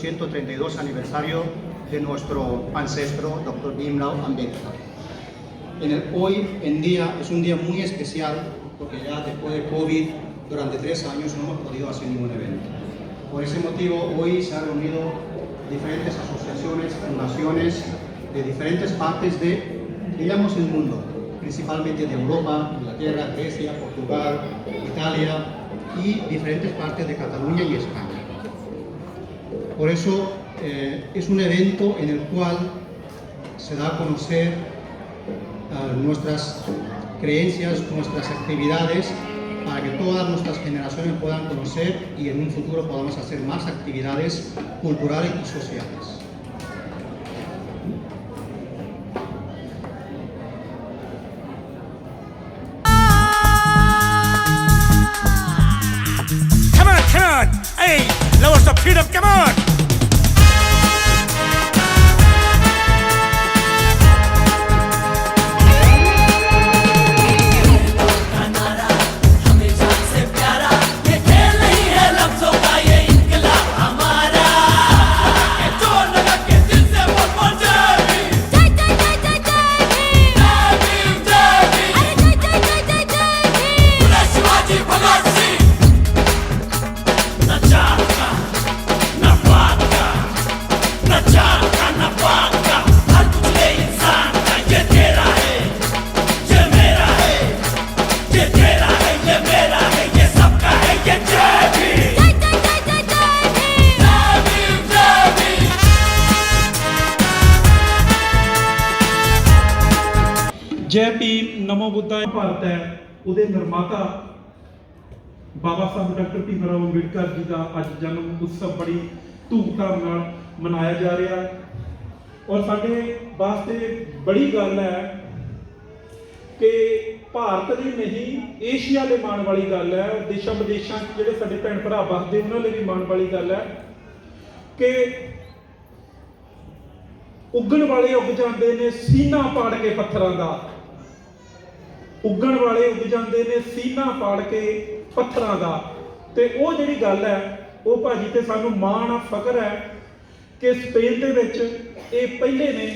132 aniversario de nuestro ancestro, Dr. Bhimrao Ambedkar. Hoy en día es un día muy especial porque ya después de COVID, durante 3 años no hemos podido hacer ningún evento. Por ese motivo, hoy se han reunido diferentes asociaciones, fundaciones de diferentes partes digamos, el mundo, principalmente de Europa, Inglaterra, Grecia, Portugal, Italia y diferentes partes de Cataluña y España. Por eso es un evento en el cual se da a conocer nuestras creencias, nuestras actividades, para que todas nuestras generaciones puedan conocer y en un futuro podamos hacer más actividades culturales y sociales. Come on! Hey, lovers of freedom, come on! जय भीम नमो बुद्धाय भारत है ਉਹਦੇ ਨਿਰਮਾਤਾ ਬਾਬਾ ਸਾਹਿਬ doctor Bhim Rao Ambedkar ji ਦਾ ਅੱਜ ਜਨਮ ਉਤਸਵ ਬੜੀ ਧੂਮਧਾਮ ਨਾਲ ਮਨਾਇਆ ਜਾ ਰਿਹਾ ਹੈ ਔਰ ਸਾਡੇ ਵਾਸਤੇ ਬੜੀ ਗੱਲ ਹੈ ਕਿ ਭਾਰਤ ਦੀ ਨਹੀਂ ਏਸ਼ੀਆ ਦੇ ਮਾਣ ਵਾਲੀ ਗੱਲ ਹੈ ਦੇਸ਼ਾਂ ਵਿਦੇਸ਼ਾਂ ਜਿਹੜੇ ਸਾਡੇ ਭੈਣ ਭਰਾ ਵਸਦੇ ਉਹਨਾਂ ਲਈ ਵੀ ਮਾਣ ਵਾਲੀ ਗੱਲ ਹੈ ਕਿ ਉੱਗਣ ਵਾਲੇ ਉੱਗ ਜਾਂਦੇ ਨੇ ਸੀਨਾ ਪਾੜ ਕੇ ਪੱਥਰਾਂ ਦਾ ਉੱਗਣ ਵਾਲੇ ਉੱਗ ਜਾਂਦੇ ਨੇ ਸੀਨਾ ਪਾੜ ਕੇ ਪੱਥਰਾਂ ਦਾ ਤੇ ਉਹ ਜਿਹੜੀ ਗੱਲ ਹੈ ਉਹ ਭਾਜੀ ਤੇ ਸਾਨੂੰ ਮਾਣ ਆ ਫਖਰ ਹੈ ਕਿ ਸਪੇਨ ਦੇ ਵਿੱਚ ਇਹ ਪਹਿਲੇ ਨੇ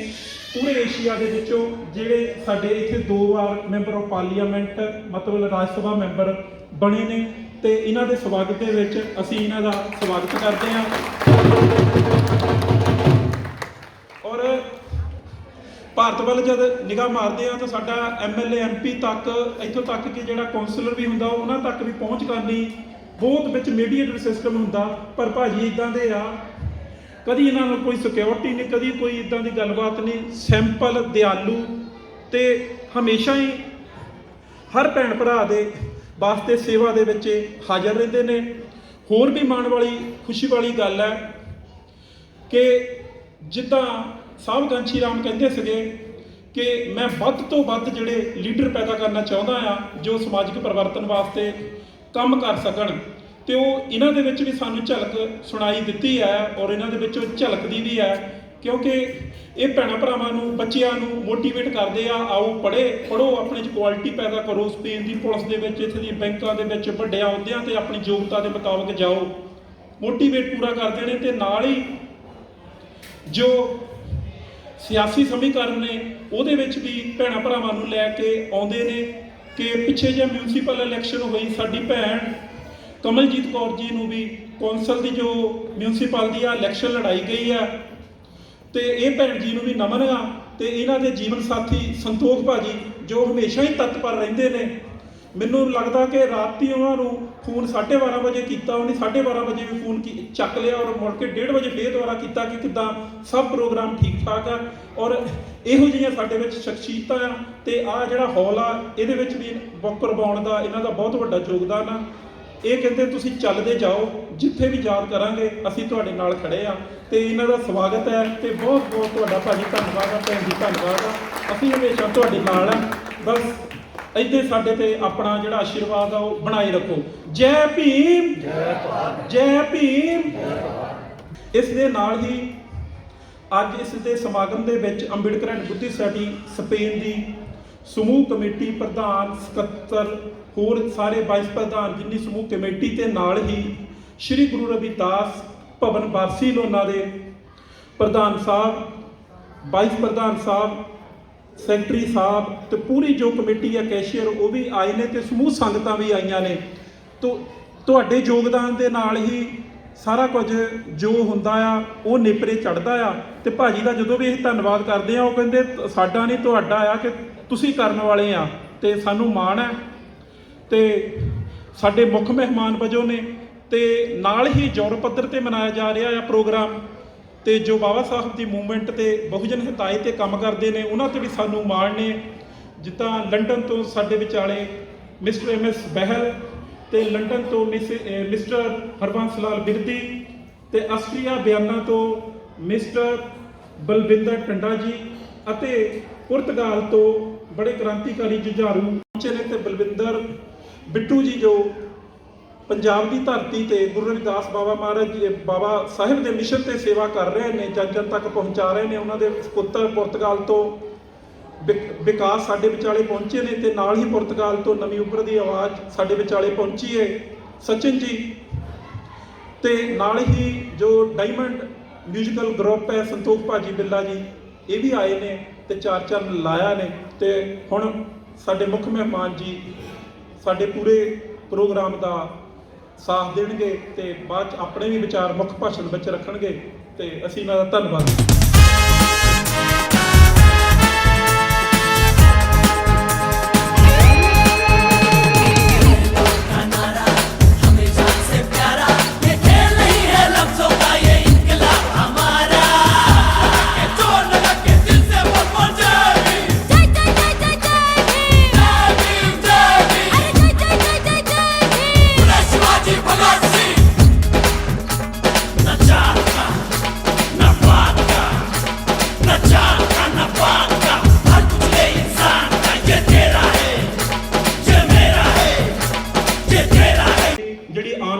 ਪੂਰੇ ਏਸ਼ੀਆ ਦੇ ਵਿੱਚੋਂ ਜਿਹੜੇ ਸਾਡੇ ਇੱਥੇ 2 ਵਾਰ ਮੈਂਬਰ ਆਫ ਪਾਰਲੀਮੈਂਟ ਮਤਲਬ ਰਾਜ ਸਭਾ ਮੈਂਬਰ ਬਣੇ ਨੇ ਤੇ ਇਹਨਾਂ ਦੇ ਸਵਾਗਤ ਦੇ ਵਿੱਚ ਅਸੀਂ ਇਹਨਾਂ ਦਾ ਸਵਾਗਤ ਕਰਦੇ ਹਾਂ ਔਰ ਭਾਰਤ ਵੱਲ ਜਦ ਨਿਗਾਹ ਮਾਰਦੇ ਆ ਤਾਂ ਸਾਡਾ ਐਮਐਲਏ ਐਮਪੀ ਤੱਕ ਇੱਥੋਂ ਤੱਕ ਕਿ ਜਿਹੜਾ ਕਾਉਂਸਲਰ ਵੀ ਹੁੰਦਾ ਉਹਨਾਂ ਤੱਕ ਵੀ ਪਹੁੰਚ ਕਰਨੀ ਬਹੁਤ ਵਿੱਚ ਮੀਡੀਏਟਡ ਸਿਸਟਮ ਹੁੰਦਾ ਪਰ ਭਾਜੀ ਇਦਾਂ ਦੇ ਆ ਕਦੀ ਇਹਨਾਂ ਨੂੰ ਕੋਈ ਸਿਕਿਉਰਿਟੀ ਨਹੀਂ ਕਦੀ ਕੋਈ ਇਦਾਂ ਦੀ ਗੱਲਬਾਤ ਨਹੀਂ ਸਿੰਪਲ ਦਿਆਲੂ ਤੇ ਹਮੇਸ਼ਾ ਹੀ ਹਰ ਭੈਣ ਭਰਾ ਦੇ ਵਾਸਤੇ ਸੇਵਾ ਦੇ ਵਿੱਚ ਹਾਜ਼ਰ ਰਹਿੰਦੇ ਨੇ ਹੋਰ ਵੀ ਮਾਣ ਵਾਲੀ ਖੁਸ਼ੀ ਵਾਲੀ ਗੱਲ ਹੈ ਕਿ ਜਿੱਦਾਂ ਸਾਹਿਬ ਗੰਛੀ ਰਾਮ ਕਹਿੰਦੇ ਸੀਗੇ ਕਿ ਮੈਂ ਵੱਧ ਤੋਂ ਵੱਧ ਜਿਹੜੇ ਲੀਡਰ ਪੈਦਾ ਕਰਨਾ ਚਾਹੁੰਦਾ ਆ ਜੋ ਸਮਾਜਿਕ ਪਰਿਵਰਤਨ ਵਾਸਤੇ ਕੰਮ ਕਰ ਸਕਣ ਤੇ ਉਹ ਇਹਨਾਂ ਦੇ ਵਿੱਚ ਵੀ ਸਾਨੂੰ ਝਲਕ ਸੁਣਾਈ ਦਿੱਤੀ ਹੈ ਔਰ ਇਹਨਾਂ ਦੇ ਵਿੱਚੋਂ ਝਲਕਦੀ ਵੀ ਹੈ ਕਿਉਂਕਿ ਇਹ ਭੈਣਾਂ ਭਰਾਵਾਂ ਨੂੰ ਬੱਚਿਆਂ ਨੂੰ ਮੋਟੀਵੇਟ ਕਰਦੇ ਆ ਆਓ ਪੜ੍ਹੋ ਆਪਣੇ 'ਚ ਕੁਆਲਿਟੀ ਪੈਦਾ ਕਰੋ ਸਪੇਨ ਦੀ ਪੁਲਿਸ ਦੇ ਵਿੱਚ ਇੱਥੇ ਦੀ ਬੈਂਕਾਂ ਦੇ ਵਿੱਚ ਵੱਡੇ ਅਹੁਦਿਆਂ ਤੇ ਆਪਣੀ ਯੋਗਤਾ ਦੇ ਮੁਤਾਬਕ ਜਾਓ ਮੋਟੀਵੇਟ ਪੂਰਾ ਕਰਦੇ ਨੇ ਤੇ ਨਾਲ ਹੀ ਜੋ ਸਿਆਸੀ ਸਮੀਕਰਨ ਨੇ ਉਹਦੇ ਵਿੱਚ ਵੀ ਭੈਣਾਂ ਭਰਾਵਾਂ ਨੂੰ ਲੈ ਕੇ ਆਉਂਦੇ ਨੇ ਕਿ ਪਿੱਛੇ ਜੇ ਮਿਊਨਿਸਪਲ ਇਲੈਕਸ਼ਨ ਹੋਈ ਸਾਡੀ ਭੈਣ ਕਮਲਜੀਤ ਕੌਰ ਜੀ ਨੂੰ ਵੀ ਕੌਂਸਲ ਦੀ ਜੋ ਮਿਊਨਿਸਪਲ ਦੀ ਆ ਇਲੈਕਸ਼ਨ ਲੜਾਈ ਗਈ ਆ ਤੇ ਇਹ ਭੈਣ ਜੀ ਨੂੰ ਵੀ ਨਮਨ ਆ ਤੇ ਇਹਨਾਂ ਦੇ ਜੀਵਨ ਸਾਥੀ ਸੰਤੋਖ ਭਾਜੀ ਜੋ ਹਮੇਸ਼ਾ ਹੀ ਤਤਪਰ ਰਹਿੰਦੇ ਨੇ ਮੈਨੂੰ ਲੱਗਦਾ ਕਿ ਰਾਤੀ ਉਹਨਾਂ ਨੂੰ ਫੋਨ 12:30 ਵਜੇ ਕੀਤਾ ਉਹਨੇ 12:30 ਵਜੇ ਵੀ ਫੋਨ ਚੱਕ ਲਿਆ ਔਰ ਮੁੜ ਕੇ 1:30 ਵਜੇ ਫੇਰ ਦੁਬਾਰਾ ਕੀਤਾ ਕਿ ਕਿੱਦਾਂ ਸਭ ਪ੍ਰੋਗਰਾਮ ਠੀਕ ਠਾਕ ਆ ਔਰ ਇਹੋ ਜਿਹੀਆਂ ਸਾਡੇ ਵਿੱਚ ਸ਼ਖਸੀਅਤਾਂ ਆ ਤੇ ਆ ਜਿਹੜਾ ਹਾਲ ਆ ਇਹਦੇ ਵਿੱਚ ਵੀ ਬੁੱਕ ਕਰਵਾਉਣ ਦਾ ਇਹਨਾਂ ਦਾ ਬਹੁਤ ਵੱਡਾ ਯੋਗਦਾਨ ਆ ਇਹ ਕਹਿੰਦੇ ਤੁਸੀਂ ਚੱਲਦੇ ਜਾਓ ਜਿੱਥੇ ਵੀ ਯਾਦ ਕਰਾਂਗੇ ਅਸੀਂ ਤੁਹਾਡੇ ਨਾਲ ਖੜੇ ਆ ਤੇ ਇਹਨਾਂ ਦਾ ਸਵਾਗਤ ਹੈ ਤੇ ਬਹੁਤ ਬਹੁਤ ਤੁਹਾਡਾ ਭਾਜੀ ਧੰਨਵਾਦ ਆ ਭੈਣ ਜੀ ਧੰਨਵਾਦ ਆ ਅਸੀਂ ਹਮੇਸ਼ਾ ਤੁਹਾਡੇ ਨਾਲ ਆ ਬਸ ਇੱਥੇ ਸਾਡੇ ਤੇ ਆਪਣਾ ਜਿਹੜਾ ਆਸ਼ੀਰਵਾਦ ਆ ਉਹ ਬਣਾਈ ਰੱਖੋ ਜੈ ਭੀਮ ਜੈ ਭੀਮ ਇਸ ਦੇ ਨਾਲ ਹੀ ਅੱਜ ਇਸ ਦੇ ਸਮਾਗਮ ਦੇ ਵਿੱਚ ਅੰਬੇਡਕਰ ਐਂਡ ਬੁੱਧੀ ਸੋਸਾਇਟੀ ਸਪੇਨ ਦੀ ਸਮੂਹ ਕਮੇਟੀ ਪ੍ਰਧਾਨ ਸਕੱਤਰ ਹੋਰ ਸਾਰੇ ਵਾਈਸ ਪ੍ਰਧਾਨ ਜਿੰਨੀ ਸਮੂਹ ਕਮੇਟੀ ਤੇ ਨਾਲ ਹੀ ਸ਼੍ਰੀ ਗੁਰੂ ਰਵਿਦਾਸ ਭਵਨ ਬਾਰਸੀਲੋਨਾ ਦੇ ਪ੍ਰਧਾਨ ਸਾਹਿਬ, ਵਾਈਸ ਪ੍ਰਧਾਨ ਸਾਹਿਬ, ਸੈਕਟਰੀ ਸਾਹਿਬ ਤੇ ਪੂਰੀ ਜੋ ਕਮੇਟੀ ਹੈ ਕੈਸ਼ੀਅਰ ਉਹ ਵੀ ਆਏ ਨੇ ਤੇ ਸਮੂਹ ਸੰਗਤਾਂ ਵੀ ਆਈਆਂ ਨੇ। ਤੁਹਾਡੇ ਯੋਗਦਾਨ ਦੇ ਨਾਲ ਹੀ ਸਾਰਾ ਕੁਝ ਜੋ ਹੁੰਦਾ ਆ ਉਹ ਨੇਪਰੇ ਚੜ੍ਹਦਾ ਆ। ਤੇ ਭਾਜੀ ਦਾ ਜਦੋਂ ਵੀ ਅਸੀਂ ਧੰਨਵਾਦ ਕਰਦੇ ਆ ਉਹ ਕਹਿੰਦੇ ਸਾਡਾ ਨਹੀਂ ਤੁਹਾਡਾ ਆ ਕਿ ਤੁਸੀਂ ਕਰਨ ਵਾਲੇ ਆ ਤੇ ਸਾਨੂੰ ਮਾਣ ਹੈ। ਤੇ ਸਾਡੇ ਮੁੱਖ ਮਹਿਮਾਨ ਵਜੋਂ ਨੇ ਤੇ ਨਾਲ ਹੀ ਜੋਰ ਪੱਧਰ ਤੇ ਮਨਾਇਆ ਜਾ ਰਿਹਾ ਆ ਪ੍ਰੋਗਰਾਮ ਤੇ ਜੋ ਬਾਬਾ ਸਾਹਿਬ ਦੀ ਮੂਵਮੈਂਟ ਤੇ ਬਹੁਜਨ ਹਿਤਾਈ ਤੇ ਕੰਮ ਕਰਦੇ ਨੇ ਉਹਨਾਂ ਤੇ ਵੀ ਸਾਨੂੰ ਮਾਣ ਨੇ। ਜਿੱਦਾਂ ਲੰਡਨ ਤੋਂ ਸਾਡੇ ਵਿਚਾਲੇ ਮਿਸਟਰ MS ਬਹਿਲ ਤੇ ਲੰਡਨ ਤੋਂ ਮਿਸਟਰ ਹਰਬੰਸ ਲਾਲ ਬਿਰਦੀ ਤੇ ਆਸਟਰੀਆ ਬਿਆਨਾ ਤੋਂ ਮਿਸਟਰ ਬਲਵਿੰਦਰ ਟੰਡਾ ਜੀ ਅਤੇ ਪੁਰਤਗਾਲ ਤੋਂ ਬੜੇ ਕ੍ਰਾਂਤੀਕਾਰੀ ਜੁਝਾਰੂ ਪਹੁੰਚੇ ਨੇ ਤੇ ਬਲਵਿੰਦਰ ਬਿੱਟੂ ਜੀ ਜੋ ਪੰਜਾਬ ਦੀ ਧਰਤੀ ਤੇ ਗੁਰੂ ਰਵਿਦਾਸ ਬਾਬਾ ਮਹਾਰਾਜ ਜੀ ਬਾਬਾ ਸਾਹਿਬ ਦੇ ਮਿਸ਼ਨ ਤੇ ਸੇਵਾ ਕਰ ਰਹੇ ਨੇ, ਜਨ ਜਨ ਤੱਕ ਪਹੁੰਚਾ ਰਹੇ ਨੇ। ਉਹਨਾਂ ਦੇ ਪੁੱਤਰ ਪੁਰਤਗਾਲ ਤੋਂ ਵਿਕਾਸ ਸਾਡੇ ਵਿਚਾਲੇ ਪਹੁੰਚੇ ਨੇ ਤੇ ਨਾਲ ਹੀ ਪੁਰਤਗਾਲ ਤੋਂ ਨਵੀਂ ਉੱਭਰਦੀ ਆਵਾਜ਼ ਸਾਡੇ ਵਿਚਾਲੇ ਪਹੁੰਚੀ ਹੈ ਸਚਿਨ ਜੀ ਤੇ ਨਾਲ ਹੀ ਜੋ ਡਾਇਮੰਡ ਮਿਊਜ਼ੀਕਲ ਗਰੁੱਪ ਹੈ ਸੰਤੋਖ ਭਾਜੀ ਬਿੱਲਾ ਜੀ ਇਹ ਵੀ ਆਏ ਨੇ ਤੇ ਚਾਰ ਚੰਨ ਲਾਇਆ ਨੇ। ਤੇ ਹੁਣ ਸਾਡੇ ਮੁੱਖ ਮਹਿਮਾਨ ਜੀ ਸਾਡੇ ਪੂਰੇ ਪ੍ਰੋਗਰਾਮ ਦਾ ਸਾਥ ਦੇਣਗੇ ਤੇ ਬਾਅਦ 'ਚ ਆਪਣੇ ਵੀ ਵਿਚਾਰ ਮੁੱਖ ਭਾਸ਼ਣ ਵਿੱਚ ਰੱਖਣਗੇ ਤੇ ਅਸੀਂ ਇਹਨਾਂ ਦਾ ਧੰਨਵਾਦ।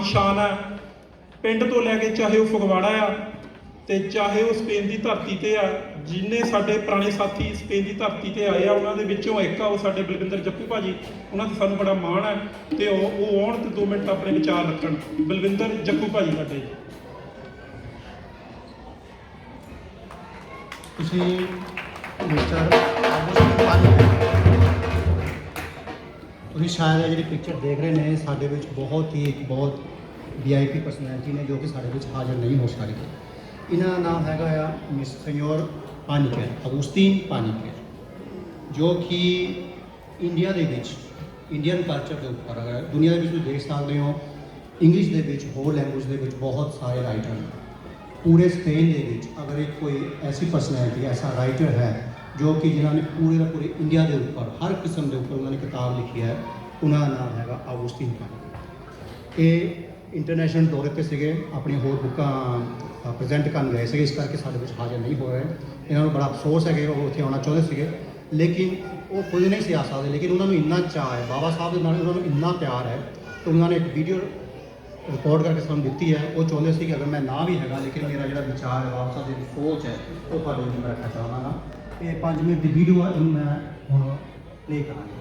ਸ਼ਾਨ ਹੈ ਪਿੰਡ ਤੋਂ ਲੈ ਕੇ ਚਾਹੇ ਉਹ ਫਗਵਾੜਾ ਆ ਤੇ ਚਾਹੇ ਉਹ ਸਪੇਨ ਦੀ ਧਰਤੀ ਤੇ ਆ। ਜਿੰਨੇ ਸਾਡੇ ਪੁਰਾਣੇ ਸਾਥੀ ਸਪੇਨ ਦੀ ਧਰਤੀ ਤੇ ਆਏ ਆ ਉਹਨਾਂ ਦੇ ਵਿੱਚੋਂ ਇੱਕ ਆ ਉਹ ਸਾਡੇ ਬਲਵਿੰਦਰ ਜੱਪੂ ਭਾਜੀ। ਉਹਨਾਂ ਤੇ ਸਾਨੂੰ ਬੜਾ ਮਾਣ ਹੈ ਤੇ ਉਹ ਆਉਣ ਤੇ 2 ਮਿੰਟ ਆਪਣੇ ਵਿਚਾਰ ਰੱਖਣ। ਬਲਵਿੰਦਰ ਜੱਪੂ ਭਾਜੀ ਸਾਡੇ। ਤੁਸੀਂ ਮਿਸਟਰ ਤੁਸੀਂ ਸ਼ਾਇਦ ਇਹ ਜਿਹੜੀ ਪਿਕਚਰ ਦੇਖ ਰਹੇ ਨੇ ਸਾਡੇ ਵਿੱਚ ਬਹੁਤ VIP ਪਰਸਨੈਲਿਟੀ ਨੇ ਜੋ ਕਿ ਸਾਡੇ ਵਿੱਚ ਹਾਜ਼ਰ ਨਹੀਂ ਹੋ ਸਕਦੇ। ਇਹਨਾਂ ਦਾ ਨਾਮ ਹੈਗਾ ਆ ਮਿਸ ਸੈਨਿਓਰ ਪਾਨੀਕਰ, ਅਗੂਸਤੀਨ ਪਾਨੀਕਰ, ਜੋ ਕਿ ਇੰਡੀਆ ਦੇ ਵਿੱਚ ਇੰਡੀਅਨ ਕਲਚਰ ਦੇ ਉੱਪਰ ਅਗਰ ਦੁਨੀਆ ਦੇ ਵਿੱਚ ਤੁਸੀਂ ਦੇਖ ਸਕਦੇ ਹੋ ਇੰਗਲਿਸ਼ ਦੇ ਵਿੱਚ ਹੋਰ ਲੈਂਗੁਏਜ ਦੇ ਵਿੱਚ ਬਹੁਤ ਸਾਰੇ ਰਾਈਟਰ ਨੇ। ਪੂਰੇ ਸਪੇਨ ਦੇ ਵਿੱਚ ਅਗਰ ਇੱਕ ਕੋਈ ਐਸੀ ਪਰਸਨੈਲਿਟੀ ਐਸਾ ਰਾਈਟਰ ਹੈ ਜੋ ਕਿ ਜਿਨ੍ਹਾਂ ਨੇ ਪੂਰੇ ਇੰਡੀਆ ਦੇ ਉੱਪਰ ਹਰ ਕਿਸਮ ਦੇ ਉੱਪਰ ਉਹਨਾਂ ਨੇ ਕਿਤਾਬ ਲਿਖੀ ਹੈ, ਉਹਨਾਂ ਦਾ ਨਾਮ ਹੈਗਾ ਅਗੂਸਤੀਨ ਪਾਨੀਕਰ। ਇਹ ਇੰਟਰਨੈਸ਼ਨਲ ਦੌਰੇ 'ਤੇ ਸੀਗੇ, ਆਪਣੀ ਹੋਰ ਬੁੱਕਾਂ ਪ੍ਰੈਜ਼ੈਂਟ ਕਰਨ ਗਏ ਸੀਗੇ, ਇਸ ਕਰਕੇ ਸਾਡੇ ਵਿੱਚ ਹਾਜ਼ਰ ਨਹੀਂ ਹੋ ਰਹੇ। ਇਹਨਾਂ ਨੂੰ ਬੜਾ ਅਫਸੋਸ ਹੈ ਕਿ ਉਹ ਉੱਥੇ ਆਉਣਾ ਚਾਹੁੰਦੇ ਸੀਗੇ ਲੇਕਿਨ ਉਹ ਖੁਦ ਨਹੀਂ ਸੀ ਆ ਸਕਦੇ। ਲੇਕਿਨ ਉਹਨਾਂ ਨੂੰ ਇੰਨਾ ਚਾਅ ਹੈ ਬਾਬਾ ਸਾਹਿਬ ਦੇ ਨਾਲ, ਉਹਨਾਂ ਨੂੰ ਇੰਨਾ ਪਿਆਰ ਹੈ ਕਿ ਉਹਨਾਂ ਨੇ ਇੱਕ ਵੀਡੀਓ ਰਿਕਾਰਡ ਕਰਕੇ ਸਾਨੂੰ ਦਿੱਤੀ ਹੈ। ਉਹ ਚਾਹੁੰਦੇ ਸੀ ਕਿ ਅਗਰ ਮੈਂ ਨਾ ਵੀ ਹੈਗਾ ਲੇਕਿਨ ਮੇਰਾ ਜਿਹੜਾ ਵਿਚਾਰ ਹੈ ਬਾਬਾ ਸਾਹਿਬ ਦੀ ਸੋਚ ਹੈ ਉਹ ਤੁਹਾਡੇ ਵਿੱਚ ਮੈਂ ਰੱਖਣਾ ਚਾਹੁੰਦਾ। ਇਹ 5 ਮਿੰਟ ਦੀ ਵੀਡੀਓ ਹੈ, ਇਹਨੂੰ ਮੈਂ ਹੁਣ ਪਲੇ ਕਰਾਂਗਾ।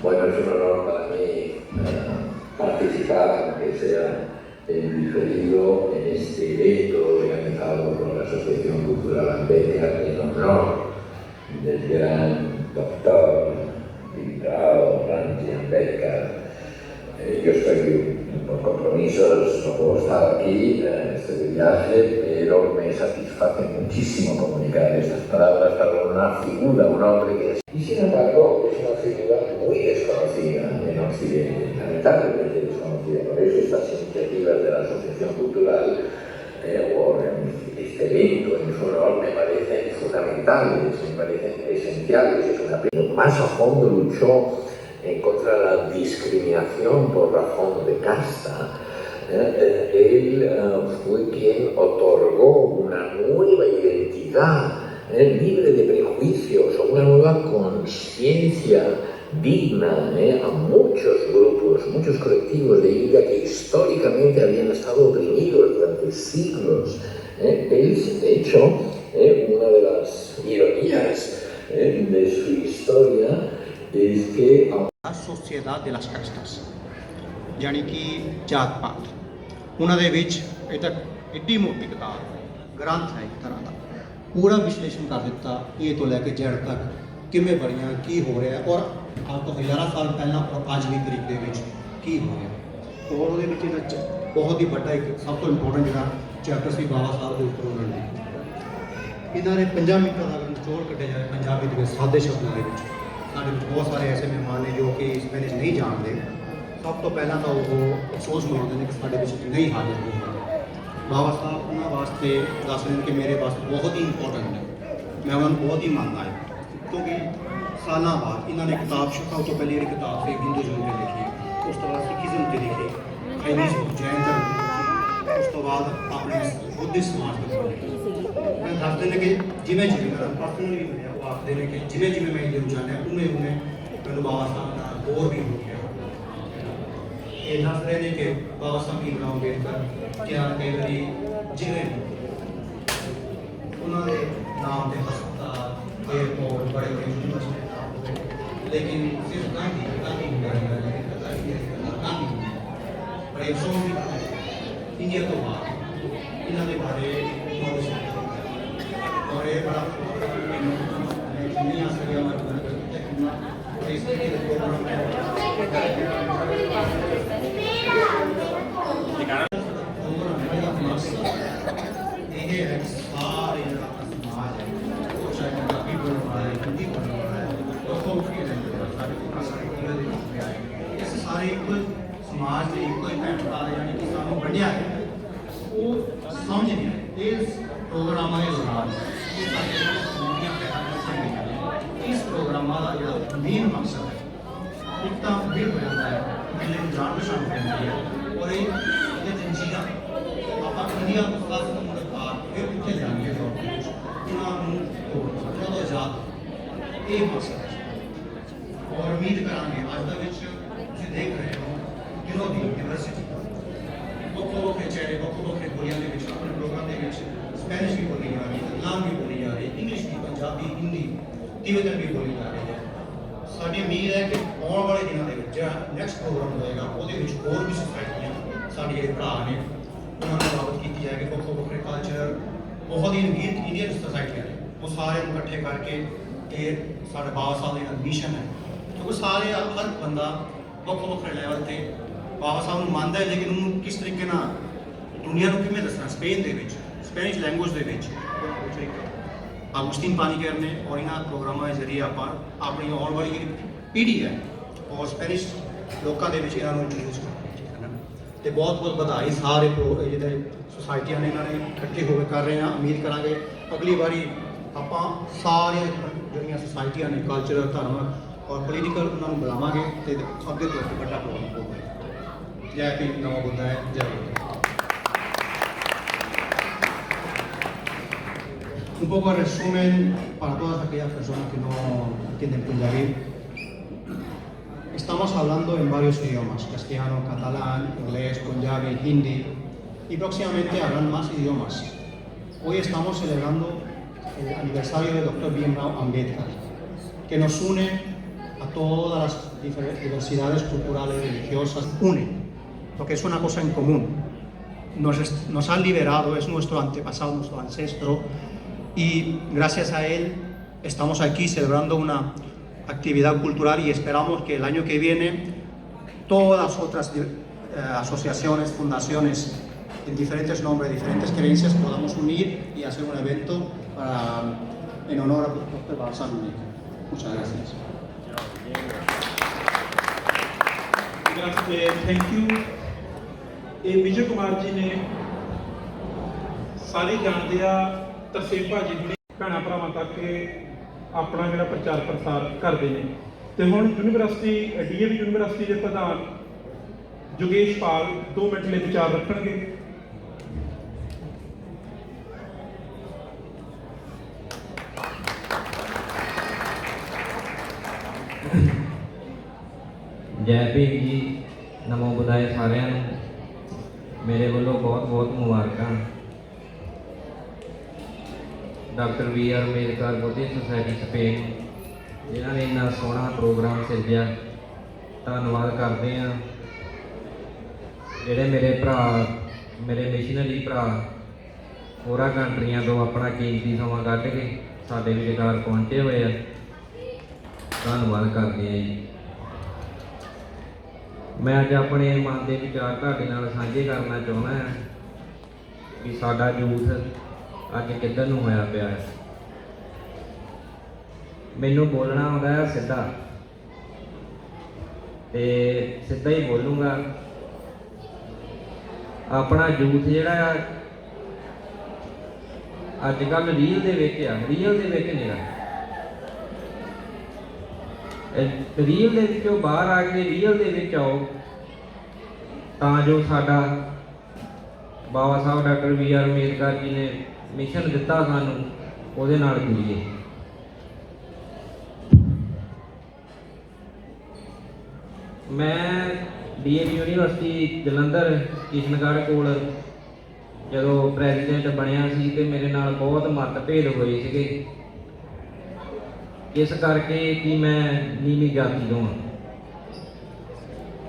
Bueno, es un honor para mí participar, aunque sea en diferido, en este evento organizado por la Asociación Cultural Ambeca en honor del gran doctor Bilbao Ranti Ambeca. Yo estoy por compromisos, no puedo estar aquí, estoy de viaje, pero me satisface muchísimo comunicar estas palabras para una figura, un hombre que es... Y sin embargo, es una figura muy desconocida en Occidente, lamentablemente desconocida. Por eso estas iniciativas de la Asociación Cultural o este evento en su honor me parecen fundamentales, me parecen esenciales. Es una persona que más a fondo luchó en contra de la discriminación por razón de casta. Él fue quien otorgó una nueva identidad libre de prejuicios, una nueva conciencia digna a muchos grupos, muchos colectivos de India que históricamente habían estado oprimidos durante siglos. Él, de hecho, una de las ironías de su historia es que La Sociedad de las Castas, ਯਾਨੀ ਕਿ ਜਾਤ ਪਾਤ। ਉਹਨਾਂ ਦੇ ਵਿੱਚ ਇਹ ਤੱਕ ਏਡੀ ਮੋਟੀ ਕਿਤਾਬ ਗ੍ਰੰਥ ਹੈ ਇੱਕ ਤਰ੍ਹਾਂ ਦਾ, ਪੂਰਾ ਵਿਸ਼ਲੇਸ਼ਣ ਕਰ ਦਿੱਤਾ ਇਹ ਤੋਂ ਲੈ ਕੇ ਜੜ ਤੱਕ ਕਿਵੇਂ ਬਣੀਆਂ, ਕੀ ਹੋ ਰਿਹਾ ਔਰ ਅੱਜ ਤੋਂ ਹਜ਼ਾਰਾਂ ਸਾਲ ਪਹਿਲਾਂ ਔਰ ਅੱਜ ਦੀ ਤਰੀਕ ਦੇ ਵਿੱਚ ਕੀ ਹੋ ਰਿਹਾ। ਔਰ ਉਹਦੇ ਵਿੱਚ ਇਹਦਾ ਬਹੁਤ ਹੀ ਵੱਡਾ ਇੱਕ ਸਭ ਤੋਂ ਇੰਪੋਰਟੈਂਟ ਜਿਹੜਾ ਚੈਪਟਰ ਸੀ ਬਾਬਾ ਸਾਹਿਬ ਦੇ ਉੱਪਰ ਉਹਨਾਂ ਨੇ ਇਹਨਾਂ ਨੇ 5 ਮਿੰਟਾਂ ਦਾ ਨਿਚੋੜ ਕੱਢਿਆ ਜਾਏ ਪੰਜਾਬੀ ਦੇ ਵਿੱਚ ਸਾਦੇ ਸ਼ਬਦਾਂ ਦੇ ਵਿੱਚ। ਸਾਡੇ ਵਿੱਚ ਬਹੁਤ ਸਾਰੇ ਐਸੇ ਮਹਿਮਾਨ ਨੇ ਜੋ ਕਿ ਸਪੈਨਿਸ਼ ਨਹੀਂ ਜਾਣਦੇ। ਸਭ ਤੋਂ ਪਹਿਲਾਂ ਤਾਂ ਉਹ ਅਫਸੋਸ ਮਨਾਉਂਦੇ ਨੇ ਕਿ ਸਾਡੇ ਵਿੱਚ ਨਹੀਂ ਹਾਜ਼ਰ ਹੋ ਪਾਏ। ਬਾਬਾ ਸਾਹਿਬ ਉਹਨਾਂ ਵਾਸਤੇ ਦੱਸ ਰਹੇ ਨੇ ਕਿ ਮੇਰੇ ਵਾਸਤੇ ਬਹੁਤ ਹੀ ਇੰਪੋਰਟੈਂਟ ਹੈ, ਮੈਂ ਉਹਨਾਂ ਨੂੰ ਬਹੁਤ ਹੀ ਮੰਨਦਾ ਹਾਂ, ਕਿਉਂਕਿ ਸਾਲਾਂ ਬਾਅਦ ਇਹਨਾਂ ਨੇ ਕਿਤਾਬ ਸਭ ਤੋਂ ਪਹਿਲੀ ਜਿਹੜੀ ਕਿਤਾਬ ਸੀ ਹਿੰਦੂਇਜ਼ਮ 'ਤੇ ਲਿਖੀ, ਉਸ ਤੋਂ ਬਾਅਦ ਸਿੱਖੀਜ਼ਮ 'ਤੇ ਲਿਖੀ, ਜੈਨਿਜ਼ਮ ਜੈਨ ਧਰਮ 'ਤੇ ਲਿਖੀ, ਉਸ ਤੋਂ ਬਾਅਦ ਆਪਣੇ ਬੁੱਧਿਸਟ ਸਮਾਜ ਦੇ ਉੱਪਰ ਲਿਖੀ। ਮੈਂ ਦੱਸਦੇ ਨੇ ਕਿ ਜਿਵੇਂ ਮੇਰਾ ਪਰਸਨਲ ਵੀ ਬਣਿਆ, ਉਹ ਆਖਦੇ ਨੇ ਕਿ ਜਿਵੇਂ ਮੈਂ ਇਹਦੇ ਨੂੰ ਜਾਣਿਆ ਉਵੇਂ ਮੈਨੂੰ ਬਾਬਾ ਸਾਹਿਬ ਨਾਲ ਹੋਰ ਵੀ ਹੋ ਗਿਆ। ਇਹ ਦੱਸ ਰਹੇ ਨੇ ਕਿ ਬਾਬਾ ਸਾਹਿਬ ਭੀਮ ਰਾਓ ਅੰਬੇਡਕਰ ਕਿਹਾ ਕਈ ਵਾਰੀ ਜਿਵੇਂ ਉਹਨਾਂ ਦੇ ਨਾਮ ਦੇ ਹਸਪਤਾਲ, ਏਅਰਪੋਰਟ, ਬੜੇ ਯੂਨੀਵਰਸਿਟੀ, ਲੇਕਿਨ ਸਿਰਫ ਗਾਂਧੀ ਬੜੇ ਅਫਸੋਸ ਵੀ ਇੰਡੀਆ ਤੋਂ ਬਾਹਰ ਇਹਨਾਂ ਦੇ ਬਾਰੇ और ये बड़ा नहीं आ सके हमारे इस तरीके के प्रोग्राम में ये है सारे समाज है, चाहे पंजाबी बोल रहा है, हिंदी बोल रहा है, लोगों की इस सारे एक समाज के एक भैन भरा यानी कि सानू बढ़िया है वो समझ नहीं आए इस प्रोग्राम के दौरान। इस प्रोग्राम का जो मेन मकसद है एक तो भीड़ हो जाता है, मेले में जान पहचान बनती है और ये तंजीरा आप इंडिया को खास मुलाकात फिर कितने जाएंगे तो आजाद ये मकसद है। और उम्मीद करेंगे आज का देख रहे हो दिनों दिन यूनिवर्सिटी ਵੱਖੋ ਵੱਖਰੇ ਚਿਹਰੇ ਵੱਖੋ ਵੱਖਰੇ ਬੋਲੀਆਂ ਦੇ ਵਿੱਚ ਆਪਣੇ ਪ੍ਰੋਗਰਾਮ ਦੇ ਵਿੱਚ ਸਪੈਨਿਸ਼ ਵੀ ਬੋਲੀ ਜਾ ਰਹੀ ਹੈ, ਤਮਿਲ ਵੀ ਬੋਲੀ ਜਾ ਰਹੀ ਹੈ, ਇੰਗਲਿਸ਼ ਵੀ, ਪੰਜਾਬੀ, ਹਿੰਦੀ, ਤਿੱਬਤਨ ਵੀ ਬੋਲੀ ਜਾ ਰਹੀ ਹੈ। ਸਾਡੀ ਉਮੀਦ ਹੈ ਕਿ ਆਉਣ ਵਾਲੇ ਦਿਨਾਂ ਦੇ ਵਿੱਚ ਜਿਹੜਾ ਨੈਕਸਟ ਪ੍ਰੋਗਰਾਮ ਹੋਏਗਾ ਉਹਦੇ ਵਿੱਚ ਹੋਰ ਵੀ ਸੁਸਾਇਟੀਆਂ ਸਾਡੇ ਜਿਹੜੇ ਭਰਾ ਨੇ ਉਹਨਾਂ ਨੂੰ ਦਾਵਤ ਕੀਤੀ ਹੈ ਕਿ ਵੱਖੋ ਵੱਖਰੇ ਕਲਚਰ ਬਹੁਤ ਹੀ ਅਮੀਰ ਇੰਡੀਅਨ ਸੁਸਾਇਟੀਆਂ ਨੇ ਉਹ ਸਾਰੇ ਨੂੰ ਇਕੱਠੇ ਕਰਕੇ ਇਹ ਸਾਡੇ ਬਾਬਾ ਸਾਹਿਬ ਦਾ ਮਿਸ਼ਨ ਹੈ, ਕਿਉਂਕਿ ਸਾਰੇ ਹਰ ਬੰਦਾ ਵੱਖੋ ਵੱਖਰੇ ਲੈਵਲ 'ਤੇ ਬਾਬਾ ਸਾਹਿਬ ਨੂੰ ਮੰਨਦਾ ਹੈ, ਲੇਕਿਨ ਉਹਨੂੰ ਕਿਸ ਤਰੀਕੇ ਨਾਲ ਦੁਨੀਆ ਨੂੰ ਕਿਵੇਂ ਦੱਸਣਾ। ਸਪੇਨ ਦੇ ਵਿੱਚ ਸਪੈਨਿਸ਼ ਲੈਂਗੁਏਜ ਦੇ ਵਿੱਚ ਆਗੂਸਟੀਨ ਪਾਨੀਕਰ ਨੇ ਔਰ ਇਹਨਾਂ ਪ੍ਰੋਗਰਾਮਾਂ ਦੇ ਜ਼ਰੀਏ ਆਪਾਂ ਆਪਣੀ ਆਉਣ ਵਾਲੀ ਜਿਹੜੀ ਪੀੜ੍ਹੀ ਹੈ ਔਰ ਸਪੈਨਿਸ਼ ਲੋਕਾਂ ਦੇ ਵਿੱਚ ਇਹਨਾਂ ਨੂੰ ਇੰਟਰੋਡਿਊਸ ਕਰਨਾ। ਅਤੇ ਬਹੁਤ ਬਹੁਤ ਵਧਾਈ ਸਾਰੇ ਜਿਹੜੇ ਸੁਸਾਇਟੀਆਂ ਨੇ ਇਹਨਾਂ ਨੇ ਇਕੱਠੇ ਹੋ ਕੇ ਕਰ ਰਹੇ ਹਾਂ। ਉਮੀਦ ਕਰਾਂਗੇ ਅਗਲੀ ਵਾਰੀ ਆਪਾਂ ਸਾਰੀਆਂ ਜਿਹੜੀਆਂ ਸੁਸਾਇਟੀਆਂ ਨੇ ਕਲਚਰਲ, ਧਾਰਮਿਕ ਔਰ ਪੋਲੀਟੀਕਲ ਉਹਨਾਂ ਨੂੰ ਬੁਲਾਵਾਂਗੇ ਅਤੇ ਅੱਗੇ ਤੋਂ ਅੱਗੇ ਵੱਡਾ ਪ੍ਰੋਗਰਾਮ ਹੋਵੇਗਾ। Jai Bhim, Namo Buddhaya, Jai Buddha. Un poco de resumen para todas aquellas personas que no entienden punjabi. Estamos hablando en varios idiomas, castellano, catalán, inglés, punjabi, hindi y próximamente habrán más idiomas. Hoy estamos celebrando el aniversario del Dr. Bhim Rao Ambedkar, que nos une a todas las diversidades culturales y religiosas, une. Porque es una cosa en común. Nos han liberado, es nuestro antepasado, nuestro ancestro, y gracias a él estamos aquí celebrando una actividad cultural y esperamos que el año que viene todas las otras asociaciones, fundaciones en diferentes nombres, diferentes creencias podamos unir y hacer un evento en honor a Dr. Baba Saheb. Muchas gracias. Thank you. ये विजय कुमार जी ने सारे जानते आ तरसेम भाजी हुणे भैणां भरावां तक अपना जिहड़ा प्रचार प्रसार करते हैं। तो हुण यूनीवर्सिटी DAV यूनीवर्सिटी के प्रधान जोगेश पाल 2 मिनट लिए विचार रखणगे। जय भीम जी, नमो बुधाए सारिਆਂ ਨੂੰ मेरे वालों बहुत बहुत मुबारक। Doctor B R Ambedkar Buddhist society Spain, ਜਿਨ੍ਹਾਂ ਨੇ ਇੰਨਾ ਸੋਹਣਾ ਪ੍ਰੋਗਰਾਮ ਸਿਰਜਿਆ। ਧੰਨਵਾਦ ਕਰਦੇ ਹਾਂ ਜਿਹੜੇ ਮੇਰੇ ਭਰਾ, ਮੇਰੇ ਮਿਸ਼ਨਰੀ ਭਰਾ ਹੋਰਾਂ ਕੰਟਰੀਆਂ ਤੋਂ ਆਪਣਾ ਕੀਮਤੀ ਸਮਾਂ ਕੱਢ ਕੇ ਸਾਡੇ ਵਿਚਕਾਰ ਪਹੁੰਚੇ ਹੋਏ ਆ। ਧੰਨਵਾਦ ਕਰਦੇ ਹਾਂ ਜੀ। ਮੈਂ ਅੱਜ ਆਪਣੇ ਮਨ ਦੇ ਵਿਚਾਰ ਤੁਹਾਡੇ ਨਾਲ ਸਾਂਝੇ ਕਰਨਾ ਚਾਹੁੰਦਾ ਹਾਂ ਵੀ ਸਾਡਾ ਯੂਥ ਅੱਜ ਕਿੱਧਰ ਨੂੰ ਹੋਇਆ ਪਿਆ ਹੈ। ਮੈਨੂੰ ਬੋਲਣਾ ਆਉਂਦਾ ਹੈ ਸਿੱਧਾ, ਤੇ ਸਿੱਧਾ ਹੀ ਬੋਲੂੰਗਾ। ਆਪਣਾ ਯੂਥ ਜਿਹੜਾ ਆ ਅੱਜ ਕੱਲ੍ਹ ਰੀਲ ਦੇ ਵਿੱਚ ਆ, ਰੀਅਲ ਦੇ ਵਿੱਚ ਨਹੀਂ ਆ। ਰੀਅਲ ਦੇ ਵਿੱਚੋਂ ਬਾਹਰ ਆ ਕੇ ਰੀਅਲ ਦੇ ਵਿੱਚ ਆਓ, ਤਾਂ ਜੋ ਸਾਡਾ ਬਾਬਾ ਸਾਹਿਬ doctor B R Ambedkar ji ਨੇ ਮਿਸ਼ਨ ਦਿੱਤਾ ਸਾਨੂੰ, ਉਹਦੇ ਨਾਲ ਜੁੜੀਏ। ਮੈਂ ਡੀਏਵੀ ਯੂਨੀਵਰਸਿਟੀ ਜਲੰਧਰ ਕਿਸ਼ਨਗੜ੍ਹ ਕੋਲ ਜਦੋਂ ਪ੍ਰੈਜ਼ੀਡੈਂਟ ਬਣਿਆ ਸੀ ਤੇ ਮੇਰੇ ਨਾਲ ਬਹੁਤ ਮਤਭੇਦ ਹੋਏ ਸੀਗੇ, ਇਸ ਕਰਕੇ ਕਿ ਮੈਂ ਨੀਵੀਂ ਜਾਤੀ ਤੋਂ ਹਾਂ।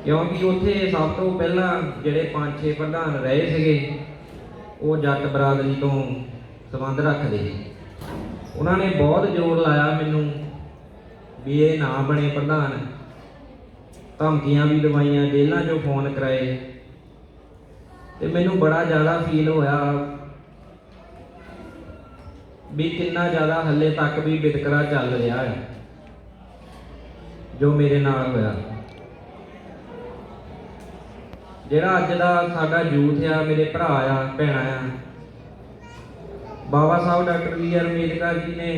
ਕਿਉਂਕਿ ਉੱਥੇ ਸਭ ਤੋਂ ਪਹਿਲਾਂ ਜਿਹੜੇ 5-6 ਪ੍ਰਧਾਨ ਰਹੇ ਸੀਗੇ ਉਹ ਜੱਟ ਬਰਾਦਰੀ ਤੋਂ ਸੰਬੰਧ ਰੱਖਦੇ ਸੀ। ਉਹਨਾਂ ਨੇ ਬਹੁਤ ਜ਼ੋਰ ਲਾਇਆ ਮੈਨੂੰ ਵੀ ਇਹ ਨਾ ਬਣੇ ਪ੍ਰਧਾਨ, ਧਮਕੀਆਂ ਵੀ ਦਵਾਈਆਂ, ਜੇਲ੍ਹਾਂ 'ਚੋਂ ਫੋਨ ਕਰਾਏ, ਤੇ ਮੈਨੂੰ ਬੜਾ ਜ਼ਿਆਦਾ ਫੀਲ ਹੋਇਆ ਵੀ ਕਿੰਨਾ ਜ਼ਿਆਦਾ ਹੱਲੇ ਤੱਕ ਵੀ ਵਿਤਕਰਾ ਚੱਲ ਰਿਹਾ ਹੈ ਜੋ ਮੇਰੇ ਨਾਲ ਹੋਇਆ। ਜਿਹੜਾ ਅੱਜ ਦਾ ਸਾਡਾ ਯੂਥ ਆ, ਮੇਰੇ ਭਰਾ ਆ, ਭੈਣਾਂ ਆ, ਬਾਬਾ ਸਾਹਿਬ doctor B R Ambedkar ji ਨੇ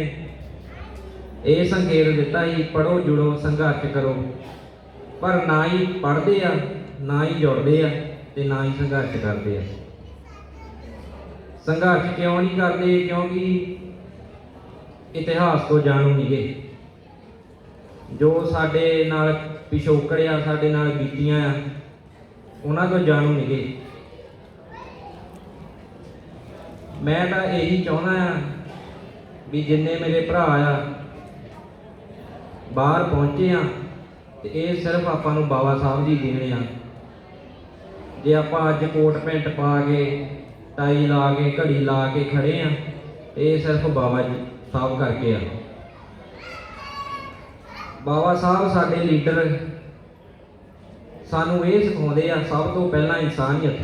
ਇਹ ਸੰਕੇਤ ਦਿੱਤਾ ਸੀ, ਪੜ੍ਹੋ, ਜੁੜੋ, ਸੰਘਰਸ਼ ਕਰੋ। ਪਰ ਨਾ ਹੀ ਪੜ੍ਹਦੇ ਆ, ਨਾ ਹੀ ਜੁੜਦੇ ਆ, ਤੇ ਨਾ ਹੀ ਸੰਘਰਸ਼ ਕਰਦੇ ਆ। ਸੰਘਰਸ਼ ਕਿਉਂ ਨਹੀਂ ਕਰਦੇ? ਕਿਉਂਕਿ ਇਤਿਹਾਸ ਤੋਂ ਜਾਣੂ ਨਹੀਂਗੇ। ਜੋ ਸਾਡੇ ਨਾਲ ਪਿਛੋਕੜ ਆ, ਸਾਡੇ ਨਾਲ ਬੀਤੀਆਂ ਆ, ਉਹਨਾਂ ਤੋਂ ਜਾਣੂ ਨਹੀਂਗੇ। ਮੈਂ ਤਾਂ ਇਹੀ ਚਾਹੁੰਦਾ ਆ ਵੀ ਜਿੰਨੇ ਮੇਰੇ ਭਰਾ ਆ ਬਾਹਰ ਪਹੁੰਚੇ ਆ, ਤੇ ਇਹ ਸਿਰਫ ਆਪਾਂ ਨੂੰ ਬਾਬਾ ਸਾਹਿਬ ਦੀ ਦੇਣ ਆ। ਜੇ ਆਪਾਂ ਅੱਜ ਕੋਟ ਪੈਂਟ ਪਾ ਕੇ, ਟਾਈ ਲਾ ਕੇ, ਘੜੀ ਲਾ ਕੇ ਖੜੇ ਆ, ਇਹ ਸਿਰਫ ਬਾਬਾ ਜੀ ਸਾਹਿਬ ਕਰਕੇ ਆ। ਬਾਬਾ ਸਾਹਿਬ ਸਾਡੇ ਲੀਡਰ ਸਾਨੂੰ ਇਹ ਸਿਖਾਉਂਦੇ ਆ, ਸਭ ਤੋਂ ਪਹਿਲਾਂ ਇਨਸਾਨੀਅਤ।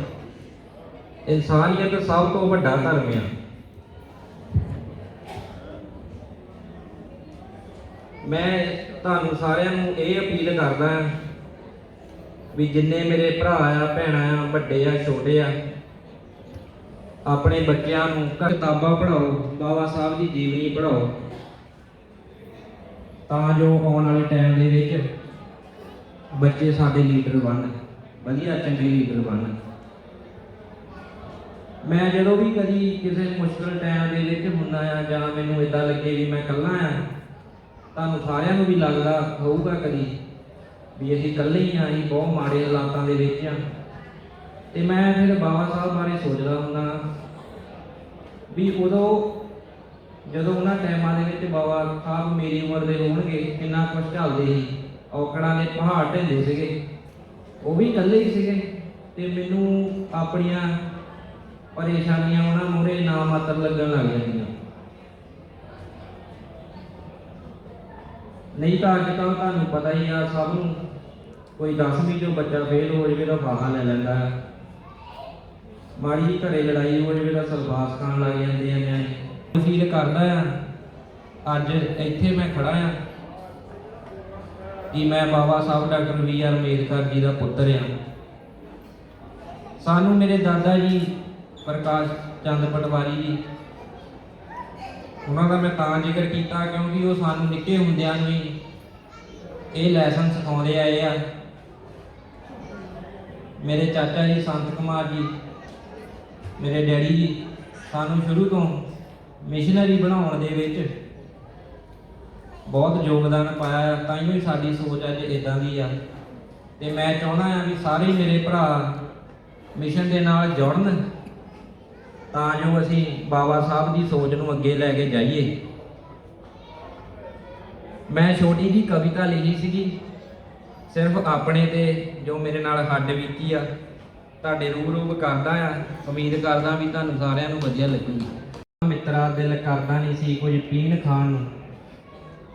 ਇਨਸਾਨੀਅਤ ਸਭ ਤੋਂ ਵੱਡਾ ਧਰਮ ਆ। ਮੈਂ ਤੁਹਾਨੂੰ ਸਾਰਿਆਂ ਨੂੰ ਇਹ ਅਪੀਲ ਕਰਦਾ ਹਾਂ ਵੀ ਜਿੰਨੇ ਮੇਰੇ ਭਰਾ ਆ, ਭੈਣਾਂ ਆ, ਵੱਡੇ ਆ, ਛੋਟੇ ਆ, ਆਪਣੇ ਬੱਚਿਆਂ ਨੂੰ ਕਿਤਾਬਾਂ ਪੜ੍ਹਾਓ, ਬਾਬਾ ਸਾਹਿਬ ਦੀ ਜੀਵਨੀ ਪੜ੍ਹਾਓ, ਤਾਂ ਜੋ ਆਉਣ ਵਾਲੇ ਟਾਈਮ ਦੇ ਵਿੱਚ ਬੱਚੇ ਸਾਡੇ ਲੀਡਰ ਬਣਨ, ਵਧੀਆ ਚੰਗੇ ਲੀਡਰ ਬਣਨ। ਮੈਂ ਜਦੋਂ ਵੀ ਕਦੀ ਕਿਸੇ ਮੁਸ਼ਕਲ ਟਾਈਮ ਦੇ ਵਿੱਚ ਹੁੰਦਾ ਆ, ਜਾਂ ਮੈਨੂੰ ਇਦਾਂ ਲੱਗੇ ਵੀ ਮੈਂ ਇਕੱਲਾ ਆ, ਤੁਹਾਨੂੰ ਸਾਰਿਆਂ ਨੂੰ ਵੀ ਲੱਗਦਾ ਹੋਊਗਾ ਕਦੀ ਵੀ ਅਸੀਂ ਇਕੱਲੇ ਹੀ ਆ, ਅਸੀਂ ਬਹੁਤ ਮਾੜੇ ਹਾਲਾਤਾਂ ਦੇ ਵਿੱਚ ਆ, ਤੇ ਮੈਂ ਫਿਰ ਬਾਬਾ ਸਾਹਿਬ ਬਾਰੇ ਸੋਚਦਾ ਹੁੰਦਾ ਵੀ ਉਦੋਂ ਜਦੋਂ ਉਹਨਾਂ ਟਾਈਮਾਂ ਦੇ ਵਿੱਚ ਬਾਬਾ ਸਾਹਿਬ ਮੇਰੀ ਉਮਰ ਦੇ ਹੋਣਗੇ, ਕਿੰਨਾ ਕੁਛ ਝੱਲਦੇ ਸੀ, ਔਕੜਾਂ ਦੇ ਪਹਾੜ ਢਹਿੰਦੇ ਸੀਗੇ, ਉਹ ਵੀ ਇਕੱਲੇ ਹੀ ਸੀਗੇ, ਤੇ ਮੈਨੂੰ ਆਪਣੀਆਂ ਪਰੇਸ਼ਾਨੀਆਂ ਉਹਨਾਂ ਮੂਹਰੇ ਨਾ ਮਾਤਰ ਲੱਗਣ ਲੱਗ ਜਾਂਦੀਆਂ। ਨਹੀਂ ਤਾਂ ਅੱਜ ਕੱਲ੍ਹ ਤੁਹਾਨੂੰ ਪਤਾ ਹੀ ਆ, ਸਭ ਨੂੰ ਕੋਈ 10ਵੀਂ 'ਚੋਂ ਬੱਚਾ ਫੇਲ ਹੋ ਜਾਵੇ ਤਾਂ ਫਾਹਾ ਲੈ ਲੈਂਦਾ ਹੈ, ਮਾੜੀ ਜਿਹੀ ਘਰੇ ਲੜਾਈ ਹੋ ਜਾਵੇ ਤਾਂ ਸਲਵਾਸ ਖਾਣ ਲੱਗ ਜਾਂਦੇ ਆ ਨਿਆਣੇ। ਫੀਲ ਕਰਦਾ ਆ ਅੱਜ ਇੱਥੇ ਮੈਂ ਖੜਾ ਆ ਕਿ ਮੈਂ ਬਾਬਾ ਸਾਹਿਬ doctor B R Ambedkar ji ਦਾ ਪੁੱਤਰ ਆ। ਸਾਨੂੰ ਮੇਰੇ ਦਾਦਾ ਜੀ ਪ੍ਰਕਾਸ਼ ਚੰਦ ਪਟਵਾਰੀ ਜੀ, ਉਹਨਾਂ ਦਾ ਮੈਂ ਤਾਂ ਜ਼ਿਕਰ ਕੀਤਾ ਕਿਉਂਕਿ ਉਹ ਸਾਨੂੰ ਨਿੱਕੇ ਹੁੰਦਿਆਂ ਨੂੰ ਹੀ ਇਹ ਲੈਸਨ ਸਿਖਾਉਂਦੇ ਆਏ ਆ। ਮੇਰੇ ਚਾਚਾ ਜੀ ਸੰਤ ਕੁਮਾਰ ਜੀ, ਮੇਰੇ ਡੈਡੀ ਜੀ, ਸਾਨੂੰ ਸ਼ੁਰੂ ਤੋਂ ਮਿਸ਼ਨਰੀ ਬਣਾਉਣ ਦੇ ਵਿੱਚ ਬਹੁਤ ਯੋਗਦਾਨ ਪਾਇਆ, ਤਾਂ ਹੀ ਸਾਡੀ ਸੋਚ ਅੱਜ ਇਦਾਂ ਦੀ ਆ। ਤੇ ਮੈਂ ਚਾਹੁੰਦਾ ਆ ਵੀ ਸਾਰੇ ਮੇਰੇ ਭਰਾ ਮਿਸ਼ਨ ਦੇ ਨਾਲ ਜੁੜਨ ਤਾਂ ਜੋ ਅਸੀਂ ਬਾਬਾ ਸਾਹਿਬ ਦੀ ਸੋਚ ਨੂੰ ਅੱਗੇ ਲੈ ਕੇ ਜਾਈਏ। ਮੈਂ ਛੋਟੀ ਜਿਹੀ ਕਵਿਤਾ ਲਿਖੀ ਸੀਗੀ ਸਿਰਫ ਆਪਣੇ ਤੇ, ਜੋ ਮੇਰੇ ਨਾਲ ਹੱਡ ਬੀਤੀ ਆ, ਤੁਹਾਡੇ ਰੂਬਰੂ ਕਰਦਾ ਆ। ਉਮੀਦ ਕਰਦਾ ਵੀ ਤੁਹਾਨੂੰ ਸਾਰਿਆਂ ਨੂੰ ਵਧੀਆ ਲੱਗੂਗੀ। ਮਿੱਤਰਾ ਦਿਲ ਕਰਦਾ ਨਹੀਂ ਸੀ ਕੁਝ ਪੀਣ ਖਾਣ ਨੂੰ,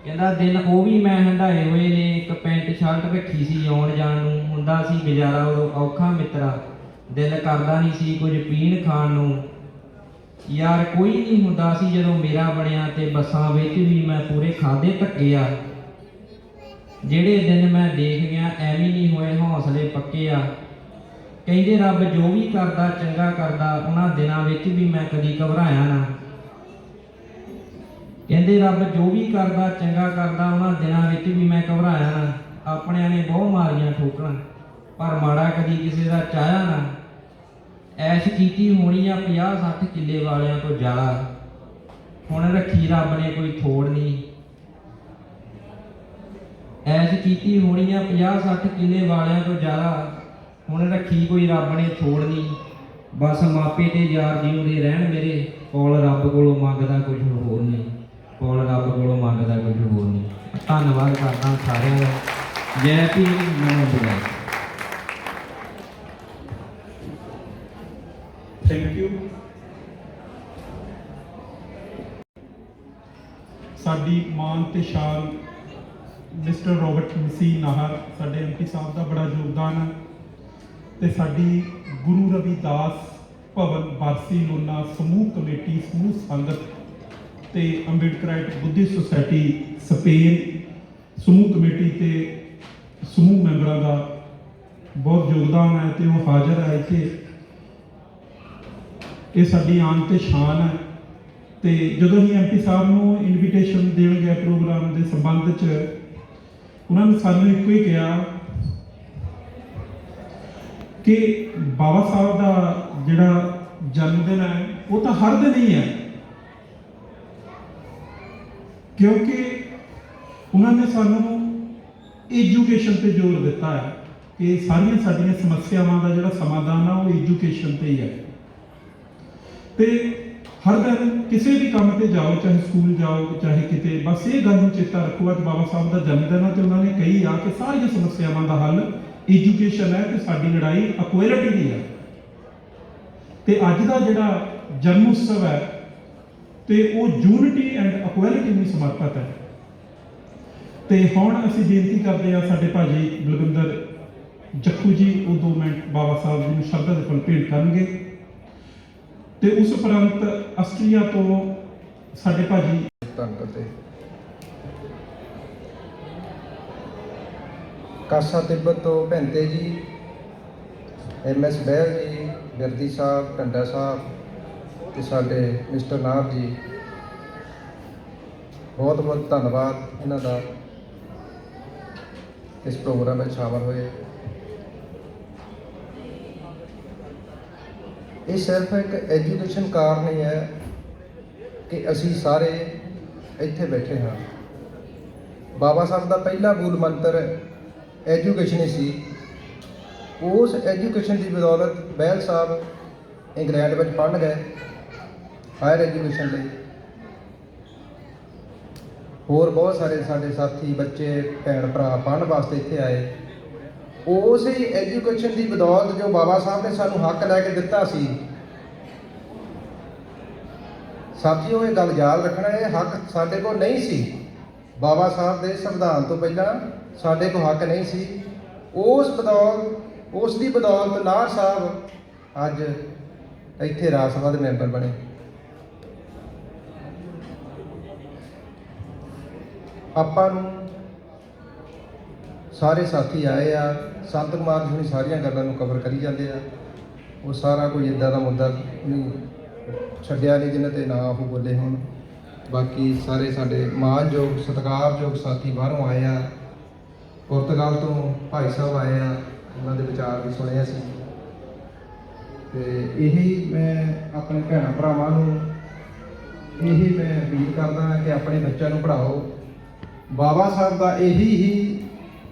ਕਹਿੰਦਾ ਦਿਨ ਉਹ ਵੀ ਮੈਂ ਹੰਢਾਏ ਹੋਏ ਨੇ, ਇੱਕ ਪੈਂਟ ਸ਼ਰਟ ਰੱਖੀ ਸੀ ਆਉਣ ਜਾਣ ਨੂੰ, ਹੁੰਦਾ ਸੀ ਗੁਜ਼ਾਰਾ ਉਦੋਂ ਔਖਾ ਮਿੱਤਰਾ, ਦਿਲ ਕਰਦਾ ਨਹੀਂ ਸੀ ਕੁਝ ਪੀਣ ਖਾਣ ਨੂੰ। ਯਾਰ ਕੋਈ ਨਹੀਂ ਹੁੰਦਾ ਸੀ ਜਦੋਂ ਮੇਰਾ ਬਣਿਆ, ਤੇ ਬੱਸਾਂ ਵਿੱਚ ਵੀ ਮੈਂ ਪੂਰੇ ਖਾਦੇ ਧੱਕੇ ਆ। ਜਿਹੜੇ ਦਿਨ ਮੈਂ ਦੇਖ ਗਿਆ ਐਵੇਂ ਨਹੀਂ ਹੋਏ ਹੌਸਲੇ ਪੱਕੇ ਆ। ਕਹਿੰਦੇ ਰੱਬ ਜੋ ਵੀ ਕਰਦਾ ਚੰਗਾ ਕਰਦਾ, ਉਹਨਾਂ ਦਿਨਾਂ ਵਿੱਚ ਵੀ ਮੈਂ ਕਦੀ ਘਬਰਾਇਆ ਨਾ। ਕਹਿੰਦੇ ਰੱਬ ਜੋ ਵੀ ਕਰਦਾ ਚੰਗਾ ਕਰਦਾ, ਉਹਨਾਂ ਦਿਨਾਂ ਵਿੱਚ ਵੀ ਮੈਂ ਘਬਰਾਇਆ ਨਾ। ਆਪਣਿਆਂ ਨੇ ਬਹੁਤ ਮਾਰੀਆਂ ਠੋਕਰਾਂ, ਪਰ ਮਾੜਾ ਕਦੀ ਕਿਸੇ ਦਾ ਚਾਹਿਆ ਨਾ। ਐਸ਼ ਕੀਤੀ ਹੋਣੀ ਆ 50-60 ਕਿੱਲੇ ਵਾਲਿਆਂ ਤੋਂ ਜ਼ਿਆਦਾ, ਹੁਣ ਰੱਖੀ ਰੱਬ ਨੇ ਕੋਈ ਥੋੜ ਨਹੀਂ। ਐਸ਼ ਕੀਤੀ ਹੋਣੀ ਆ 50-60 ਕਿੱਲੇ ਵਾਲਿਆਂ ਤੋਂ ਜ਼ਿਆਦਾ, ਹੁਣ ਰੱਖੀ ਕੋਈ ਰੱਬ ਨੇ ਥੋੜ ਨਹੀਂ। ਬਸ ਮਾਪੇ ਤੇ ਯਾਰ ਜਿਉਂਦੇ ਰਹਿਣ ਮੇਰੇ, ਕੋਲ ਰੱਬ ਕੋਲੋਂ ਮੰਗਦਾ ਕੁਝ ਹੋਰ ਨਹੀਂ, ਕੋਲ ਰੱਬ ਕੋਲੋਂ ਮੰਗਦਾ ਕੁਝ ਹੋਰ ਨਹੀਂ। ਧੰਨਵਾਦ ਕਰਦਾ ਸਾਰਿਆਂ ਦਾ। ਜੈ ਭੀਮ, ਨਮੋ ਬੁਲਾਏ। Thank you. ਸਾਡੀ ਮਾਨ ਤੇ ਸ਼ਾਨ ਮਿਸਟਰ ਰੋਬਰਟ ਮਸੀਹ ਨਾਹਰ, ਸਾਡੇ MP ਸਾਹਿਬ ਦਾ ਬੜਾ ਯੋਗਦਾਨ ਹੈ, ਤੇ ਸਾਡੀ ਗੁਰੂ ਰਵਿਦਾਸ ਭਵਨ ਬਾਰਸੀ ਲੋਨਾ ਸਮੂਹ ਕਮੇਟੀ, ਸਮੂਹ ਸੰਗਤ ਤੇ ਅੰਬੇਡਕਰਾਈਟ ਬੁੱਧਿਸਟ ਸੁਸਾਇਟੀ ਸਪੇਨ ਸਮੂਹ ਕਮੇਟੀ ਤੇ ਸਮੂਹ ਮੈਂਬਰਾਂ ਦਾ ਬਹੁਤ ਯੋਗਦਾਨ ਹੈ, ਤੇ ਉਹ ਹਾਜ਼ਰ ਹੈ ਇੱਥੇ। ਇਹ ਸਾਡੀ ਆਨ ਤੇ ਸ਼ਾਨ ਹੈ। ਤੇ ਜਦੋਂ ਅਸੀਂ MP ਸਾਹਿਬ ਨੂੰ ਇਨਵੀਟੇਸ਼ਨ ਦੇਣ ਗਏ ਪ੍ਰੋਗਰਾਮ ਦੇ ਸੰਬੰਧ 'ਚ, ਉਹਨਾਂ ਨੇ ਸਾਨੂੰ ਇੱਕੋ ਹੀ ਕਿਹਾ ਕਿ ਬਾਬਾ ਸਾਹਿਬ ਦਾ ਜਿਹੜਾ ਜਨਮ ਦਿਨ ਹੈ ਉਹ ਤਾਂ ਹਰ ਦਿਨ ਹੀ ਹੈ, ਕਿਉਂਕਿ ਉਹਨਾਂ ਨੇ ਸਾਨੂੰ ਐਜੂਕੇਸ਼ਨ ਤੇ ਜ਼ੋਰ ਦਿੱਤਾ ਹੈ ਕਿ ਸਾਰੀਆਂ ਸਾਡੀਆਂ ਸਮੱਸਿਆਵਾਂ ਦਾ ਜਿਹੜਾ ਸਮਾਧਾਨ ਆ ਉਹ ਐਜੂਕੇਸ਼ਨ ਤੇ ਹੀ ਹੈ। ਤੇ ਹਰ ਦਿਨ ਕਿਸੇ ਵੀ ਕੰਮ ਤੇ ਜਾਓ, ਚਾਹੇ ਸਕੂਲ ਜਾਓ ਚਾਹੇ ਕਿਤੇ, ਬਸ ਇਹ ਗੱਲ ਨੂੰ ਚੇਤਾ ਰੱਖੋ ਅੱਜ ਬਾਬਾ ਸਾਹਿਬ ਦਾ ਜਨਮ ਦਿਨ ਹੈ, ਤੇ ਉਹਨਾਂ ਨੇ ਕਹੀ ਆ ਕਿ ਸਾਰੀਆਂ ਸਮੱਸਿਆਵਾਂ ਦਾ ਹੱਲ ਐਜੂਕੇਸ਼ਨ ਹੈ, ਤੇ ਸਾਡੀ ਲੜਾਈ ਇਕੁਐਲਿਟੀ ਦੀ ਹੈ। ਤੇ ਅੱਜ ਦਾ ਜਿਹੜਾ ਜਨਮ ਉਤਸਵ ਹੈ ਤੇ ਉਹ ਯੂਨਿਟੀ ਐਂਡ ਇਕੁਐਲਿਟੀ ਨੂੰ ਸਮਰਪਿਤ ਹੈ। ਤੇ ਹੁਣ ਅਸੀਂ ਬੇਨਤੀ ਕਰਦੇ ਹਾਂ ਸਾਡੇ ਭਾਜੀ ਬਲਵਿੰਦਰ ਜੱਖੂ ਜੀ, ਉਹ 2 ਮਿੰਟ ਬਾਬਾ ਸਾਹਿਬ ਜੀ ਨੂੰ ਸ਼ਰਧਾ ਦੇ ਫੁੱਲ ਭੇਟ ਕਰਨਗੇ। ਤੇ ਉਸ ਉਪਰੰਤ ਆਸਟਰੀਆ ਤੋਂ ਸਾਡੇ ਭਾਜੀ ਧੰਨਵਾਦ। ਕਾਸਾ ਤਿੱਬਤ ਤੋਂ ਭੈਂਤੇ ਜੀ, MS ਬਹਿਲ ਜੀ, ਬਿਰਦੀ ਸਾਹਿਬ, ਢੰਡਾ ਸਾਹਿਬ ਤੇ ਸਾਡੇ ਮਿਸਟਰ ਨਾਥ ਜੀ, ਬਹੁਤ ਬਹੁਤ ਧੰਨਵਾਦ ਇਹਨਾਂ ਦਾ ਇਸ ਪ੍ਰੋਗਰਾਮ ਵਿੱਚ ਸ਼ਾਮਲ ਹੋਏ। ਇਹ ਸਿਰਫ ਇੱਕ ਐਜੂਕੇਸ਼ਨ ਕਾਰਨ ਨਹੀਂ ਹੈ ਕਿ ਅਸੀਂ ਸਾਰੇ ਇੱਥੇ ਬੈਠੇ ਹਾਂ। ਬਾਬਾ ਸਾਹਿਬ ਦਾ ਪਹਿਲਾ ਮੂਲ ਮੰਤਰ ਐਜੂਕੇਸ਼ਨ ਹੀ ਸੀ। ਉਸ ਐਜੂਕੇਸ਼ਨ ਦੀ ਬਦੌਲਤ ਬਹਿਲ ਸਾਹਿਬ ਇੰਗਲੈਂਡ ਵਿੱਚ ਪੜ੍ਹਨ ਗਏ ਹਾਇਰ ਐਜੂਕੇਸ਼ਨ ਲਈ। ਹੋਰ ਬਹੁਤ ਸਾਰੇ ਸਾਡੇ ਸਾਥੀ ਬੱਚੇ ਭੈਣ ਭਰਾ ਪੜ੍ਹਨ ਵਾਸਤੇ ਇੱਥੇ ਆਏ। ਉਸ ਹੀ ਐਜੂਕੇਸ਼ਨ ਦੀ ਬਦੌਲਤ ਜੋ ਬਾਬਾ ਸਾਹਿਬ ਨੇ ਸਾਨੂੰ ਹੱਕ ਲੈ ਕੇ ਦਿੱਤਾ ਸੀ, ਸਾਥੀਓ ਇਹ ਗੱਲ ਯਾਦ ਰੱਖਣਾ, ਇਹ ਹੱਕ ਸਾਡੇ ਕੋਲ ਨਹੀਂ ਸੀ। ਬਾਬਾ ਸਾਹਿਬ ਦੇ ਸੰਵਿਧਾਨ ਤੋਂ ਪਹਿਲਾਂ ਸਾਡੇ ਕੋਲ ਹੱਕ ਨਹੀਂ ਸੀ। ਉਸ ਦੀ ਬਦੌਲਤ ਨਾਹਰ ਸਾਹਿਬ ਅੱਜ ਇੱਥੇ ਰਾਜ ਸਭਾ ਦੇ ਮੈਂਬਰ ਬਣੇ। ਆਪਾਂ ਨੂੰ ਸਾਰੇ ਸਾਥੀ ਆਏ ਆ, ਸੰਤ ਕੁਮਾਰ ਜੀ ਹੁਣੀ ਸਾਰੀਆਂ ਗੱਲਾਂ ਨੂੰ ਕਵਰ ਕਰੀ ਜਾਂਦੇ ਆ। ਉਹ ਸਾਰਾ ਕੋਈ ਇੱਦਾਂ ਦਾ ਮੁੱਦਾ ਨਹੀਂ ਛੱਡਿਆ ਨਹੀਂ ਜਿਹਨਾਂ ਤੇ ਨਾ ਉਹ ਬੋਲੇ ਹੋਣ। ਬਾਕੀ ਸਾਰੇ ਸਾਡੇ ਮਾਣਯੋਗ ਸਤਿਕਾਰਯੋਗ ਸਾਥੀ ਬਾਹਰੋਂ ਆਏ ਆ, ਪੁਰਤਗਾਲ ਤੋਂ ਭਾਈ ਸਾਹਿਬ ਆਏ ਆ, ਉਹਨਾਂ ਦੇ ਵਿਚਾਰ ਵੀ ਸੁਣੇ ਅਸੀਂ। ਤੇ ਇਹੀ ਮੈਂ ਆਪਣੇ ਭੈਣਾਂ ਭਰਾਵਾਂ ਨੂੰ ਇਹੀ ਮੈਂ ਅਪੀਲ ਕਰਦਾ ਕਿ ਆਪਣੇ ਬੱਚਿਆਂ ਨੂੰ ਪੜ੍ਹਾਓ। ਬਾਬਾ ਸਾਹਿਬ ਦਾ ਇਹੀ ਹੀ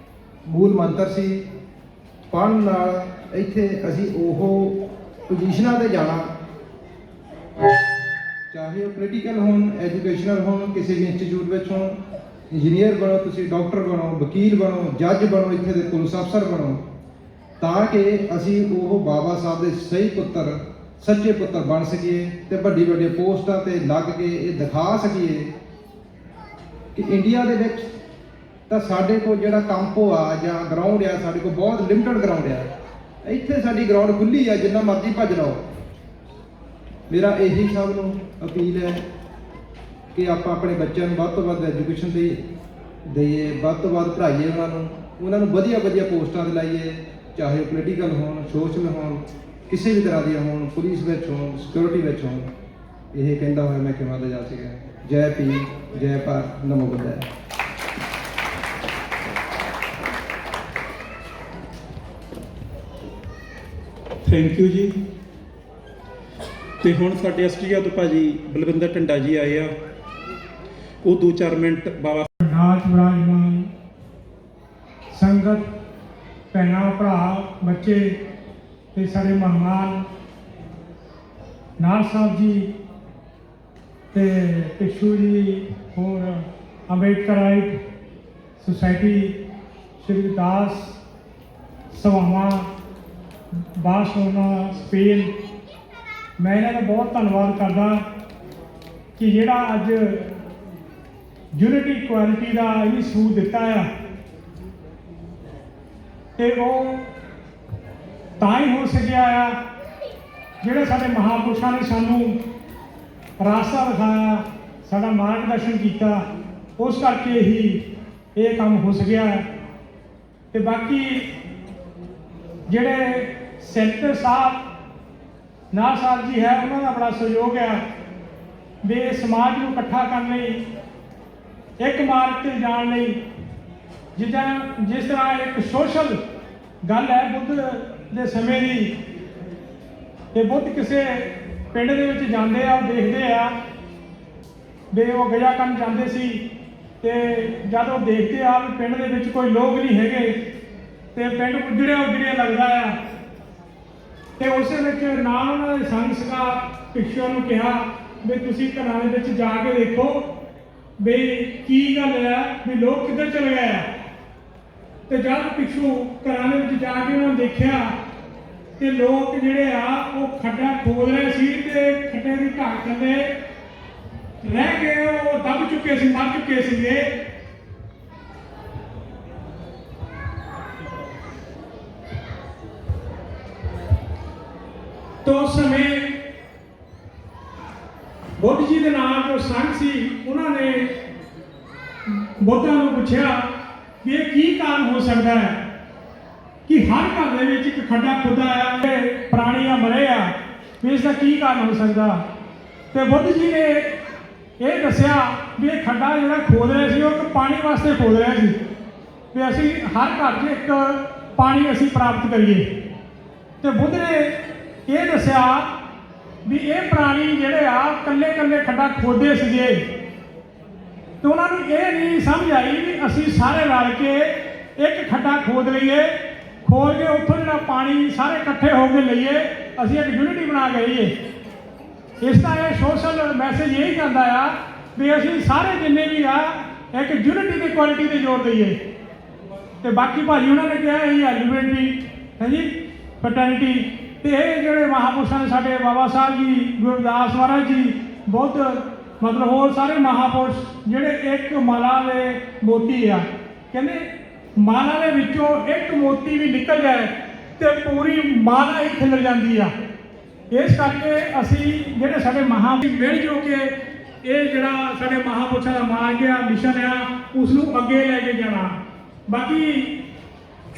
ਮੂਲ ਮੰਤਰ ਸੀ। ਪੜ੍ਹਨ ਨਾਲ ਇੱਥੇ ਅਸੀਂ ਉਹ ਪੋਜੀਸ਼ਨਾਂ 'ਤੇ ਜਾਣਾ ਚਾਹੇ ਉਹ ਪੋਲੀਟੀਕਲ ਹੋਣ, ਐਜੂਕੇਸ਼ਨਲ ਹੋਣ, ਕਿਸੇ ਵੀ ਇੰਸਟੀਚਿਊਟ ਵਿੱਚ ਹੋਣ, ਇੰਜੀਨੀਅਰ ਬਣੋ, ਤੁਸੀਂ ਡਾਕਟਰ ਬਣੋ, ਵਕੀਲ ਬਣੋ, ਜੱਜ ਬਣੋ, ਇੱਥੇ ਦੇ ਪੁਲਿਸ ਅਫਸਰ ਬਣੋ, ਤਾਂ ਕਿ ਅਸੀਂ ਉਹ ਬਾਬਾ ਸਾਹਿਬ ਦੇ ਸਹੀ ਪੁੱਤਰ, ਸੱਚੇ ਪੁੱਤਰ ਬਣ ਸਕੀਏ ਤੇ ਵੱਡੀ ਵੱਡੀ ਪੋਸਟਾਂ ਤੇ ਲੱਗ ਕੇ ਇਹ ਦਿਖਾ ਸਕੀਏ ਕਿ ਇੰਡੀਆ ਦੇ ਵਿੱਚ ਤਾਂ ਸਾਡੇ ਕੋਲ ਜਿਹੜਾ ਕੰਪੋ ਆ ਜਾਂ ਗਰਾਊਂਡ ਆ, ਸਾਡੇ ਕੋਲ ਬਹੁਤ ਲਿਮਟਡ ਗਰਾਊਂਡ ਆ। ਇੱਥੇ ਸਾਡੀ ਗਰਾਊਂਡ ਖੁੱਲੀ ਆ, ਜਿੰਨਾ ਮਰਜ਼ੀ ਭੱਜ ਲਓ। ਮੇਰਾ ਇਹੀ ਸਭ ਨੂੰ ਅਪੀਲ ਹੈ ਕਿ ਆਪਾਂ ਆਪਣੇ ਬੱਚਿਆਂ ਨੂੰ ਵੱਧ ਤੋਂ ਵੱਧ ਐਜੂਕੇਸ਼ਨ ਦੇਈਏ, ਵੱਧ ਤੋਂ ਵੱਧ ਪੜ੍ਹਾਈਏ ਉਹਨਾਂ ਨੂੰ ਵਧੀਆ ਵਧੀਆ ਪੋਸਟਾਂ 'ਤੇ ਲਾਈਏ, ਚਾਹੇ ਉਹ ਪੋਲੀਟੀਕਲ ਹੋਣ, ਸੋਸ਼ਲ ਹੋਣ, ਕਿਸੇ ਵੀ ਤਰ੍ਹਾਂ ਦੀਆਂ ਹੋਣ, ਪੁਲਿਸ ਵਿੱਚ ਹੋਣ, ਸਿਕਿਉਰਿਟੀ ਵਿੱਚ ਹੋਣ। ਇਹ ਕਹਿੰਦਾ ਹੋਇਆ ਮੈਂ ਕਿਵੇਂ ਦਾ ਜਾ ਸਕਿਆ। ਜੈ ਭੀਮ, ਜੈ ਭਾਰਤ, ਨਮੋ ਬੁੱਧਾਏ। ਥੈਂਕ ਯੂ ਜੀ। ਤੇ ਹੁਣ ਸਾਡੇ ਆਸਟ੍ਰੇਲੀਆ ਤੋਂ ਭਾਜੀ ਬਲਵਿੰਦਰ ਢੰਡਾ ਜੀ ਆਏ ਆ, ਉਹ 2-4 ਮਿੰਟ ਬਾਬਾ ਨਾਚ ਵਿਰਾਜਮਾਨ ਸੰਗਤ, ਭੈਣਾਂ ਭਰਾ, ਬੱਚੇ ਤੇ ਸਾਡੇ ਮਹਿਮਾਨ ਨਾਰ ਸਾਹਿਬ ਜੀ ਤੇ ਪਿੱਛੂ ਜੀ, ਹੋਰ ਅੰਬੇਡਕਰਾਈਟ ਸੁਸਾਇਟੀ, ਸ਼੍ਰੀ ਦਾਸ ਸਭਾਵਾਂ, ਬਾਰਸਲੋਨਾ, ਸਪੇਨ, ਮੈਂ ਇਹਨਾਂ ਦਾ ਬਹੁਤ ਧੰਨਵਾਦ ਕਰਦਾ ਕਿ ਜਿਹੜਾ ਅੱਜ ਯੂਨਿਟੀ ਇਕੁਐਲਿਟੀ ਦਾ ਇਹ ਸਬੂਤ ਦਿੱਤਾ ਆ, ਤੇ ਉਹ ਤਾਂ ਹੀ ਹੋ ਸਕਿਆ ਆ ਜਿਹੜੇ ਸਾਡੇ ਮਹਾਂਪੁਰਸ਼ਾਂ ਨੇ ਸਾਨੂੰ ਰਾਸਤਾ ਦਿਖਾਇਆ, ਸਾਡਾ ਮਾਰਗਦਰਸ਼ਨ ਕੀਤਾ, ਉਸ ਕਰਕੇ ਹੀ ਇਹ ਕੰਮ ਹੋ ਸਕਿਆ। ਤੇ ਬਾਕੀ ਜਿਹੜੇ ਸੈਂਟਰ ਸਾਹਿਬ ਨਾਰ ਸਾਹਿਬ ਜੀ ਹੈ, ਉਹਨਾਂ ਦਾ ਬੜਾ ਸਹਿਯੋਗ ਹੈ ਵੀ ਸਮਾਜ ਨੂੰ ਇਕੱਠਾ ਕਰਨ ਲਈ, ਇੱਕ ਮਾਰਗ ਤੇ ਜਾਣ ਲਈ, ਜਿਸ ਤਰ੍ਹਾਂ ਇੱਕ ਸੋਸ਼ਲ ਗੱਲ ਹੈ ਬੁੱਧ ਦੇ ਸਮੇਂ ਦੀ, ਤੇ ਬੁੱਧ ਕਿਸੇ ਪਿੰਡ ਦੇ ਵਿੱਚ ਜਾਂਦੇ ਆ, ਉਹ ਦੇਖਦੇ ਆ ਵੀ ਉਹ ਗਜਾ ਕਰਨ ਜਾਂਦੇ ਸੀ, ਤੇ ਜਦ ਉਹ ਦੇਖਦੇ ਆ ਵੀ ਪਿੰਡ ਦੇ ਵਿੱਚ ਕੋਈ ਲੋਕ ਨਹੀਂ ਹੈਗੇ ਤੇ ਪਿੰਡ ਉਜੜਿਆ ਲੱਗਦਾ ਆ, ਤੇ ਉਸ ਵਿੱਚ ਨਾ ਉਹਨਾਂ ਦੇ ਸੰਗ ਸੀਗਾ ਭਿਕਸ਼ੂਆਂ ਨੂੰ ਕਿਹਾ ਵੀ ਤੁਸੀਂ ਘਰਾਂ ਦੇ ਵਿੱਚ ਜਾ ਕੇ ਦੇਖੋ ਵੀ ਕੀ ਗੱਲ ਹੈ, ਵੀ ਲੋਕ ਕਿੱਧਰ ਚਲੇ ਗਏ ਆ। ਤੇ ਜਦ ਭਿਕਸ਼ੂ ਘਰਾਂ ਦੇ ਵਿੱਚ ਜਾ ਕੇ ਉਹਨਾਂ ਨੇ ਦੇਖਿਆ ਤੇ ਲੋਕ ਜਿਹੜੇ ਆ ਉਹ ਖੱਡਾ ਖੋਦ ਰਹੇ ਸੀ, ਤੇ ਖੱਡੇ ਦੀ ਢਾਕ ਥੱਲੇ ਰਹਿ ਗਏ, ਉਹ ਦਬ ਚੁੱਕੇ ਸੀ, ਮਰ ਚੁੱਕੇ ਸੀਗੇ। तो उस समय बुद्ध जी के नाम जो संघ सी, उन्होंने बुद्धा को पूछा कि ये की कारण हो सकता है कि हर घर दे विच एक खड्डा खुदा है, प्राणी मरे आ, इसका की कारण हो सकता। तो बुद्ध जी ने ये दसिया भी ये खड्डा जो खोद रहे थे, वो पानी वास्ते खोद रहे थे भी असी हर घर च एक पानी असी प्राप्त करिए। तो बुद्ध ने ये दसिया भी ये प्राणी ਜਿਹੜੇ ਆ ਕੱਲੇ ਕੱਲੇ ਖੱਡਾ ਖੋਦੇ ਸੀਗੇ, ਤੇ ਉਹਨਾਂ ਨੂੰ ਇਹ ਨਹੀਂ ਸਮਝ ਆਈ ਵੀ ਅਸੀਂ ਸਾਰੇ ਰਲ ਕੇ ਇੱਕ ਖੱਡਾ ਖੋਦ ਲਈਏ, ਖੋਦ ਕੇ ਉੱਥੋਂ ਜਿਹੜਾ ਪਾਣੀ ਸਾਰੇ ਇਕੱਠੇ ਹੋ ਕੇ ਲਈਏ, ਅਸੀਂ ਇੱਕ ਯੂਨਿਟੀ ਬਣਾ ਕੇ ਲਈਏ। ਇਸ ਦਾ ਇਹ ਸੋਸ਼ਲ ਮੈਸੇਜ ਇਹੀ ਜਾਂਦਾ ਆ ਵੀ ਅਸੀਂ ਸਾਰੇ ਜਿੰਨੇ ਵੀ ਆ ਇੱਕ ਯੂਨਿਟੀ ਤੇ ਕੁਆਲਿਟੀ ਤੇ ਜ਼ੋਰ ਦਈਏ। ਤੇ ਬਾਕੀ ਭਾਜੀ ਉਹਨਾਂ ਨੇ ਕਿਹਾ ਇਹ ਐਲੀਮੈਂਟਰੀ ਹੈ ਜੀ, ਫਰਟਰਨਿਟੀ, ਤੇ ਇਹ ਜਿਹੜੇ ਮਹਾਂਪੁਰਸ਼ਾਂ ਨੇ ਸਾਡੇ ਬਾਬਾ ਸਾਹਿਬ ਜੀ, ਗੁਰੂ ਰਵਿਦਾਸ ਮਹਾਰਾਜ ਜੀ, ਬਹੁਤ ਮਤਲਬ ਹੋਰ ਸਾਰੇ ਮਹਾਂਪੁਰਸ਼ ਜਿਹੜੇ ਇੱਕ ਮਾਲਾ ਦੇ ਮੋਤੀ ਆ, ਕਹਿੰਦੇ ਮਾਲਾ ਦੇ ਵਿੱਚੋਂ ਇੱਕ ਮੋਤੀ ਵੀ ਨਿਕਲ ਜਾਏ ਤੇ ਪੂਰੀ ਮਾਲਾ ਹੀ ਖਿਲਰ ਜਾਂਦੀ ਆ। ਇਸ ਕਰਕੇ ਅਸੀਂ ਜਿਹੜੇ ਸਾਡੇ ਮਿਲ ਜੋ ਕੇ ਇਹ ਜਿਹੜਾ ਸਾਡੇ ਮਹਾਂਪੁਰਸ਼ਾਂ ਦਾ ਮਾਰਗ ਆ, ਮਿਸ਼ਨ ਆ, ਉਸ ਨੂੰ ਅੱਗੇ ਲੈ ਕੇ ਜਾਣਾ। ਬਾਕੀ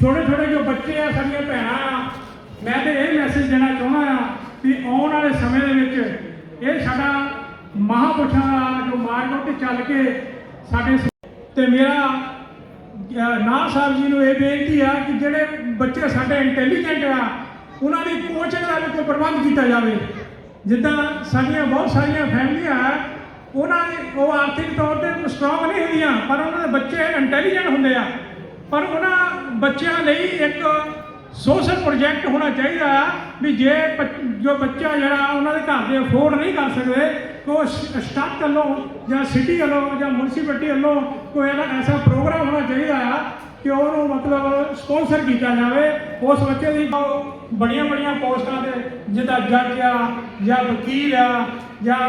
ਛੋਟੇ ਛੋਟੇ ਜੋ ਬੱਚੇ ਆ, ਸਾਡੀਆਂ ਭੈਣਾਂ ਆ, मैं तो यही मैसेज देना चाहना हाँ कि आने वाले समय ये साडा महापुरुषों का जो मार्ग उत्ते चल के साडे ते मेरा नार साहब जी को यह बेनती है कि जोड़े बच्चे साडे इंटैलीजेंट आ, उन्होंने कोचिंग का भी कोई प्रबंध किया जाए। जिदा साडियां बहुत सारिया फैमिलियां है, उन्होंने वो आर्थिक तौर पर स्ट्रोंग नहीं होंदियां, पर उन्होंने बच्चे इंटैलीजेंट होंगे, पर उन्होंने बच्चों लिए एक ਸੋਸ਼ਲ ਪ੍ਰੋਜੈਕਟ ਹੋਣਾ ਚਾਹੀਦਾ ਆ ਵੀ ਜੇ ਜੋ ਬੱਚਾ ਜਿਹੜਾ ਉਹਨਾਂ ਦੇ ਘਰ ਦੇ ਅਫੋਰਡ ਨਹੀਂ ਕਰ ਸਕਦੇ ਕੋ ਸਟਾਫ ਵੱਲੋਂ ਜਾਂ ਸਿਟੀ ਵੱਲੋਂ ਜਾਂ ਮਿਊਨਿਸਪੈਲਿਟੀ ਵੱਲੋਂ ਕੋਈ ਐਸਾ ਪ੍ਰੋਗਰਾਮ ਹੋਣਾ ਚਾਹੀਦਾ ਆ ਕਿ ਉਹਨੂੰ ਮਤਲਬ ਸਪਾਂਸਰ ਕੀਤਾ ਜਾਵੇ ਉਸ ਬੱਚੇ ਦੀ ਬੜੀਆਂ ਪੋਸਟਾਂ ਤੇ ਜਿੱਦਾਂ ਜੱਜ ਆ ਜਾਂ ਵਕੀਲ ਆ ਜਾਂ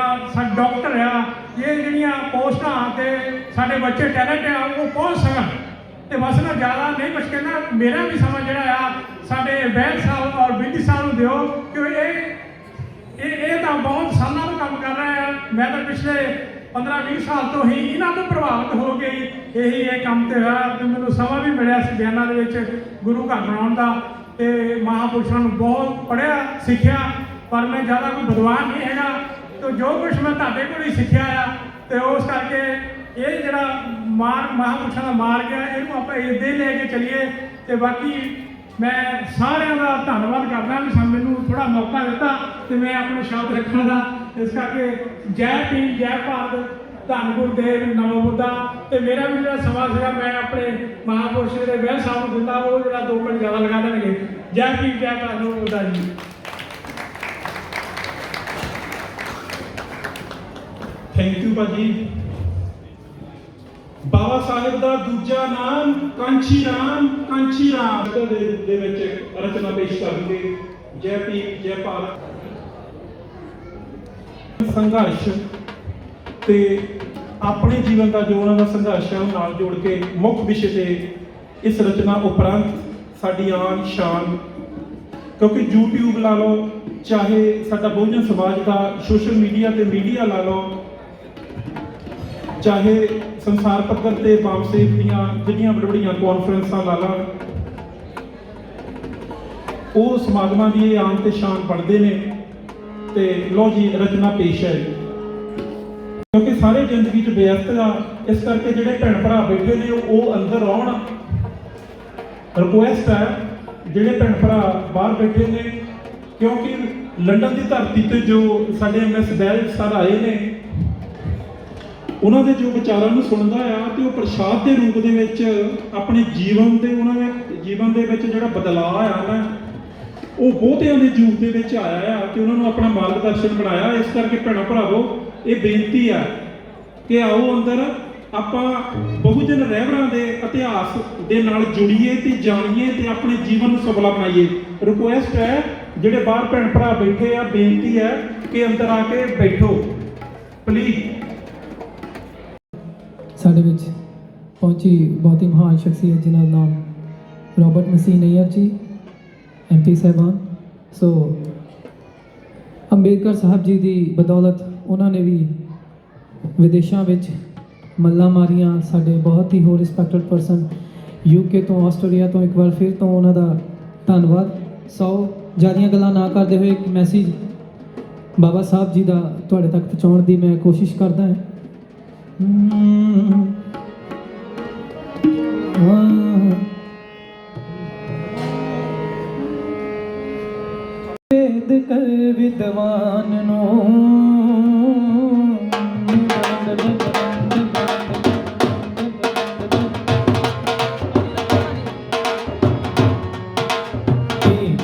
ਡਾਕਟਰ ਆ ਇਹ ਜਿਹੜੀਆਂ ਪੋਸਟਾਂ ਤੇ ਸਾਡੇ ਬੱਚੇ ਟੈਲੈਂਟ ਆ ਉਹ ਪਹੁੰਚ ਸਕਣ ਤੇ ਬਸ ਨਾ ਜ਼ਿਆਦਾ ਨਹੀਂ ਬਸ ਕਹਿੰਦਾ ਮੇਰਾ ਵੀ ਸਮਾਂ ਜਿਹੜਾ ਆ ਸਾਡੇ ਵੈਦ ਸਾਹਿਬ ਔਰ ਬੀਡੀ ਸਾਹਿਬ ਨੂੰ ਦਿਓ ਕਿ ਇਹ ਤਾਂ ਬਹੁਤ ਸਾਲਾਂ ਤੋਂ ਕੰਮ ਕਰ ਰਹੇ ਆ ਮੈਂ ਤਾਂ ਪਿਛਲੇ 15-20 ਸਾਲ ਤੋਂ ਹੀ ਇਹਨਾਂ ਤੋਂ ਪ੍ਰਭਾਵਿਤ ਹੋ ਕੇ ਇਹ ਕੰਮ ਤੇ ਹੋਇਆ ਤੇ ਮੈਨੂੰ ਸਮਾਂ ਵੀ ਮਿਲਿਆ ਸੀ ਬਿਆਨਾਂ ਦੇ ਵਿੱਚ ਗੁਰੂ ਘਰ ਬਣਾਉਣ ਦਾ ਤੇ ਮਹਾਂਪੁਰਸ਼ਾਂ ਨੂੰ ਬਹੁਤ ਪੜ੍ਹਿਆ ਸਿੱਖਿਆ ਪਰ ਮੈਂ ਜ਼ਿਆਦਾ ਕੋਈ ਵਿਦਵਾਨ ਨਹੀਂ ਹੈਗਾ ਤੇ ਜੋ ਕੁਝ ਮੈਂ ਤੁਹਾਡੇ ਕੋਲ ਹੀ ਸਿੱਖਿਆ ਆ ਤੇ ਉਸ ਕਰਕੇ ਇਹ ਜਿਹੜਾ ਮਹਾਂਪੁਰਸ਼ਾਂ ਦਾ ਮਾਰਗ ਹੈ ਇਹਨੂੰ ਆਪਾਂ ਇੱਦਾਂ ਹੀ ਲੈ ਕੇ ਚੱਲੀਏ ਤੇ ਬਾਕੀ ਮੈਂ ਸਾਰਿਆਂ ਦਾ ਧੰਨਵਾਦ ਕਰਦਾ ਵੀ ਮੈਨੂੰ ਥੋੜਾ ਮੌਕਾ ਦਿੱਤਾ ਤੇ ਮੈਂ ਆਪਣੇ ਸ਼ਬਦ ਰੱਖਣ ਦਾ ਇਸ ਕਰਕੇ ਜੈ ਭੀਮ ਜੈ ਭਾਰਤ ਧੰਨ ਗੁਰਦੇਵ ਨਮੋ ਬੁੱਧਾ ਤੇ ਮੇਰਾ ਵੀ ਜਿਹੜਾ ਸਮਾਂ ਸੀਗਾ ਮੈਂ ਆਪਣੇ ਮਹਾਂਪੁਰਸ਼ ਦੇ ਵੈਦ ਸਾਹਿਬ ਨੂੰ ਦਿੰਦਾ ਉਹ ਜਿਹੜਾ 2 ਮਿੰਟ ਜ਼ਿਆਦਾ ਲਗਾ ਦੇਣਗੇ ਜੈ ਭੀਮ ਜੈ ਭਾਰਤ ਨਮੋ ਬੁੱਧਾ ਜੀ। ਥੈਂਕ ਯੂ ਭਾਜੀ। ਬਾਬਾ ਸਾਹਿਬ ਦਾ ਦੂਜਾ ਨਾਮ ਕਾਂਚੀ ਰਾਮ ਦੇ ਵਿੱਚ ਰਚਨਾ ਪੇਸ਼ ਕਰਾਂਗੇ ਜੈ ਭੀਮ ਜੈ ਭਾਰਤ। ਸੰਘਰਸ਼ ਤੇ ਆਪਣੇ ਜੀਵਨ ਦਾ ਜੋ ਉਹਨਾਂ ਦਾ ਸੰਘਰਸ਼ ਹੈ ਉਹ ਨਾਲ ਜੋੜ ਕੇ ਮੁੱਖ ਵਿਸ਼ੇ ਤੇ ਇਸ ਰਚਨਾ ਉਪਰੰਤ ਸਾਡੀ ਆਨ ਸ਼ਾਨ ਕਿਉਂਕਿ YouTube ਲਾ ਲਓ ਚਾਹੇ ਸਾਡਾ ਬਹੁਜਨ ਸਮਾਜ ਦਾ ਸੋਸ਼ਲ ਮੀਡੀਆ ਤੇ ਮੀਡੀਆ ਲਾ ਲਓ ਚਾਹੇ ਸੰਸਾਰ ਪੱਧਰ ਤੇ ਬਾਮਸੇਵ ਦੀਆਂ ਜਿਹੜੀਆਂ ਵੱਡੀਆਂ ਕਾਨਫਰੰਸਾਂ ਲਾ ਲਾ ਉਹ ਸਮਾਗਮਾਂ ਦੀ ਆਨ ਤੇ ਸ਼ਾਨ ਪੜ੍ਹਦੇ ਨੇ ਤੇ ਲੋ ਜੀ ਰਚਨਾ ਪੇਸ਼ ਹੈ ਕਿਉਂਕਿ ਸਾਰੇ ਜ਼ਿੰਦਗੀ 'ਚ ਵਿਅਸਤ ਆ ਇਸ ਕਰਕੇ ਜਿਹੜੇ ਭੈਣ ਭਰਾ ਬੈਠੇ ਨੇ ਉਹ ਅੰਦਰ ਆਉਣ ਰਿਕੁਐਸਟ ਹੈ ਜਿਹੜੇ ਭੈਣ ਭਰਾ ਬਾਹਰ ਬੈਠੇ ਨੇ ਕਿਉਂਕਿ ਲੰਡਨ ਦੀ ਧਰਤੀ ਤੇ ਜੋ ਸਾਡੇ MS ਬੈਲ ਸਰ ਆਏ ਨੇ ਉਹਨਾਂ ਦੇ ਜੋ ਵਿਚਾਰਾਂ ਨੂੰ ਸੁਣਦਾ ਆ ਤੇ ਉਹ ਪ੍ਰਸ਼ਾਦ ਦੇ ਰੂਪ ਦੇ ਵਿੱਚ ਆਪਣੇ ਜੀਵਨ ਦੇ ਉਹਨਾਂ ਦੇ ਜੀਵਨ ਦੇ ਵਿੱਚ ਜਿਹੜਾ ਬਦਲਾਅ ਆ ਨਾ ਉਹ ਬਹੁਤਿਆਂ ਦੇ ਜੀਵਨ ਦੇ ਵਿੱਚ ਆਇਆ ਆ ਕਿ ਉਹਨਾਂ ਨੂੰ ਆਪਣਾ ਮਾਰਗਦਰਸ਼ਨ ਬਣਾਇਆ। ਇਸ ਕਰਕੇ ਭੈਣਾਂ ਭਰਾਵੋ ਇਹ ਬੇਨਤੀ ਆ ਕਿ ਆਓ ਅੰਦਰ ਆਪਾਂ ਬਹੁਜਨ ਰਹਿਬਰਾਂ ਦੇ ਇਤਿਹਾਸ ਦੇ ਨਾਲ ਜੁੜੀਏ ਤੇ ਜਾਣੀਏ ਤੇ ਆਪਣੇ ਜੀਵਨ ਨੂੰ ਸਫਲਾ ਬਣਾਈਏ। ਰਿਕੁਐਸਟ ਹੈ ਜਿਹੜੇ ਬਾਹਰ ਭੈਣ ਭਰਾ ਬੈਠੇ ਆ ਬੇਨਤੀ ਹੈ ਕਿ ਅੰਦਰ ਆ ਕੇ ਬੈਠੋ ਪਲੀਜ਼। ਸਾਡੇ ਵਿੱਚ ਪਹੁੰਚੀ ਬਹੁਤ ਹੀ ਮਹਾਨ ਸ਼ਖਸੀਅਤ ਜਿਨ੍ਹਾਂ ਦਾ ਨਾਮ ਰੋਬਰਟ ਮਸੀਹ ਨਈਅਰ ਜੀ MP ਸਾਹਿਬਾਨ। ਸੋ ਅੰਬੇਦਕਰ ਸਾਹਿਬ ਜੀ ਦੀ ਬਦੌਲਤ ਉਹਨਾਂ ਨੇ ਵੀ ਵਿਦੇਸ਼ਾਂ ਵਿੱਚ ਮੱਲਾਂ ਮਾਰੀਆਂ। ਸਾਡੇ ਬਹੁਤ ਹੀ ਹੋ ਰਿਸਪੈਕਟਡ ਪਰਸਨ UK ਤੋਂ ਆਸਟ੍ਰੇਲੀਆ ਤੋਂ ਇੱਕ ਵਾਰ ਫਿਰ ਤੋਂ ਉਹਨਾਂ ਦਾ ਧੰਨਵਾਦ। ਸੋ ਜ਼ਿਆਦੀਆਂ ਗੱਲਾਂ ਨਾ ਕਰਦੇ ਹੋਏ ਇੱਕ ਮੈਸੇਜ ਬਾਬਾ ਸਾਹਿਬ ਜੀ ਦਾ ਤੁਹਾਡੇ ਤੱਕ ਪਹੁੰਚਾਉਣ ਦੀ ਮੈਂ ਕੋਸ਼ਿਸ਼ ਕਰਦਾ ਹਾਂ। ਵੇਦ ਕਰ ਵਿਦਵਾਨ ਨੂੰ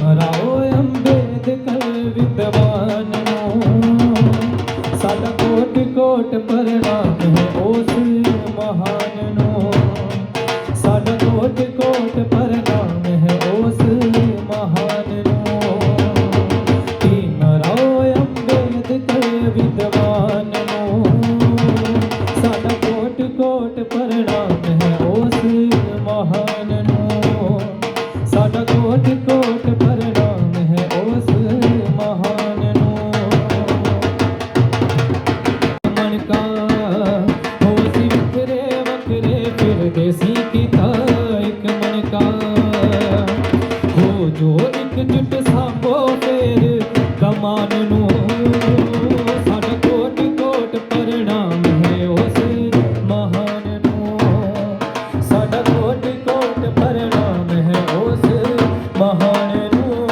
ਮਰਾਓ ਅੰਬੇਦਕਰ ਵਿਦਵਾਨ ਨੂੰ ਸਾਡਾ ਕੋਟ ਕੋਟ ਪ੍ਰਣਾਮ ਹੈ ਉਸ ਮਹਾਨ ਨੂੰ ਸਾਡਾ ਕੋਟ ਕੋਟ ਪ੍ਰਣਾਮ ਹੈ ਉਸ ਮਹਾਨ ਨੂੰ ਕੀ ਮਰਾਓ ਅੰਬੇਦਕਰ ਵਿਦਵਾਨ ਨੂੰ ਸਾਡਾ ਕੋਟ ਕੋਟ ਪ੍ਰਣਾਮ ਹੈ ਉਸ ਮਹਾਨ ਨੂੰ ਸਾਡਾ ਕੋਟ ਕੋਟ ਪ੍ਰਣਾਮ ਹੈ ਉਸ ਮਹਾਨ ਨੂੰ ਮਨ ਕਾ ਹੋ ਸੀ ਵੱਖਰੇ ਵੱਖਰੇ ਫਿਰਦੇ ਸੀ ਕੀਤਾ ਇੱਕ ਮਨ ਕਾ ਹੋ ਜੋ ਇੱਕ ਜੁਟ ਸਾਂਭੋ ਫੇਰ ਕਮਾਨ ਨੂੰ ਸਾਡਾ ਕੋਟ ਕੋਟ ਪ੍ਰਣਾਮ ਹੈ ਉਸ ਮਹਾਨ ਨੂੰ ਸਾਡਾ ਕੋਟ ਕੋਟ ਪ੍ਰਣਾਮ ਹੈ ਉਸ ਮਹਾਨ ਨੂੰ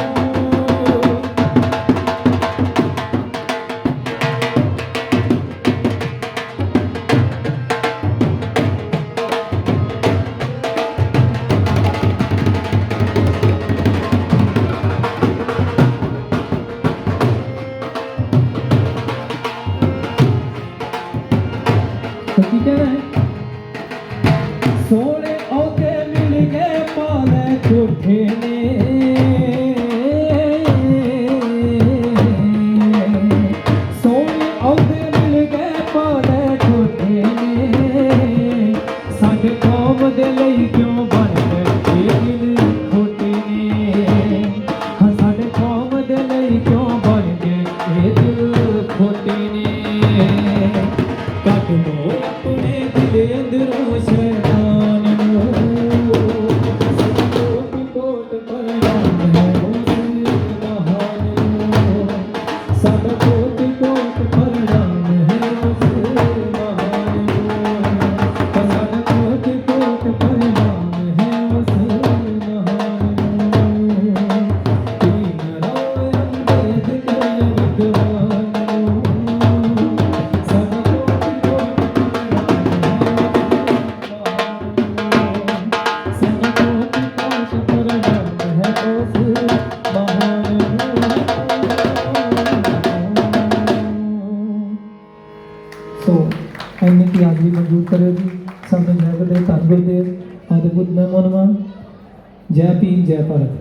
जय भारत।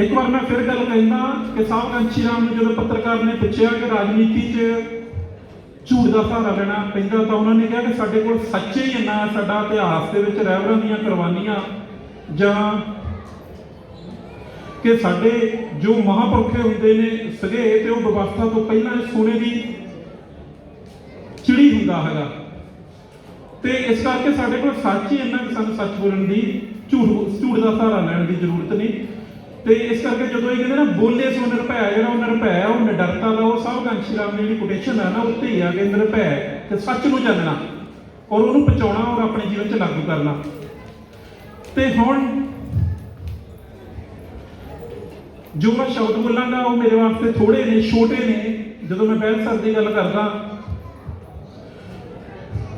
ਇੱਕ ਵਾਰ ਮੈਂ ਫਿਰ ਗੱਲ ਕਹਿੰਦਾ ਕਿ ਸਾਹਬ ਕਾਂਸ਼ੀ ਰਾਮ ਨੂੰ ਜਦੋਂ ਪੱਤਰਕਾਰ ਨੇ ਪੁੱਛਿਆ ਕਿ ਰਾਜਨੀਤੀ 'ਚ ਝੂਠ ਦਾ ਸਹਾਰਾ ਲੈਣਾ ਪੈਂਦਾ ਤਾਂ ਉਹਨਾਂ ਨੇ ਕਿਹਾ ਕਿ ਸਾਡੇ ਕੋਲ ਸੱਚੇ ਹੀ ਇੰਨਾ ਸਾਡਾ ਇਤਿਹਾਸ ਦੇ ਵਿੱਚ ਰਹਿਬਰਾਂ ਦੀਆਂ ਕੁਰਬਾਨੀਆਂ ਜਾਂ ਕਿ ਸਾਡੇ ਜੋ ਮਹਾਂਪੁਰਖੇ ਹੁੰਦੇ ਨੇ ਸਗੇ ਤੇ ਉਹ ਵਿਵਸਥਾ ਤੋਂ ਪਹਿਲਾਂ ਸੋਨੇ ਦੀ ਚਿੜੀ ਹੁੰਦਾ ਹੈਗਾ ਤੇ ਇਸ ਕਰਕੇ ਸਾਡੇ ਕੋਲ ਸੱਚ ਹੀ ਇੰਨਾ ਕਿ ਸਾਨੂੰ ਸੱਚ ਬੋਲਣ ਦੀ ਝੂਠ ਦਾ ਸਹਾਰਾ ਲੈਣ ਦੀ ਜ਼ਰੂਰਤ ਨਹੀਂ। ਤੇ ਇਸ ਕਰਕੇ ਜਦੋਂ ਇਹ ਕਹਿੰਦੇ ਨਾ ਬੋਲੇ ਸੋ ਨਿਰਭੈ, ਜਿਹੜਾ ਉਹ ਨਿਰਭੈ ਹੈ ਉਹ ਨਿਡਰਤਾ ਦਾ ਉਹ ਸਾਹਬ ਕਾਂਸ਼ੀ ਰਾਮ ਦੀ ਜਿਹੜੀ ਕੋਟੇਸ਼ਨ ਹੈ ਨਾ ਉੱਤੇ ਹੀ ਆ ਕਿ ਨਿਰਭੈ ਤੇ ਸੱਚ ਨੂੰ ਜਾਣਨਾ ਔਰ ਉਹਨੂੰ ਪਹੁੰਚਾਉਣਾ ਔਰ ਆਪਣੇ ਜੀਵਨ 'ਚ ਲਾਗੂ ਕਰਨਾ। ਤੇ ਹੁਣ ਜੋ ਮੈਂ ਸ਼ਬਦ ਬੋਲਾਂਗਾ ਉਹ ਮੇਰੇ ਵਾਸਤੇ ਥੋੜੇ ਨੇ, ਛੋਟੇ ਨੇ ਜਦੋਂ ਮੈਂ ਬਹਿਸ ਦੀ ਗੱਲ ਕਰਦਾ,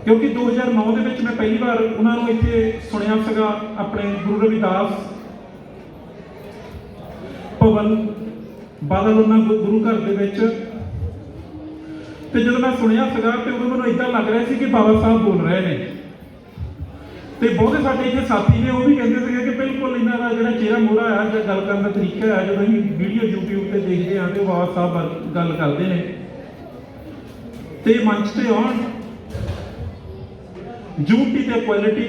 ਕਿਉਂਕਿ 2009 ਦੇ ਵਿੱਚ ਮੈਂ ਪਹਿਲੀ ਵਾਰ ਉਹਨਾਂ ਨੂੰ ਇੱਥੇ ਸੁਣਿਆ ਸੀਗਾ ਆਪਣੇ ਗੁਰੂ ਰਵਿਦਾਸ ਭਵਨ ਬਾਦਲ ਉਹਨਾਂ ਗੁਰੂ ਘਰ ਦੇ ਵਿੱਚ। ਤੇ ਜਦੋਂ ਮੈਂ ਸੁਣਿਆ ਸੀਗਾ ਤੇ ਉਦੋਂ ਮੈਨੂੰ ਇਦਾਂ ਲੱਗ ਰਿਹਾ ਸੀ ਕਿ ਬਾਬਾ ਸਾਹਿਬ ਬੋਲ ਰਹੇ ਨੇ। ਤੇ ਬਹੁਤੇ ਸਾਡੇ ਇੱਥੇ ਸਾਥੀ ਨੇ ਉਹ ਵੀ ਕਹਿੰਦੇ ਸੀਗੇ ਕਿ ਬਿਲਕੁਲ ਇਹਨਾਂ ਦਾ ਜਿਹੜਾ ਚਿਹਰਾ ਮੋਹਰਾ ਆ ਜਾਂ ਗੱਲ ਕਰਨ ਦਾ ਤਰੀਕਾ ਹੈ, ਜਦੋਂ ਅਸੀਂ ਵੀਡੀਓ YouTube ਤੇ ਦੇਖਦੇ ਹਾਂ ਤੇ ਬਾਬਾ ਸਾਹਿਬ ਗੱਲ ਕਰਦੇ ਨੇ ਤੇ ਮੰਚ ਤੇ ਆਉਣ ਯੂਨਿਟੀ ਤੇ ਇਕੁਐਲਿਟੀ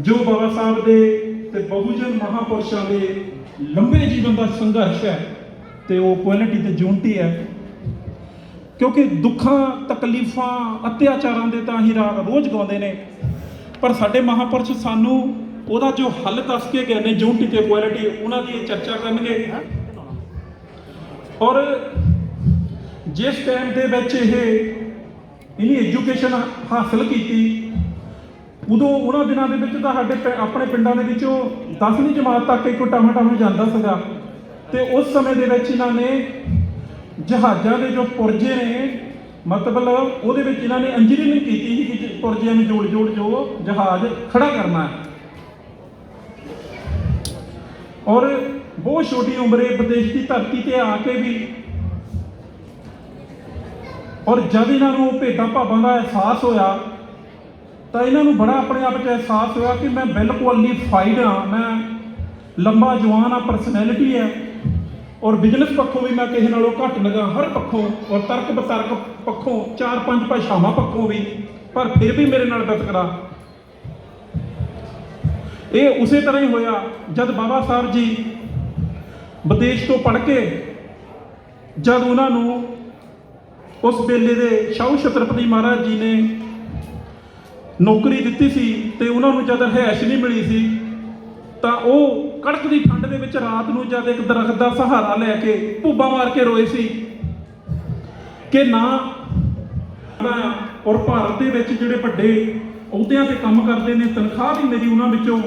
ਜੋ ਬਾਬਾ ਸਾਹਿਬ ਦੇ ਤੇ ਬਹੁਜਨ ਮਹਾਪੁਰਸ਼ਾਂ ਦੇ ਲੰਬੇ ਜੀਵਨ ਦਾ ਸੰਘਰਸ਼ ਹੈ ਤੇ ਉਹ ਇਕੁਐਲਿਟੀ ਤੇ ਯੂਨਿਟੀ ਹੈ। ਕਿਉਂਕਿ ਦੁੱਖਾਂ ਤਕਲੀਫਾਂ ਅਤਿਆਚਾਰਾਂ ਦੇ ਤਾਂ ਹੀ ਰਾਗ ਰੋਜ਼ ਗਾਉਂਦੇ ਨੇ, ਪਰ ਸਾਡੇ ਮਹਾਪੁਰਸ਼ ਸਾਨੂੰ ਉਹਦਾ ਜੋ ਹੱਲ ਦੱਸ ਕੇ ਗਏ ਨੇ ਯੂਨਿਟੀ ਤੇ ਇਕੁਐਲਿਟੀ, ਉਹਨਾਂ ਦੀ ਚਰਚਾ ਕਰਨਗੇ। ਔਰ ਜਿਸ ਟਾਈਮ ਦੇ ਵਿੱਚ ਇਹਨੀ ਐਜੂਕੇਸ਼ਨ ਹਾਸਲ ਕੀਤੀ ਉਦੋਂ ਉਹਨਾਂ ਦਿਨਾਂ ਦੇ ਵਿੱਚ ਤਾਂ ਸਾਡੇ ਆਪਣੇ ਪਿੰਡਾਂ ਦੇ ਵਿੱਚੋਂ 10ਵੀਂ ਜਮਾਤ ਤੱਕ ਇੱਕੋ ਟਾਵੇਂ ਜਾਂਦਾ ਸੀਗਾ। ਤੇ ਉਸ ਸਮੇਂ ਦੇ ਵਿੱਚ ਇਹਨਾਂ ਨੇ ਜਹਾਜ਼ਾਂ ਦੇ ਜੋ ਪੁਰਜੇ ਨੇ ਮਤਲਬ ਉਹਦੇ ਵਿੱਚ ਇਹਨਾਂ ਨੇ ਇੰਜੀਨੀਅਰਿੰਗ ਕੀਤੀ ਸੀ ਕਿ ਪੁਰਜਿਆਂ ਨੂੰ ਜੋੜ ਜੋ ਜਹਾਜ਼ ਖੜਾ ਕਰਨਾ ਹੈ। ਔਰ ਬਹੁਤ ਛੋਟੀ ਉਮਰੇ ਵਿਦੇਸ਼ ਦੀ ਧਰਤੀ ਤੇ ਆ ਕੇ ਵੀ ਔਰ ਜਦ ਇਹਨਾਂ ਨੂੰ ਭੇਡਾਂ ਭਾਵਾਂ ਦਾ ਅਹਿਸਾਸ ਹੋਇਆ ਤਾਂ ਇਹਨਾਂ ਨੂੰ ਬੜਾ ਆਪਣੇ ਆਪ 'ਚ ਅਹਿਸਾਸ ਹੋਇਆ ਕਿ ਮੈਂ ਬਿਲਕੁਲ ਕੁਆਲੀਫਾਈਡ ਹਾਂ, ਮੈਂ ਲੰਬਾ ਜਵਾਨ ਆ, ਪਰਸਨੈਲਿਟੀ ਹੈ ਔਰ ਬਿਜ਼ਨਸ ਪੱਖੋਂ ਵੀ ਮੈਂ ਕਿਸੇ ਨਾਲੋਂ ਘੱਟ ਲਗਾ ਹਰ ਪੱਖੋਂ ਔਰ ਤਰਕ ਬਤਰਕ ਪੱਖੋਂ 4-5 ਭਾਸ਼ਾਵਾਂ ਪੱਖੋਂ ਵੀ, ਪਰ ਫਿਰ ਵੀ ਮੇਰੇ ਨਾਲ ਵਿਤਕਰਾ। ਇਹ ਉਸੇ ਤਰ੍ਹਾਂ ਹੀ ਹੋਇਆ ਜਦ ਬਾਬਾ ਸਾਹਿਬ ਜੀ ਵਿਦੇਸ਼ ਤੋਂ ਪੜ੍ਹ ਕੇ ਜਦ ਉਹਨਾਂ ਨੂੰ ਉਸ ਵੇਲੇ ਦੇ ਸ਼ਾਹੂ ਛਤਰਪਤੀ ਮਹਾਰਾਜ ਜੀ ਨੇ ਨੌਕਰੀ ਦਿੱਤੀ ਸੀ ਤੇ ਉਹਨਾਂ ਨੂੰ ਜਦ ਰਿਹਾਇਸ਼ ਨਹੀਂ ਮਿਲੀ ਸੀ ਤਾਂ ਉਹ ਕੜਕਦੀ ਠੰਡ ਦੇ ਵਿੱਚ ਰਾਤ ਨੂੰ ਜਦ ਇੱਕ ਦਰਖਤ ਦਾ ਸਹਾਰਾ ਲੈ ਕੇ ਭੁੱਬਾਂ ਮਾਰ ਕੇ ਰੋਏ ਸੀ ਕਿ ਨਾ ਔਰ ਭਾਰਤ ਦੇ ਵਿੱਚ ਜਿਹੜੇ ਵੱਡੇ ਅਹੁਦਿਆਂ ਤੇ ਕੰਮ ਕਰਦੇ ਨੇ ਤਨਖਾਹ ਵੀ ਮੇਰੀ ਉਹਨਾਂ ਵਿੱਚੋਂ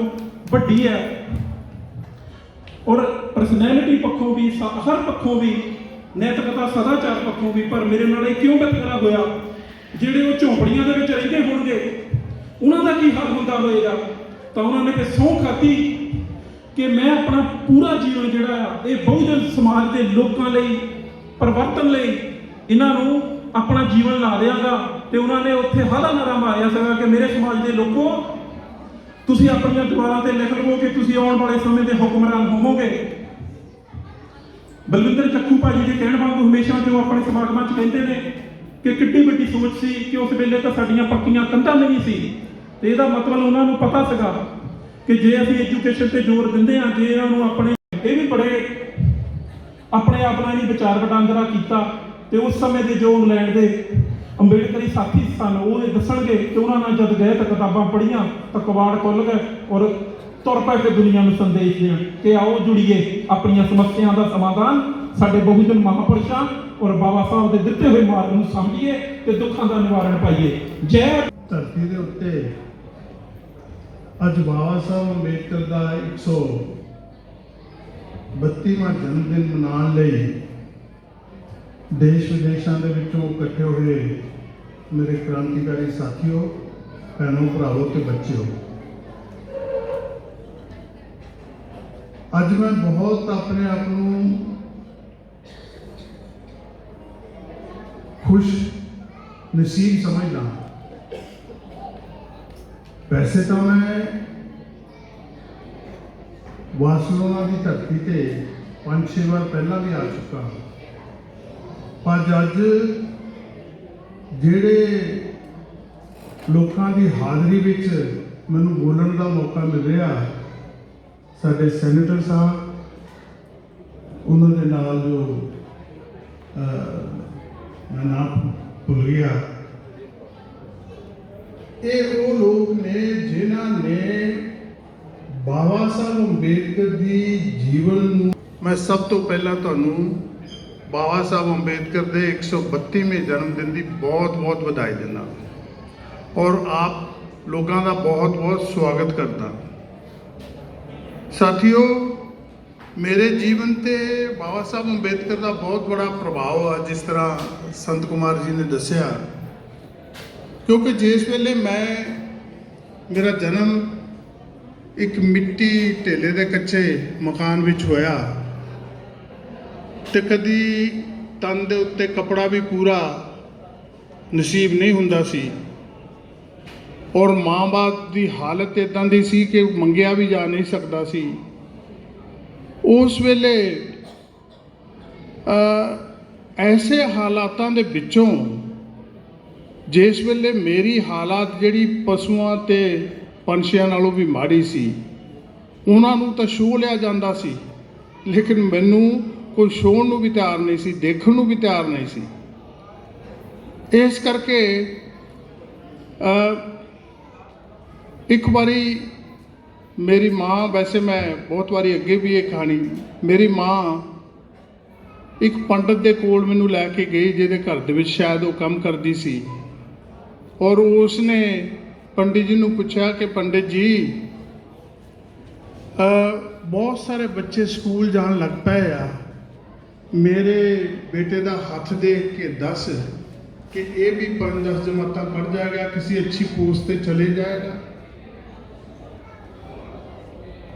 ਵੱਡੀ ਹੈ ਔਰ ਪਰਸਨੈਲਿਟੀ ਪੱਖੋਂ ਵੀ ਹਰ ਪੱਖੋਂ ਵੀ ਨੈਤਿਕਤਾ ਸਦਾਚਾਰ ਪੱਖੋਂ ਵੀ, ਪਰ ਮੇਰੇ ਨਾਲ ਇਹ ਕਿਉਂ ਵਿਤਕਰਾ ਹੋਇਆ? ਜਿਹੜੇ ਉਹ ਝੌਂਪੜੀਆਂ ਦੇ ਵਿੱਚ ਰਹਿੰਦੇ ਹੋਣਗੇ ਉਹਨਾਂ ਦਾ ਕੀ ਹਾਲ ਹੁੰਦਾ ਹੋਏਗਾ? ਤਾਂ ਉਹਨਾਂ ਨੇ ਸਹੁੰ ਖਾਧੀ ਕਿ ਮੈਂ ਆਪਣਾ ਪੂਰਾ ਜੀਵਨ ਜਿਹੜਾ ਆ ਇਹ ਬਹੁਜਨ ਸਮਾਜ ਦੇ ਲੋਕਾਂ ਲਈ ਪਰਿਵਰਤਨ ਲਈ ਇਹਨਾਂ ਨੂੰ ਆਪਣਾ ਜੀਵਨ ਲਾ ਦਿਆਂਗਾ। ਤੇ ਉਹਨਾਂ ਨੇ ਉੱਥੇ ਹਾਲਾ ਨਾਰਾ ਮਾਰਿਆ ਸੀਗਾ ਕਿ ਮੇਰੇ ਸਮਾਜ ਦੇ ਲੋਕੋ ਤੁਸੀਂ ਆਪਣੀਆਂ ਦੀਵਾਰਾਂ ਤੇ ਲਿਖ ਲਵੋ ਕਿ ਤੁਸੀਂ ਆਉਣ ਵਾਲੇ ਸਮੇਂ ਦੇ ਹੁਕਮਰਾਨ ਹੋਵੋਗੇ। ਬਲਵਿੰਦਰ ਚੱਕੂ ਭਾਜੀ ਦੇ ਕਹਿਣ ਵਾਂਗੂ ਹਮੇਸ਼ਾ ਜੋ ਆਪਣੇ ਸਮਾਗਮਾਂ 'ਚ ਕਹਿੰਦੇ ਨੇ ਕਿ ਕਿੱਡੀ ਵੱਡੀ ਸੋਚ ਸੀ ਕਿ ਉਸ ਵੇਲੇ ਤਾਂ ਸਾਡੀਆਂ ਪੱਕੀਆਂ ਕੰਧਾਂ ਨਹੀਂ ਸੀ ਤੇ ਇਹਦਾ ਮਤਲਬ ਉਹਨਾਂ ਨੂੰ ਪਤਾ ਸੀਗਾ ਕਿ ਜੇ ਅਸੀਂ ਐਜੂਕੇਸ਼ਨ ਤੇ ਜ਼ੋਰ ਦਿੰਦੇ ਹਾਂ, ਜੇ ਇਹਨਾਂ ਨੂੰ ਆਪਣੇ ਇਹ ਵੀ ਬੜੇ ਆਪਣੇ ਆਪ ਨਾਲ ਹੀ ਵਿਚਾਰ ਵਟਾਂਦਰਾ ਕੀਤਾ ਤੇ ਉਸ ਸਮੇਂ ਦੇ ਜੋ ਇੰਗਲੈਂਡ ਦੇ ਅੰਬੇਡਕਰੀ ਸਾਥੀ ਸਨ ਉਹ ਦੱਸਣਗੇ ਕਿ ਉਹਨਾਂ ਨਾਲ ਜਦ ਗਏ ਤਾਂ ਕਿਤਾਬਾਂ ਪੜ੍ਹੀਆਂ ਤਾਂ ਕਵਾੜ ਖੁੱਲ੍ਹ ਗਏ ਔਰ ਤੁਰ ਪਏ ਕਿ ਦੁਨੀਆ ਨੂੰ ਸੰਦੇਸ਼ ਦੇਣ ਕਿ ਆਓ ਜੁੜੀਏ ਆਪਣੀਆਂ ਸਮੱਸਿਆਵਾਂ ਦਾ ਸਮਾਧਾਨ ਸਾਡੇ ਬਹੁਜਨ ਮਹਾਂਪੁਰਸ਼ਾਂ ਔਰ ਬਾਬਾ ਸਾਹਿਬ ਦੇ ਦਿੱਤੇ ਹੋਏ ਮਾਰਗ ਨੂੰ ਸਮਝੀਏ ਤੇ ਦੁੱਖਾਂ ਦਾ ਨਿਵਾਰਨ ਪਾਈਏ। ਜੈ। ਧਰਤੀ ਦੇ ਉੱਤੇ ਅੱਜ ਬਾਬਾ ਸਾਹਿਬ ਅੰਬੇਡਕਰ ਦਾ 132ਵਾਂ ਜਨਮ ਦਿਨ ਮਨਾਉਣ ਲਈ ਦੇਸ਼ ਵਿਦੇਸ਼ਾਂ ਦੇ ਵਿੱਚੋਂ ਇਕੱਠੇ ਹੋਏ ਮੇਰੇ ਕ੍ਰਾਂਤੀਕਾਰੀ ਸਾਥੀਓ, ਭੈਣੋ, ਭਰਾਵੋ ਤੇ ਬੱਚਿਓ, ਅੱਜ ਮੈਂ ਬਹੁਤ ਆਪਣੇ ਆਪ ਨੂੰ ਖੁਸ਼ ਨਸੀਬ ਸਮਝਦਾ। ਵੈਸੇ ਤਾਂ ਮੈਂ ਬਾਰਸਲੋਨਾ ਦੀ ਧਰਤੀ ਤੇ 5-6 ਵਾਰ ਪਹਿਲਾਂ ਵੀ ਆ ਚੁੱਕਾ ਹਾਂ, ਪਰ ਅੱਜ ਜਿਹੜੇ ਲੋਕਾਂ ਦੀ ਹਾਜ਼ਰੀ ਵਿੱਚ ਮੈਨੂੰ ਬੋਲਣ ਦਾ ਮੌਕਾ ਮਿਲ ਰਿਹਾ, ਸਾਡੇ ਸੈਨੇਟਰ ਸਾਹਿਬ, ਉਹਨਾਂ ਦੇ ਨਾਲ ਜੋ ਮੈਂ ਨਾਮ ਭੁੱਲ ਗਿਆ, ਇਹ ਉਹ ਲੋਕ ਨੇ ਜਿਨ੍ਹਾਂ ਨੇ ਬਾਬਾ ਸਾਹਿਬ ਅੰਬੇਦਕਰ ਦੀ ਜੀਵਨ ਨੂੰ, ਮੈਂ ਸਭ ਤੋਂ ਪਹਿਲਾਂ ਤੁਹਾਨੂੰ ਬਾਬਾ ਸਾਹਿਬ ਅੰਬੇਦਕਰ ਦੇ 132ਵੇਂ ਜਨਮ ਦਿਨ ਦੀ ਬਹੁਤ-ਬਹੁਤ ਵਧਾਈ ਦਿੰਦਾ ਔਰ ਆਪ ਲੋਕਾਂ ਦਾ ਬਹੁਤ-ਬਹੁਤ ਸਵਾਗਤ ਕਰਦਾ। ਸਾਥੀਓ, ਮੇਰੇ ਜੀਵਨ ਤੇ ਬਾਬਾ ਸਾਹਿਬ ਅੰਬੇਦਕਰ ਦਾ ਬਹੁਤ ਬੜਾ ਪ੍ਰਭਾਵ ਆ, ਜਿਸ ਤਰ੍ਹਾਂ ਸੰਤ ਕੁਮਾਰ ਜੀ ਨੇ ਦੱਸਿਆ, ਕਿਉਂਕਿ ਜਿਸ ਵੇਲੇ ਮੇਰਾ ਜਨਮ ਇੱਕ ਮਿੱਟੀ ਢੇਲੇ ਦੇ ਕੱਚੇ ਮਕਾਨ ਵਿੱਚ ਹੋਇਆ ਤੇ ਕਦੀ ਤਨ ਦੇ ਉੱਤੇ ਕੱਪੜਾ ਵੀ ਪੂਰਾ ਨਸੀਬ ਨਹੀਂ ਹੁੰਦਾ ਸੀ ਔਰ ਮਾਂ-ਬਾਪ ਦੀ ਹਾਲਤ ਇੱਦਾਂ ਦੀ ਸੀ ਕਿ ਮੰਗਿਆ ਵੀ ਜਾ ਨਹੀਂ ਸਕਦਾ ਸੀ। ਉਸ ਵੇਲੇ ਐਸੇ ਹਾਲਾਤਾਂ ਦੇ ਵਿੱਚੋਂ ਜਿਸ ਵੇਲੇ ਮੇਰੀ ਹਾਲਾਤ ਜਿਹੜੀ ਪਸ਼ੂਆਂ ਤੇ ਪੰਛੀਆਂ ਨਾਲੋਂ ਵੀ ਮਾੜੀ ਸੀ, ਉਹਨਾਂ ਨੂੰ ਤਾਂ ਛੋਹ ਲਿਆ ਜਾਂਦਾ ਸੀ, ਲੇਕਿਨ ਮੈਨੂੰ ਕੋਈ ਛੋਹਣ ਨੂੰ ਵੀ ਤਿਆਰ ਨਹੀਂ ਸੀ, ਦੇਖਣ ਨੂੰ ਵੀ ਤਿਆਰ ਨਹੀਂ ਸੀ। ਇਸ ਕਰਕੇ ਇੱਕ ਵਾਰੀ ਮੇਰੀ ਮਾਂ, ਵੈਸੇ ਮੈਂ ਬਹੁਤ ਵਾਰੀ ਅੱਗੇ ਵੀ ਇਹ ਕਹਾਣੀ, ਮੇਰੀ ਮਾਂ ਇੱਕ ਪੰਡਤ ਦੇ ਕੋਲ ਮੈਨੂੰ ਲੈ ਕੇ ਗਈ, ਜਿਹਦੇ ਘਰ ਦੇ ਵਿੱਚ ਸ਼ਾਇਦ ਉਹ ਕੰਮ ਕਰਦੀ ਸੀ, ਔਰ ਉਸਨੇ ਪੰਡਿਤ ਜੀ ਨੂੰ ਪੁੱਛਿਆ ਕਿ ਪੰਡਿਤ ਜੀ, ਬਹੁਤ ਸਾਰੇ ਬੱਚੇ ਸਕੂਲ ਜਾਣ ਲੱਗ ਪਏ ਆ, ਮੇਰੇ ਬੇਟੇ ਦਾ ਹੱਥ ਦੇਖ ਕੇ ਦੱਸ ਕਿ ਇਹ ਵੀ 5-10 ਜਮਾਤਾਂ ਪੜ੍ਹ ਜਾਏਗਾ, ਕਿਸੇ ਅੱਛੀ ਪੋਸਟ ਤੇ ਚਲੇ ਜਾਏਗਾ।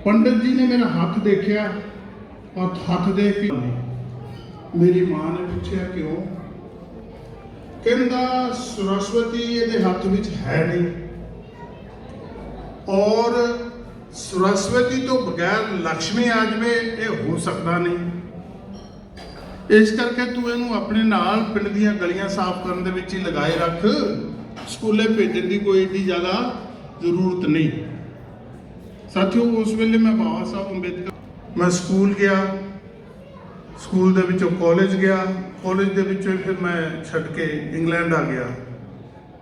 ਪੰਡਿਤ ਜੀ ਨੇ ਮੇਰਾ ਹੱਥ ਦੇਖਿਆ ਔਰ ਹੱਥ ਦੇਖ ਕੇ ਮੇਰੀ ਮਾਂ ਨੇ ਪੁੱਛਿਆ ਕਿਉਂ? ਕਹਿੰਦਾ ਸਰਸਵਤੀ ਇਹਦੇ ਹੱਥ ਵਿੱਚ ਹੈ ਨਹੀਂ ਔਰ ਸਰਸਵਤੀ ਤੋਂ ਬਗੈਰ ਲక్ష్ਮੀ ਆ ਜਾਵੇ ਇਹ ਹੋ ਸਕਦਾ ਨਹੀਂ, ਇਸ ਕਰਕੇ ਤੂੰ ਇਹਨੂੰ ਆਪਣੇ ਨਾਲ ਪਿੰਡ ਦੀਆਂ ਗਲੀਆਂ ਸਾਫ਼ ਕਰਨ ਦੇ ਵਿੱਚ ਹੀ ਲਗਾਏ ਰੱਖ, ਸਕੂਲੇ ਭੇਜਣ ਦੀ ਕੋਈ ਏਡੀ ਜ਼ਿਆਦਾ ਜ਼ਰੂਰਤ ਨਹੀਂ। ਸਾਥੀਓ, ਉਸ ਵੇਲੇ ਮੈਂ ਬਾਬਾ ਸਾਹਿਬ ਅੰਬੇਦਕਰ, ਮੈਂ ਸਕੂਲ ਗਿਆ, ਸਕੂਲ ਦੇ ਵਿੱਚੋਂ ਕਾਲਜ ਗਿਆ, ਕਾਲਜ ਦੇ ਵਿੱਚੋਂ ਫਿਰ ਮੈਂ ਛੱਡ ਕੇ ਇੰਗਲੈਂਡ ਆ ਗਿਆ।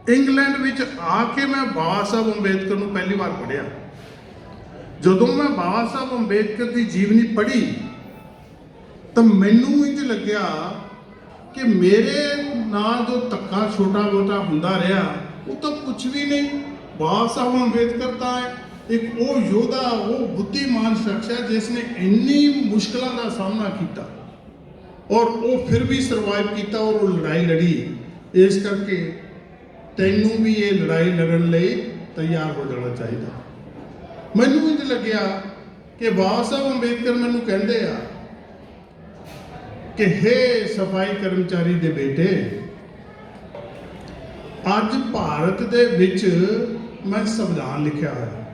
ਇੰਗਲੈਂਡ ਵਿੱਚ ਆ ਕੇ ਮੈਂ ਬਾਬਾ ਸਾਹਿਬ ਅੰਬੇਦਕਰ ਨੂੰ ਪਹਿਲੀ ਵਾਰ ਪੜ੍ਹਿਆ। ਜਦੋਂ ਮੈਂ ਬਾਬਾ ਸਾਹਿਬ ਅੰਬੇਦਕਰ ਦੀ ਜੀਵਨੀ ਪੜ੍ਹੀ ਤਾਂ ਮੈਨੂੰ ਇੰਝ ਲੱਗਿਆ ਕਿ ਮੇਰੇ ਨਾਲ ਜੋ ਧੱਕਾ ਛੋਟਾ ਮੋਟਾ ਹੁੰਦਾ ਰਿਹਾ ਉਹ ਤਾਂ ਕੁਝ ਵੀ ਨਹੀਂ। ਬਾਬਾ ਸਾਹਿਬ ਅੰਬੇਦਕਰ ਤਾਂ ਇੱਕ ਉਹ ਯੋਧਾ, ਉਹ ਬੁੱਧੀਮਾਨ ਸ਼ਖਸ ਹੈ ਜਿਸ ਨੇ ਇੰਨੀ ਮੁਸ਼ਕਲਾਂ ਦਾ ਸਾਹਮਣਾ ਕੀਤਾ ਔਰ ਉਹ ਫਿਰ ਵੀ ਸਰਵਾਈਵ ਕੀਤਾ ਔਰ ਉਹ ਲੜਾਈ ਲੜੀ। ਇਸ ਕਰਕੇ ਤੈਨੂੰ ਵੀ ਇਹ ਲੜਾਈ ਲੜਨ ਲਈ ਤਿਆਰ ਹੋ ਜਾਣਾ ਚਾਹੀਦਾ। ਮੈਨੂੰ ਇੰਝ ਲੱਗਿਆ ਕਿ ਬਾਬਾ ਸਾਹਿਬ ਅੰਬੇਦਕਰ ਮੈਨੂੰ ਕਹਿੰਦੇ ਆ ਕਿ ਹੇ ਸਫਾਈ ਕਰਮਚਾਰੀ ਦੇ ਬੇਟੇ, ਅੱਜ ਭਾਰਤ ਦੇ ਵਿੱਚ ਮੈਂ ਸੰਵਿਧਾਨ ਲਿਖਿਆ ਹੋਇਆ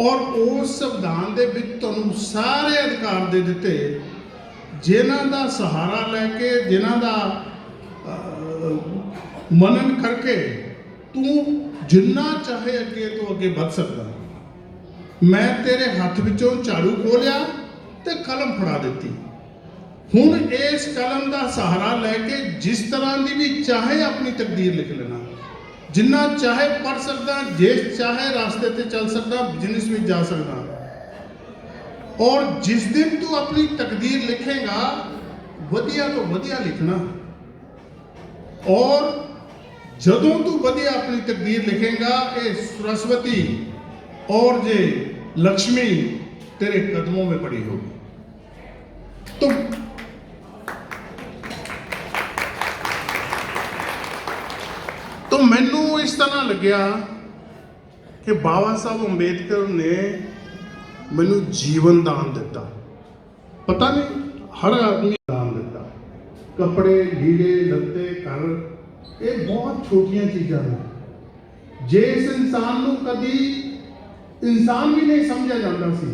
ਔਰ ਉਸ ਸੰਵਿਧਾਨ ਦੇ ਵਿੱਚ ਤੁਹਾਨੂੰ ਸਾਰੇ ਅਧਿਕਾਰ ਦੇ ਦਿੱਤੇ, ਜਿਨ੍ਹਾਂ ਦਾ ਸਹਾਰਾ ਲੈ ਕੇ, ਜਿਨ੍ਹਾਂ ਦਾ ਮਨਨ ਕਰਕੇ ਤੂੰ ਜਿੰਨਾ ਚਾਹੇ ਅੱਗੇ ਤੋਂ ਅੱਗੇ ਵੱਧ ਸਕਦਾ। ਮੈਂ ਤੇਰੇ ਹੱਥ ਵਿੱਚੋਂ ਝਾੜੂ ਖੋਲਿਆ ਤੇ ਕਲਮ ਫੜਾ ਦਿੱਤੀ। ਹੁਣ ਇਸ ਕਲਮ ਦਾ ਸਹਾਰਾ ਲੈ ਕੇ ਜਿਸ ਤਰ੍ਹਾਂ ਦੀ ਵੀ ਚਾਹੇ ਆਪਣੀ ਤਕਦੀਰ ਲਿਖ ਲੈਣਾ, ਜਿੰਨਾ ਚਾਹੇ ਪੜ੍ਹ ਸਕਦਾ, ਜਿਸ ਚਾਹੇ ਰਾਸਤੇ ਤੇ ਚੱਲ ਸਕਦਾ, ਬਿਜ਼ਨਸ ਵਿੱਚ ਜਾ ਸਕਦਾ। ਔਰ ਜਿਸ ਦਿਨ ਤੂੰ ਆਪਣੀ ਤਕਦੀਰ ਲਿਖੇਗਾ, ਵਧੀਆ ਤੋਂ ਵਧੀਆ ਲਿਖਣਾ। ਔਰ ਜਦੋਂ ਤੂੰ ਵਧੀਆ ਆਪਣੀ ਤਕਦੀਰ ਲਿਖੇਗਾ, ਇਹ सरस्वती और जे लक्ष्मी तेरे कदमों में पड़ी होगी। तो मैनू इस तरह लग्या कि बाबा साहब अंबेडकर ने मैनू जीवन दान दिता। पता नहीं हर आदमी दान दिता, कपड़े लीड़े लत्ते घर, ये बहुत छोटिया चीज़ां ने। जिस इंसान को कभी इंसान भी नहीं समझा जाता सी,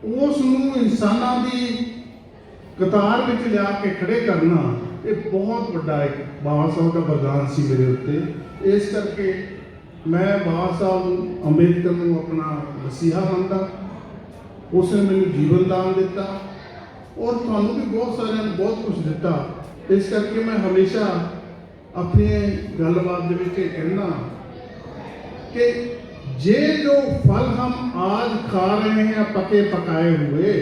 ਉਸ ਨੂੰ ਇਨਸਾਨਾਂ ਦੀ ਕਤਾਰ ਵਿੱਚ ਲਿਆ ਕੇ ਖੜੇ ਕਰਨਾ, ਇਹ ਬਹੁਤ ਵੱਡਾ ਇੱਕ ਬਾਬਾ ਸਾਹਿਬ ਦਾ ਵਰਦਾਨ ਸੀ ਮੇਰੇ ਉੱਤੇ। ਇਸ ਕਰਕੇ ਮੈਂ ਬਾਬਾ ਸਾਹਿਬ ਅੰਬੇਦਕਰ ਨੂੰ ਆਪਣਾ ਮਸੀਹਾ ਮੰਨਦਾ। ਉਸਨੇ ਮੈਨੂੰ ਜੀਵਨ ਦਾਨ ਦਿੱਤਾ ਔਰ ਤੁਹਾਨੂੰ ਵੀ ਬਹੁਤ ਸਾਰਿਆਂ ਨੂੰ ਬਹੁਤ ਕੁਝ ਦਿੱਤਾ। ਇਸ ਕਰਕੇ ਮੈਂ ਹਮੇਸ਼ਾ अपनी गलबात ਦੇ ਵਿੱਚ कहना कि जे जो फल हम आज खा रहे हैं पके पकाए हुए,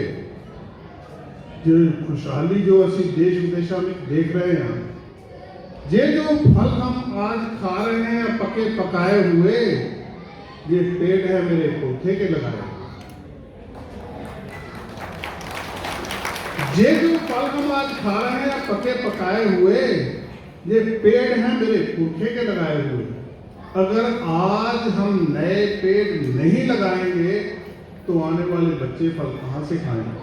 जो खुशहाली जो असी देश विदेशों में देख रहे हैं, जे जो फल हम आज खा रहे हैं पके पकाए हुए, ये पेड़ है मेरे पोथे के लगाए। जे जो फल हम आज खा रहे हैं पके पकाए हुए, ये पेड़ हैं मेरे पुरखे के लगाए हुए। अगर आज हम नए पेड़ नहीं लगाएंगे तो आने वाले बच्चे फल कहां से खाएंगे।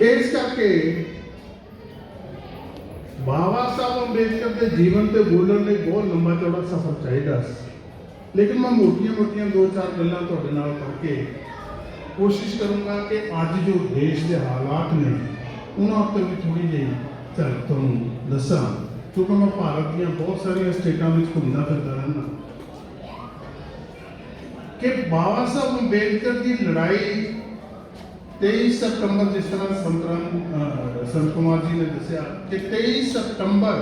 इस करके बाबा साहब अंबेडकर के जीवन से बोलने में बहुत लंबा चौड़ा सफर चाहिए, लेकिन मैं मोटियां मोटियां दो चार गल्लां तुहाडे नाल करके कोशिश करूंगा कि अज जो देश के हालात ने उन्हां उत्ते भी थोड़ी जी चल तुहानूं दसां, क्योंकि मैं भारत दी बहुत सारिया स्टेटां में घूमदा फिरदा रहना कि बाबा साहब अंबेडकर की लड़ाई 23 सितंबर, जिस तरह संत कुमार जी ने दसिया कि 23 सितंबर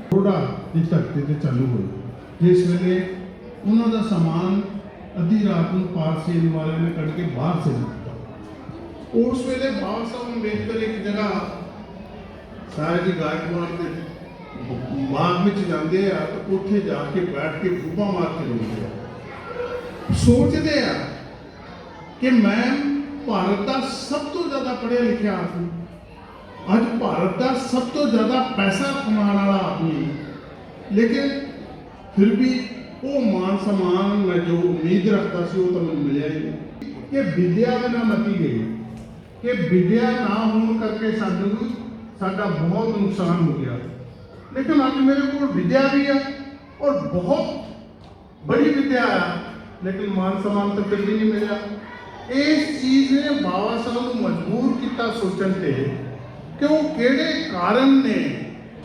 थोड़ा की धरती से चालू हुई, जिस वेले उन्हों का समान अद्धी रात को पारसी वाले ने कट के बाहर से निकला। उस वेले बाबा साहब अंबेडकर एक जगह सारे जी गायकवाड़ के बाग में जाते हैं तो उत्थे जाके बैठ के फूफा मार के रोते हैं, सोचते हैं कि मैं भारत का सब तो ज़्यादा पढ़िया लिखा आदमी, अज भारत का सब तो ज़्यादा पैसा कमाने वाला आदमी, लेकिन फिर भी वो मान सम्मान मैं जो उम्मीद रखता सी वो तो मैं मिले ही नहीं। कि विद्या बिना मती गई, कि विद्या ना होने करके साडा बहुत नुकसान हो गया। लेकिन अज मेरे को विद्या भी है और बहुत बड़ी विद्या है, लेकिन मान सम्मान तो फिर भी नहीं मिला। इस चीज़ ने बाबा साहब को मजबूर किया सोचने से कि वो किहड़े कारण ने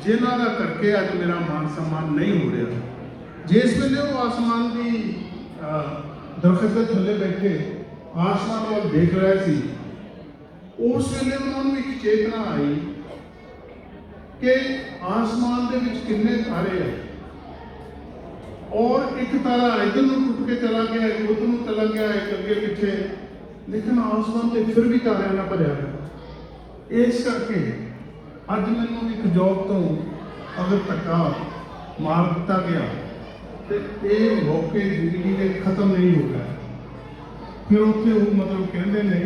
जिन्हां दा करके अज मेरा मान सम्मान नहीं हो रहा। जिस वेले वो आसमान की दरख्त के थले बैठे आसमान वाल देख रहे सी, उस वेले उन्होंने एक चेतना आई कि आसमान के विच कितने तारे हैं और एक तारा इधर को टुट के चला गया, एक उधर को चला गया, एक अगे पिछे, लेकिन आसमान से फिर भी तारियां ना भरिया गया। इस करके अज मैनूं एक जॉब तो अगर धक्का मार दिता गया तो ये मौके जिंदगी के खत्म नहीं हो गए। फिर उत्थे वो मतलब कहते ने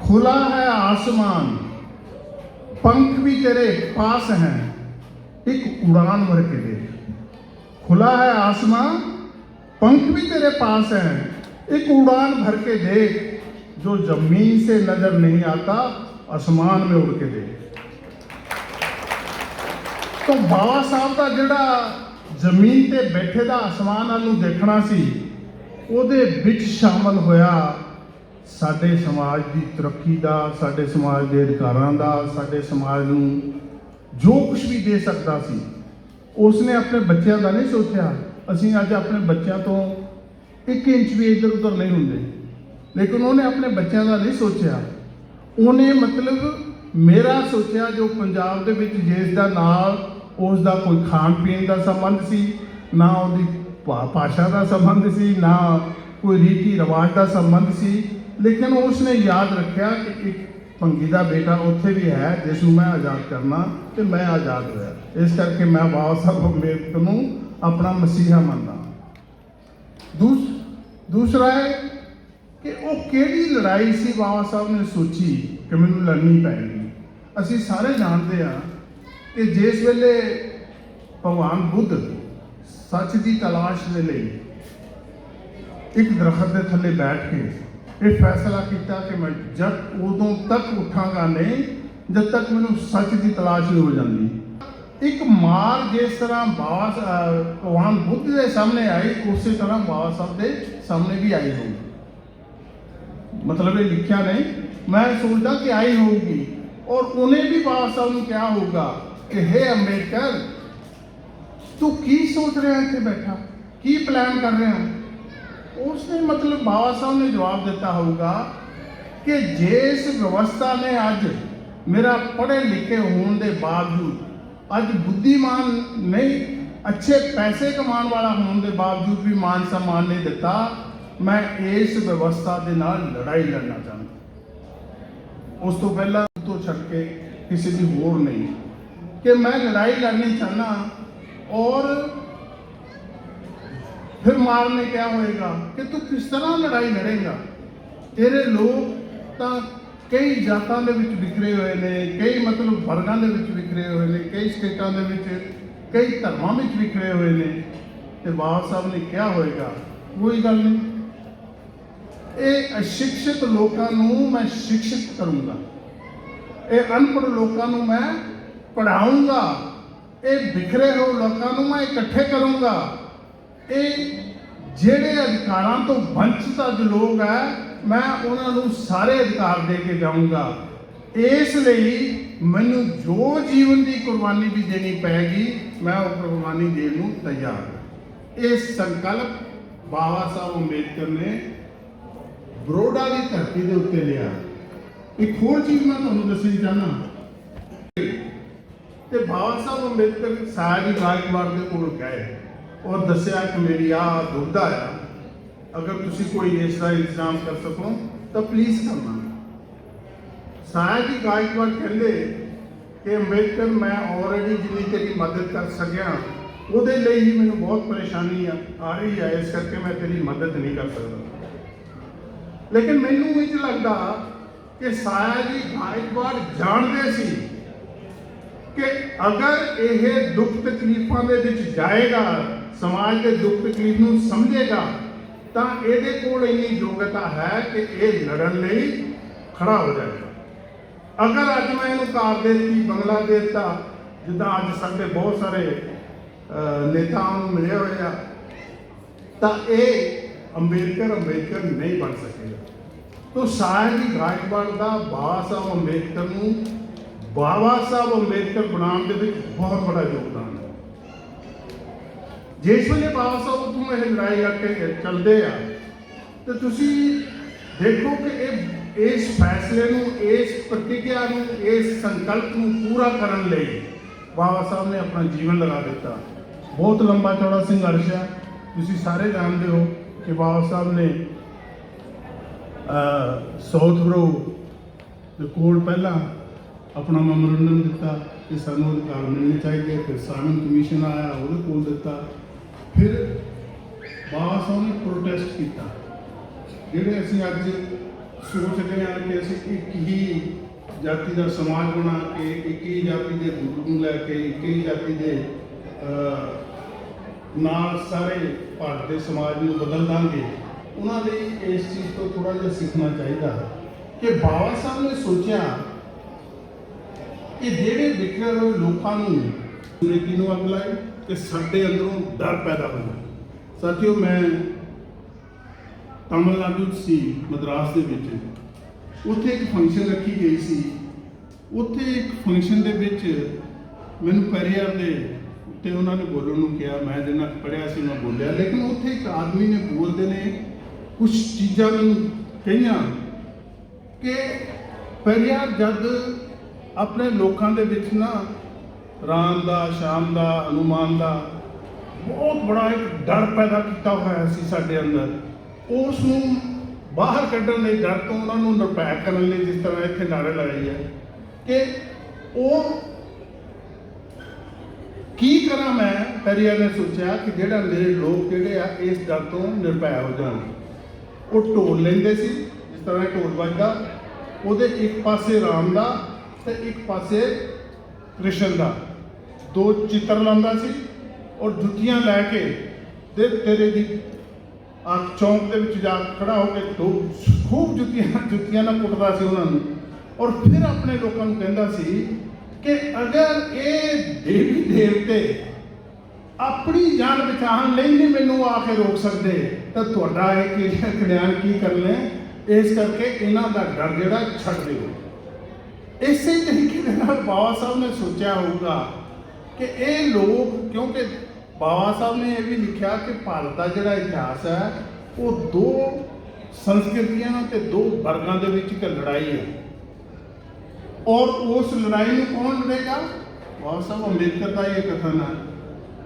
खुला है आसमान, पंख भी तेरे पास हैं, एक उड़ान भर के देख। खुला है आसमान, पंख भी तेरे पास हैं, एक उड़ान भर के देख। जो जमीन से नजर नहीं आता आसमान में उड़ के देख। तो बाबा साहब का जिहड़ा जमीन ते बैठे दा आसमान वालों देखना सी, ਉਹਦੇ ਵਿੱਚ शामिल होया साडे समाज की तरक्की का, साडे समाज के अधिकारां का, साडे समाज नूं जो कुछ भी दे सकता सी उसने अपने बच्चों का नहीं सोचा। असीं अज अपने बच्चों तो 1 इंच भी इधर उधर नहीं होंगे, लेकिन उन्हें अपने बच्चों का नहीं सोचा। उन्हें मतलब मेरा सोचा जो पंजाब दे विच जिसदा नाल उसका कोई खाण पीण का संबंध सी, ना उसकी भाषा का संबंध सी, ना कोई रीति रिवाज का संबंध सी, लेकिन उसने याद रखा कि एक भंगी का बेटा उत्थे भी है जिसनूं मैं आज़ाद करना, तो मैं आज़ाद होया। इस करके मैं बाबा साहब अंबेडकर नूं अपना मसीहा मानदा। दूसरा है कि वो केड़ी लड़ाई सी बाबा साहब ने सोची कि मैनूं लड़नी पैगी। असीं सारे जानते हैं कि जिस वेले भगवान बुद्ध सच की तलाश के लिए एक दरख्त के थले बैठ के ये फैसला किया कि मैं जब उदों तक उठांगा नहीं ਜਦ ਤੱਕ ਮੈਨੂੰ ਸੱਚ ਦੀ ਤਲਾਸ਼ ਨਹੀਂ ਹੋ ਜਾਂਦੀ। ਇੱਕ ਮਾਰ ਜਿਸ ਤਰ੍ਹਾਂ ਭਗਵਾਨ ਬੁੱਧ ਦੇ ਸਾਹਮਣੇ ਆਈ, ਉਸੇ ਤਰ੍ਹਾਂ ਬਾਬਾ ਸਾਹਿਬ ਦੇ ਸਾਹਮਣੇ ਵੀ ਆਈ ਹੋਊਗੀ। ਮਤਲਬ ਇਹ ਲਿਖਿਆ ਨਹੀਂ, ਮੈਂ ਸੋਚਦਾ ਕਿ ਆਈ ਹੋਊਗੀ। ਔਰ ਉਹਨੇ ਵੀ ਬਾਬਾ ਸਾਹਿਬ ਨੂੰ ਕਿਹਾ ਹੋਊਗਾ ਕਿ हे ਅੰਬੇਡਕਰ, ਤੂੰ ਕੀ ਸੋਚ ਰਿਹਾ ਇੱਥੇ ਬੈਠਾ, ਕੀ ਪਲਾਨ ਕਰ ਰਿਹਾ? ਉਸਨੇ ਮਤਲਬ ਬਾਬਾ ਸਾਹਿਬ ਨੇ ਜਵਾਬ ਦਿੱਤਾ ਹੋਊਗਾ ਕਿ ਜਿਸ ਵਿਵਸਥਾ ਨੇ ਅੱਜ ਮੇਰਾ ਪੜ੍ਹੇ ਲਿਖੇ ਹੋਣ ਦੇ ਬਾਵਜੂਦ, ਅੱਜ ਬੁੱਧੀਮਾਨ ਨਹੀਂ, ਅੱਛੇ ਪੈਸੇ ਕਮਾਉਣ ਵਾਲਾ ਹੋਣ ਦੇ ਬਾਵਜੂਦ ਵੀ ਮਾਨ ਸਨਮਾਨ ਨਹੀਂ ਦਿੱਤਾ, ਮੈਂ ਇਸ ਵਿਵਸਥਾ ਦੇ ਨਾਲ ਲੜਾਈ ਲੜਨਾ ਚਾਹੁੰਦਾ। ਉਸ ਤੋਂ ਪਹਿਲਾਂ ਤੋਂ ਛੱਡ ਕੇ ਕਿਸੇ ਦੀ ਹੋਰ ਨਹੀਂ, ਕਿ ਮੈਂ ਲੜਾਈ ਲੜਨੀ ਚਾਹਨਾ। ਔਰ ਫਿਰ ਮਾਰ ਨੇ ਕਿਹਾ ਹੋਏਗਾ ਕਿ ਤੂੰ ਕਿਸ ਤਰ੍ਹਾਂ ਲੜਾਈ ਲੜੇਗਾ? ਤੇਰੇ ਲੋਕ ਤਾਂ ਕਈ ਜਾਤਾਂ ਦੇ ਵਿੱਚ ਵਿਖਰੇ ਹੋਏ ਨੇ, ਕਈ ਮਤਲਬ ਵਰਗਾਂ ਦੇ ਵਿੱਚ ਵਿਖਰੇ ਹੋਏ ਨੇ, ਕਈ ਸਟੇਟਾਂ ਦੇ ਵਿੱਚ, ਕਈ ਧਰਮਾਂ ਵਿੱਚ ਵਿਖਰੇ ਹੋਏ ਨੇ। ਤੇ ਬਾਬਾ ਸਾਹਿਬ ਨੇ ਕਿਹਾ ਹੋਏਗਾ ਕੋਈ ਗੱਲ ਨਹੀਂ, ਇਹ ਅਸ਼ਿਕਸ਼ਿਤ ਲੋਕਾਂ ਨੂੰ ਮੈਂ ਸ਼ਿਕਸ਼ਿਤ ਕਰੂੰਗਾ, ਇਹ ਅਨਪੜ੍ਹ ਲੋਕਾਂ ਨੂੰ ਮੈਂ ਪੜ੍ਹਾਊਂਗਾ, ਇਹ ਬਿਖਰੇ ਹੋਏ ਲੋਕਾਂ ਨੂੰ ਮੈਂ ਇਕੱਠੇ ਕਰੂੰਗਾ, ਇਹ ਜਿਹੜੇ ਅਧਿਕਾਰਾਂ ਤੋਂ ਵੰਚਿਤ ਅੱਜ ਲੋਕ ਹੈ, ਮੈਂ ਉਹਨਾਂ ਨੂੰ ਸਾਰੇ ਅਧਿਕਾਰ ਦੇ ਕੇ ਜਾਊਂਗਾ। ਇਸ ਲਈ ਮੈਨੂੰ ਜੋ ਜੀਵਨ ਦੀ ਕੁਰਬਾਨੀ ਵੀ ਦੇਣੀ ਪਏਗੀ, ਮੈਂ ਉਹ ਕੁਰਬਾਨੀ ਦੇਣ ਨੂੰ ਤਿਆਰ ਹਾਂ। ਇਹ ਸੰਕਲਪ ਬਾਬਾ ਸਾਹਿਬ ਅੰਬੇਡਕਰ ਨੇ ਬਰੋਡਾ ਦੀ ਧਰਤੀ ਦੇ ਉੱਤੇ ਲਿਆ। ਇੱਕ ਹੋਰ ਚੀਜ਼ ਮੈਂ ਤੁਹਾਨੂੰ ਦੱਸਣੀ ਚਾਹੁੰਦਾ, ਤੇ ਬਾਬਾ ਸਾਹਿਬ ਅੰਬੇਡਕਰ ਸਾਰੀ ਗਾਇਕਵਾੜ ਦੇ ਕੋਲ ਗਏ ਔਰ ਦੱਸਿਆ ਕਿ ਮੇਰੀ ਆਹ ਦੁਬਦਾ ਆ, ਅਗਰ ਤੁਸੀਂ ਕੋਈ ਇਸ ਦਾ ਇੰਤਜ਼ਾਮ ਕਰ ਸਕੋ ਤਾਂ ਪਲੀਜ਼ ਕਰਨਾ। ਸਾਇਆ ਜੀ ਗਾਇਕਵਾੜ ਕਹਿੰਦੇ ਕਿ ਅੰਬੇਡਕਰ, ਮੈਂ ਆਲਰੇਡੀ ਜਿੰਨੀ ਤੇਰੀ ਮਦਦ ਕਰ ਸਕਿਆ ਉਹਦੇ ਲਈ ਹੀ ਮੈਨੂੰ ਬਹੁਤ ਪਰੇਸ਼ਾਨੀ ਆ ਰਹੀ ਹੈ, ਇਸ ਕਰਕੇ ਮੈਂ ਤੇਰੀ ਮਦਦ ਨਹੀਂ ਕਰ ਸਕਦਾ। ਲੇਕਿਨ ਮੈਨੂੰ ਇਹ ਲੱਗਦਾ ਕਿ ਸਾਇਆ ਜੀ ਗਾਇਕਵਾੜ ਜਾਣਦੇ ਸੀ ਕਿ ਅਗਰ ਇਹ ਦੁੱਖ ਤਕਲੀਫਾਂ ਦੇ ਵਿੱਚ ਜਾਏਗਾ, ਸਮਾਜ ਦੇ ਦੁੱਖ ਤਕਲੀਫ ਨੂੰ ਸਮਝੇਗਾ, ਤਾਂ ਇਹਦੇ ਕੋਲ ਇੰਨੀ ਯੋਗਤਾ ਹੈ ਕਿ ਇਹ ਲੜਨ ਲਈ ਖੜਾ ਹੋ ਜਾਏਗਾ। ਅਗਰ ਅੱਜ ਮੈਂ ਇਹਨੂੰ ਕਾਰ ਦੇ ਦਿੱਤੀ, ਬੰਗਲਾ ਦੇ ਦਿੱਤਾ, ਜਿੱਦਾਂ ਅੱਜ ਸਾਡੇ ਬਹੁਤ ਸਾਰੇ ਨੇਤਾਵਾਂ ਨੂੰ ਮਿਲੇ ਹੋਏ ਆ, ਤਾਂ ਇਹ ਅੰਬੇਡਕਰ ਨਹੀਂ ਬਣ ਸਕੇਗਾ। ਤੋ ਸਾਇਆ ਜੀ ਗਾਇਕਵਾੜ ਦਾ ਬਾਬਾ ਸਾਹਿਬ ਅੰਬੇਡਕਰ ਨੂੰ ਬਾਬਾ ਸਾਹਿਬ ਅੰਬੇਡਕਰ ਬਣਾਉਣ ਦੇ ਵਿੱਚ ਬਹੁਤ ਬੜਾ ਯੋਗਦਾਨ ਹੈ। ਜਿਸ ਵੇਲੇ ਬਾਬਾ ਸਾਹਿਬ ਉੱਥੋਂ ਇਹ ਲੜਾਈ ਕਰਕੇ ਚੱਲਦੇ ਆ, ਤੇ ਤੁਸੀਂ ਦੇਖੋ ਕਿ ਇਸ ਫੈਸਲੇ ਨੂੰ, ਇਸ ਪ੍ਰਤੀਗਿਆ ਨੂੰ, ਇਸ ਸੰਕਲਪ ਨੂੰ ਪੂਰਾ ਕਰਨ ਲਈ ਬਾਬਾ ਸਾਹਿਬ ਨੇ ਆਪਣਾ ਜੀਵਨ ਲਗਾ ਦਿੱਤਾ। ਬਹੁਤ ਲੰਬਾ ਚੌੜਾ ਸੰਘਰਸ਼ ਹੈ। ਤੁਸੀਂ ਸਾਰੇ ਜਾਣਦੇ ਹੋ ਕਿ ਬਾਬਾ ਸਾਹਿਬ ਨੇ ਸਾਊਥਬਰੋ ਦੇ ਕੋਲ ਪਹਿਲਾਂ ਆਪਣਾ ਮੈਮੋਰੰਡਮ ਦਿੱਤਾ ਕਿ ਸਾਨੂੰ ਅਧਿਕਾਰ ਮਿਲਣੇ ਚਾਹੀਦੇ। ਫਿਰ ਸਾਈਮਨ ਕਮਿਸ਼ਨ ਆਇਆ, ਉਹਦੇ ਕੋਲ ਦਿੱਤਾ। ਫਿਰ ਬਾਬਾ ਸਾਹਿਬ ਨੇ ਪ੍ਰੋਟੈਸਟ ਕੀਤਾ। ਜਿਹੜੇ ਅਸੀਂ ਅੱਜ ਸੋਚਦੇ ਹਾਂ ਕਿ ਅਸੀਂ ਇੱਕ ਹੀ ਜਾਤੀ ਦਾ ਸਮਾਜ ਬਣਾ ਕੇ, ਇੱਕ ਹੀ ਜਾਤੀ ਦੇ ਗੁਰੂ ਨੂੰ ਲੈ ਕੇ, ਇੱਕ ਹੀ ਜਾਤੀ ਦੇ ਨਾਲ ਸਾਰੇ ਭਾਰਤ ਦੇ ਸਮਾਜ ਨੂੰ ਬਦਲ ਦਾਂਗੇ, ਉਹਨਾਂ ਲਈ ਇਸ ਚੀਜ਼ ਤੋਂ ਥੋੜ੍ਹਾ ਜਿਹਾ ਸਿੱਖਣਾ ਚਾਹੀਦਾ ਕਿ ਬਾਬਾ ਸਾਹਿਬ ਨੇ ਸੋਚਿਆ ਕਿ ਜਿਹੜੇ ਵਿਖਰੇ ਹੋਏ ਲੋਕਾਂ ਨੂੰ ਅੰਗਰੇਜ਼ੀ ਨੂੰ ਅੱਗ ਲਾਈ ਤੇ ਸਾਡੇ ਅੰਦਰੋਂ ਡਰ ਪੈਦਾ ਹੋਇਆ। ਸਾਥੀਓ, ਮੈਂ ਤਾਮਿਲਨਾਡੂ ਸੀ, ਮਦਰਾਸ ਦੇ ਵਿੱਚ, ਉੱਥੇ ਇੱਕ ਫੰਕਸ਼ਨ ਰੱਖੀ ਗਈ ਸੀ। ਉੱਥੇ ਇੱਕ ਫੰਕਸ਼ਨ ਦੇ ਵਿੱਚ ਮੈਨੂੰ ਪੈਰੀਆਰ ਦੇ ਉੱਤੇ ਉਹਨਾਂ ਨੇ ਬੋਲਣ ਨੂੰ ਕਿਹਾ। ਮੈਂ ਜਿੰਨਾ ਪੜ੍ਹਿਆ ਸੀ ਮੈਂ ਬੋਲਿਆ, ਲੇਕਿਨ ਉੱਥੇ ਇੱਕ ਆਦਮੀ ਨੇ ਬੋਲਦੇ ਨੇ ਕੁਝ ਚੀਜ਼ਾਂ ਮੈਨੂੰ ਕਹੀਆਂ ਕਿ ਪੈਰੀਆਰ ਜਦ ਆਪਣੇ ਲੋਕਾਂ ਦੇ ਵਿੱਚ ਨਾ ਰਾਮ ਦਾ, ਸ਼ਾਮ ਦਾ, ਹਨੂਮਾਨ ਦਾ ਬਹੁਤ ਬੜਾ ਇੱਕ ਡਰ ਪੈਦਾ ਕੀਤਾ ਹੋਇਆ ਸੀ ਸਾਡੇ ਅੰਦਰ। ਉਸ ਨੂੰ ਬਾਹਰ ਕੱਢਣ ਲਈ, ਡਰ ਤੋਂ ਉਹਨਾਂ ਨੂੰ ਨਿਰਭੈ ਕਰਨ ਲਈ, ਜਿਸ ਤਰ੍ਹਾਂ ਇੱਥੇ ਨਾਰੇ ਲਾਏ ਹੈ ਕਿ ਉਹ ਕੀ ਕਰਾਂ ਮੈਂ। ਪੈਰੀਆਰ ਨੇ ਸੋਚਿਆ ਕਿ ਜਿਹੜਾ ਮੇਰੇ ਲੋਕ ਜਿਹੜੇ ਆ ਇਸ ਡਰ ਤੋਂ ਨਿਰਭੈ ਹੋ ਜਾਣ। ਉਹ ਢੋਲ ਲੈਂਦੇ ਸੀ, ਜਿਸ ਤਰ੍ਹਾਂ ਢੋਲ ਵੱਜਦਾ, ਉਹਦੇ ਇੱਕ ਪਾਸੇ ਰਾਮ ਦਾ ਤੇ ਇੱਕ ਪਾਸੇ ਕ੍ਰਿਸ਼ਨ ਦਾ ਦੋ ਚਿੱਤਰ ਲਾਉਂਦਾ ਸੀ, ਔਰ ਜੁੱਤੀਆਂ ਲੈ ਕੇ ਤੇ ਤੇਰੇ ਦੀ ਚੌਂਕ ਦੇ ਵਿੱਚ ਜਾ ਖੜਾ ਹੋ ਕੇ ਖੂਬ ਜੁੱਤੀਆਂ ਨਾਲ ਕੁੱਟਦਾ ਸੀ ਉਹਨਾਂ ਨੂੰ। ਔਰ ਫਿਰ ਆਪਣੇ ਲੋਕਾਂ ਨੂੰ ਕਹਿੰਦਾ ਸੀ ਕਿ ਅਗਰ ਇਹ ਦੇਵੀ ਦੇਵਤੇ ਆਪਣੀ ਜਾਨ ਬਚਾਉਣ ਲਈ ਨਹੀਂ ਮੈਨੂੰ ਆ ਕੇ ਰੋਕ ਸਕਦੇ ਤਾਂ ਤੁਹਾਡਾ ਇਹ ਕਲਿਆਣ ਕੀ ਕਰਨਾ। ਇਸ ਕਰਕੇ ਇਹਨਾਂ ਦਾ ਡਰ ਜਿਹੜਾ ਛੱਡ ਦਿਓ। ਇਸੇ ਤਰੀਕੇ ਦੇ ਨਾਲ ਬਾਬਾ ਸਾਹਿਬ ਨੇ ਸੋਚਿਆ ਹੋਊਗਾ ਕਿ ਇਹ ਲੋਕ, ਕਿਉਂਕਿ ਬਾਬਾ ਸਾਹਿਬ ਨੇ ਇਹ ਵੀ ਲਿਖਿਆ ਕਿ ਭਾਰਤ ਦਾ ਜਿਹੜਾ ਇਤਿਹਾਸ ਹੈ ਉਹ ਦੋ ਸੰਸਕ੍ਰਿਤੀਆਂ ਤੇ ਦੋ ਵਰਗਾਂ ਦੇ ਵਿੱਚ ਇੱਕ ਲੜਾਈ ਹੈ, ਔਰ ਉਸ ਲੜਾਈ ਨੂੰ ਕੌਣ ਲੜੇਗਾ? ਬਾਬਾ ਸਾਹਿਬ ਅੰਬੇਦਕਰ ਦਾ ਇਹ ਕਥਨ ਹੈ